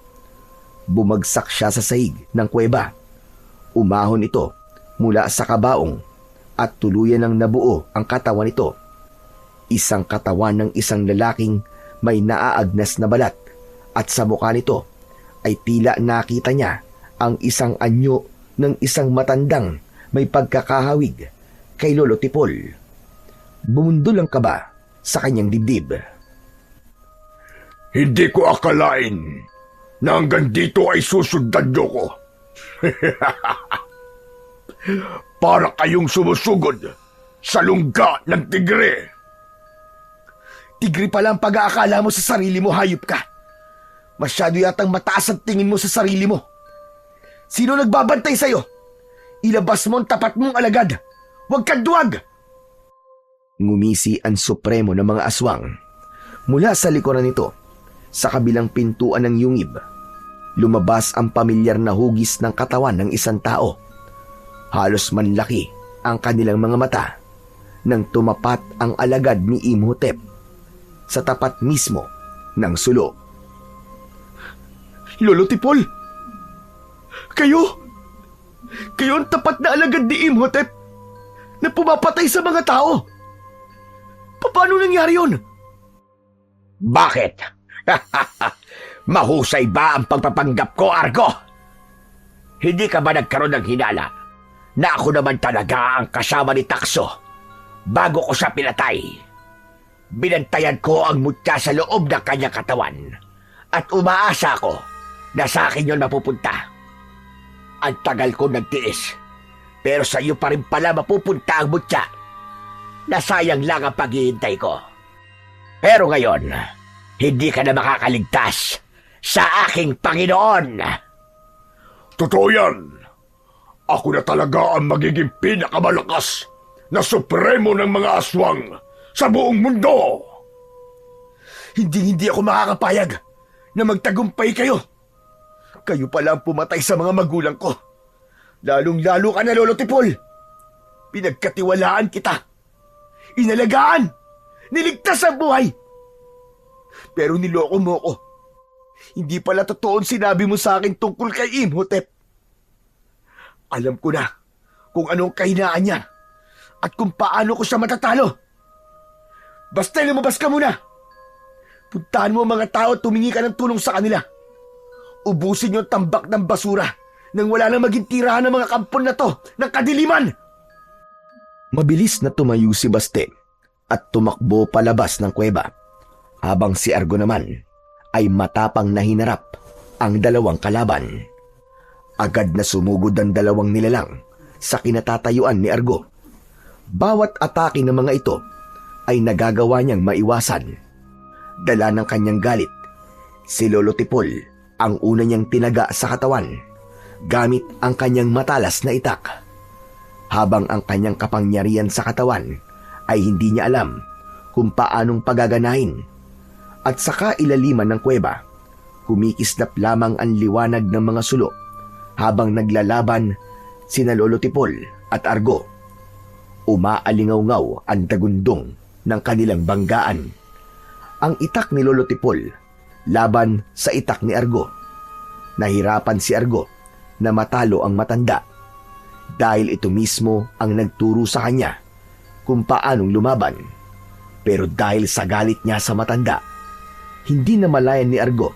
Speaker 1: Bumagsak siya sa sahig ng kuweba. Umahon ito mula sa kabaong at tuluyan ng nabuo ang katawan nito. Isang katawan ng isang lalaking may naaagnas na balat at sa mukha nito ay tila nakita niya ang isang anyo ng isang matandang may pagkakahawig kay Lolo Tipol. Bumundol ang kaba sa kanyang dibdib.
Speaker 2: Hindi ko akalain na hanggang dito ay susundan niyo ko. Para kayong sumusugod sa lungga ng tigre.
Speaker 1: Tigre pala ang pag-aakala mo sa sarili mo, hayop ka. Masyado yatang mataas ang tingin mo sa sarili mo. Sino nagbabantay sa'yo? Ilabas mo ang tapat mong alagad. Huwag kang duwag! Ngumisi ang supremo ng mga aswang. Mula sa likuran nito, sa kabilang pintuan ng yungib, lumabas ang pamilyar na hugis ng katawan ng isang tao. Halos manlaki ang kanilang mga mata nang tumapat ang alagad ni Imhotep sa tapat mismo ng sulok.
Speaker 2: Lolo Tipol! Kayo ang tapat na alagad ni Imhotep na pumapatay sa mga tao. Paano nangyari yun?
Speaker 3: Bakit? Mahusay ba ang pagpapanggap ko, Argo? Hindi ka ba nagkaroon ng hinala na ako naman talaga ang kasama ni Takso bago ko siya pinatay? Binantayan ko ang mutya sa loob ng kanyang katawan at umaasa ko na sa akin yun mapupunta. Ang tagal ko nagtiis, pero sa iyo pa rin pala mapupunta ang mutya. Nasayang lang ang paghihintay ko. Pero ngayon, hindi ka na makakaligtas sa aking Panginoon.
Speaker 2: Totoo yan. Ako na talaga ang magiging pinakamalakas na supremo ng mga aswang sa buong mundo.
Speaker 1: Hindi ako makakapayag na magtagumpay kayo. Kayo pala ang pumatay sa mga magulang ko. Lalong-lalo ka na, Lolo Tipol. Pinagkatiwalaan kita. Inalagaan. Niligtas ang buhay. Pero niloko mo ko. Hindi pala totoo ang sinabi mo sa akin tungkol kay Imhotep. Alam ko na kung anong kahinaan niya at kung paano ko siya matatalo. Basta lumabas ka muna. Puntahan mo ang mga tao at tumingi ka ng tulong sa kanila. Ubusin yung tambak ng basura nang wala nang maging tirahan ng mga kampon na to ng kadiliman. Mabilis na tumayo si Baste at tumakbo palabas ng kuweba, habang si Argo naman ay matapang na hinarap ang dalawang kalaban. Agad na sumugod ang dalawang nilalang sa kinatatayuan ni Argo. Bawat atake ng mga ito ay nagagawa niyang maiwasan. Dala ng kanyang galit, si Lolo Tipol ang una niyang tinaga sa katawan gamit ang kanyang matalas na itak. Habang ang kanyang kapangyarihan sa katawan ay hindi niya alam kung paanong pagaganahin. At sa kailaliman ng kuweba, kumikislap lamang ang liwanag ng mga sulo habang naglalaban sina Lolo Tipol at Argo. Umaalingaw-ngaw ang dagundong ng kanilang banggaan. Ang itak ni Lolo Tipol laban sa itak ni Argo. Nahirapan si Argo na matalo ang matanda dahil ito mismo ang nagturo sa kanya kung paanong lumaban. Pero dahil sa galit niya sa matanda, hindi na malayan ni Argo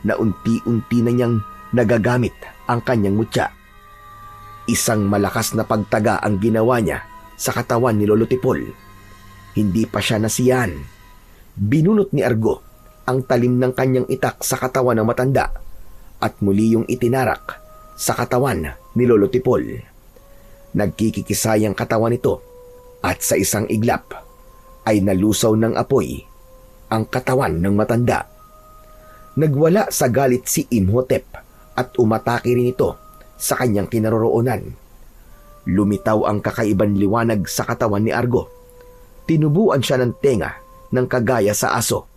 Speaker 1: na unti-unti na niyang nagagamit ang kanyang mutya. Isang malakas na pagtaga ang ginawa niya sa katawan ni Lolo Tipol. Hindi pa siya nasiyahan. Binunot ni Argo ang talim ng kanyang itak sa katawan ng matanda at muli yung itinarak sa katawan ni Lolo Tipol. Nagkikikisay ang katawan nito at sa isang iglap ay nalusaw ng apoy ang katawan ng matanda. Nagwala sa galit si Imhotep at umatake rin ito sa kanyang kinaroroonan. Lumitaw ang kakaibang liwanag sa katawan ni Argo. Tinubuan siya ng tenga ng kagaya sa aso.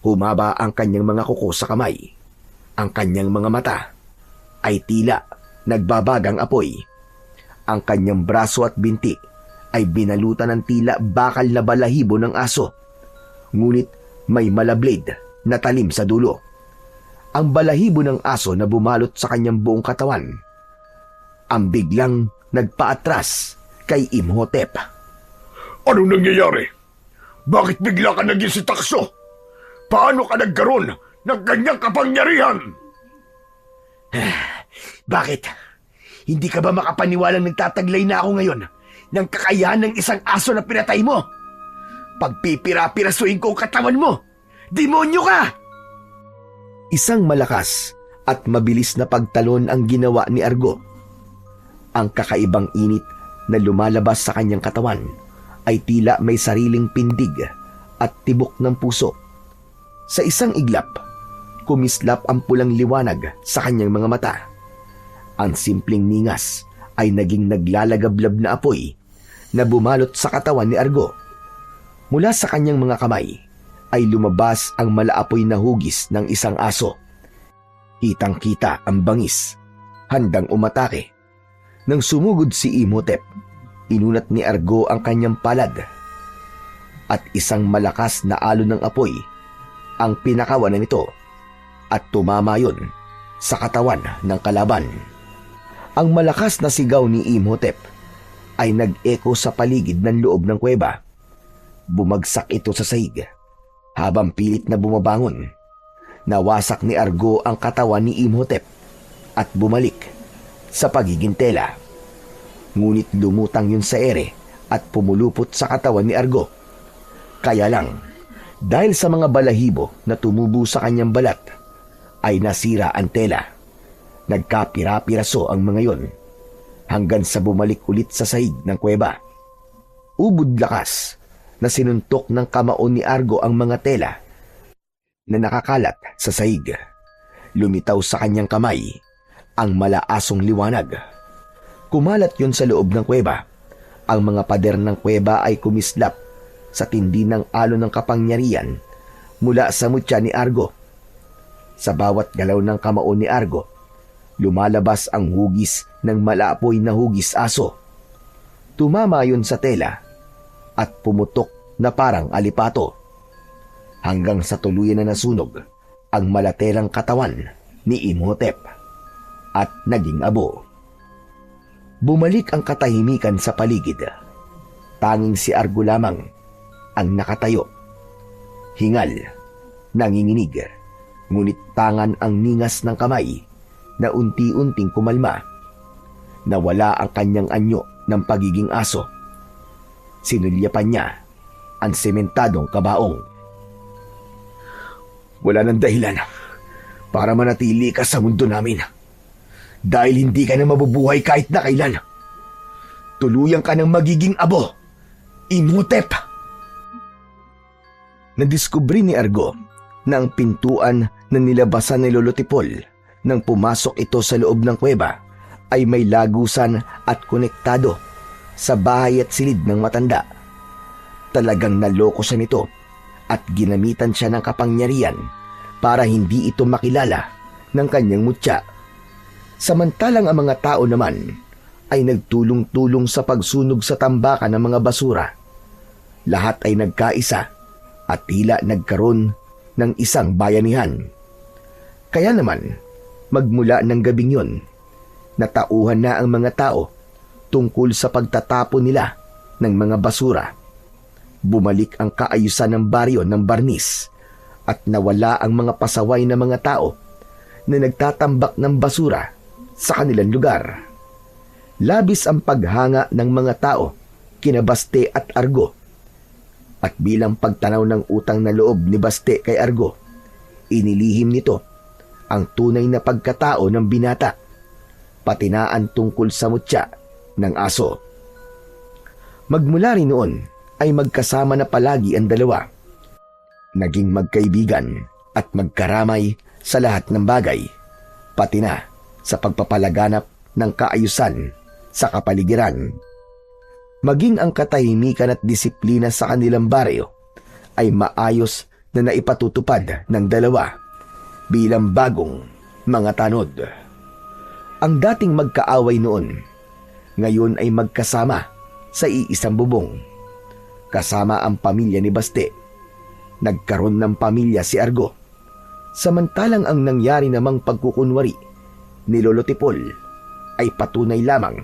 Speaker 1: Humaba ang kanyang mga kuko sa kamay. Ang kanyang mga mata ay tila nagbabagang apoy. Ang kanyang braso at binti ay binalutan ng tila bakal na balahibo ng aso. Ngunit may malablade na talim sa dulo. Ang balahibo ng aso na bumalot sa kanyang buong katawan ang biglang nagpaatras kay Imhotep.
Speaker 2: Anong nangyayari? Bakit bigla ka naging si Takso? Paano ka nagkaroon ng ganyang kapangyarihan?
Speaker 3: Bakit? Hindi ka ba makapaniwalang nagtataglay na ako ngayon ng kakayahan ng isang aso na pinatay mo? Pagpipira-pirasuin ko ang katawan mo! Demonyo ka!
Speaker 1: Isang malakas at mabilis na pagtalon ang ginawa ni Argo. Ang kakaibang init na lumalabas sa kanyang katawan ay tila may sariling pindig at tibok ng puso. Sa isang iglap, kumislap ang pulang liwanag sa kanyang mga mata. Ang simpleng ningas ay naging naglalagablab na apoy na bumalot sa katawan ni Argo. Mula sa kanyang mga kamay ay lumabas ang malaapoy na hugis ng isang aso. Kitang-kita ang bangis, handang umatake. Nang sumugod si Imhotep, inunat ni Argo ang kanyang palad at isang malakas na alon ng apoy ang pinakawanan nito at tumama yun sa katawan ng kalaban. Ang malakas na sigaw ni Imhotep ay nag-echo sa paligid ng loob ng kuweba. Bumagsak ito sa sahig. Habang pilit na bumabangon, nawasak ni Argo ang katawan ni Imhotep at bumalik sa pagiging tela. Ngunit lumutang yun sa ere at pumulupot sa katawan ni Argo. Kaya lang, dahil sa mga balahibo na tumubo sa kanyang balat, ay nasira ang tela. Nagkapira-piraso ang mga yon hanggang sa bumalik ulit sa sahig ng kuweba. Ubod lakas na sinuntok ng kamao ni Argo ang mga tela na nakakalat sa sahig. Lumitaw sa kanyang kamay ang malaasong liwanag. Kumalat yun sa loob ng kuweba. Ang mga pader ng kuweba ay kumislap sa tindi ng alon ng kapangyarihan mula sa mutya ni Argo. Sa bawat galaw ng kamao ni Argo, lumalabas ang hugis ng malaapoy na hugis aso. Tumama yun sa tela at pumutok na parang alipato hanggang sa tuluyan na nasunog ang malatelang katawan ni Imhotep at naging abo. Bumalik ang katahimikan sa paligid. Tanging si Argo lamang ang nakatayo. Hingal, nanginginig, ngunit tangan ang ningas ng kamay na unti-unting kumalma. Nawala ang kanyang anyo ng pagiging aso. Sinulyapan niya ang sementadong kabaong.
Speaker 2: Wala nang dahilan para manatili ka sa mundo namin. Dahil hindi ka na mabubuhay kahit na kailan. Tuluyan ka ng magiging abo, Imhotep.
Speaker 1: Nadiskubre ni Argo na ang pintuan na nilabasan ni Lolo Tipol nang pumasok ito sa loob ng kuweba ay may lagusan at konektado sa bahay at silid ng matanda. Talagang naloko siya nito at ginamitan siya ng kapangyarihan para hindi ito makilala ng kanyang mutya. Samantalang ang mga tao naman ay nagtulong-tulong sa pagsunog sa tambakan ng mga basura. Lahat ay nagkaisa at tila nagkaroon ng isang bayanihan. Kaya naman, magmula ng gabing yun, natauhan na ang mga tao tungkol sa pagtatapon nila ng mga basura. Bumalik ang kaayusan ng baryo ng Barnis at nawala ang mga pasaway na mga tao na nagtatambak ng basura sa kanilang lugar. Labis ang paghanga ng mga tao kina Baste at Argo. At bilang pagtanaw ng utang na loob ni Baste kay Argo, inilihim nito ang tunay na pagkatao ng binata, patinaan tungkol sa mutya ng aso. Magmula rin noon ay magkasama na palagi ang dalawa. Naging magkaibigan at magkaramay sa lahat ng bagay, pati na sa pagpapalaganap ng kaayusan sa kapaligiran. Maging ang katahimikan at disiplina sa kanilang baryo ay maayos na naipatutupad ng dalawa bilang bagong mga tanod. Ang dating magkaaway noon, ngayon ay magkasama sa iisang bubong. Kasama ang pamilya ni Baste. Nagkaroon ng pamilya si Argo. Samantalang ang nangyari namang pagkukunwari ni Lolo Tipol ay patunay lamang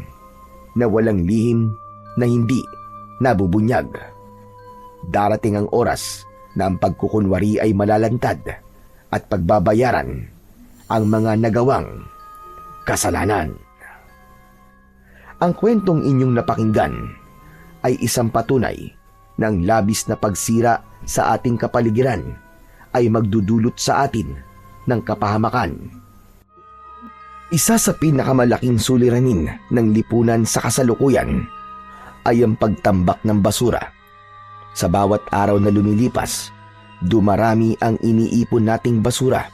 Speaker 1: na walang lihim na hindi nabubunyag. Darating ang oras na ang pagkukunwari ay malalantad at pagbabayaran ang mga nagawang kasalanan. Ang kwentong inyong napakinggan ay isang patunay ng labis na pagsira sa ating kapaligiran ay magdudulot sa atin ng kapahamakan. Isa sa pinakamalaking suliranin ng lipunan sa kasalukuyan ay ang pagtambak ng basura. Sa bawat araw na lumilipas, dumarami ang iniipon nating basura.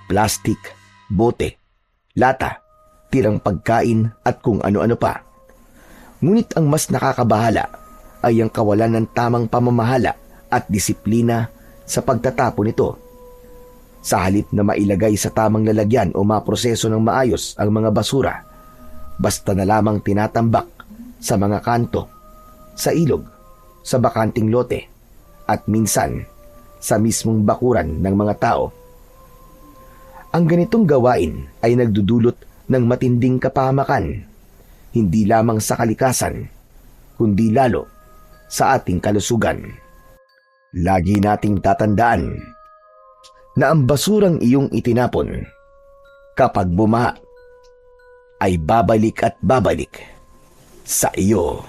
Speaker 1: Plastik, bote, lata, tirang pagkain at kung ano-ano pa. Ngunit ang mas nakakabahala ay ang kawalan ng tamang pamamahala at disiplina sa pagtatapon nito. Sa halip na mailagay sa tamang lalagyan o maproseso ng maayos ang mga basura, basta na lamang tinatambak sa mga kanto, sa ilog, sa bakanting lote, at minsan sa mismong bakuran ng mga tao. Ang ganitong gawain ay nagdudulot ng matinding kapahamakan, hindi lamang sa kalikasan, kundi lalo sa ating kalusugan. Lagi nating tatandaan na ang basurang iyong itinapon, kapag bumaha, ay babalik at babalik sa iyo.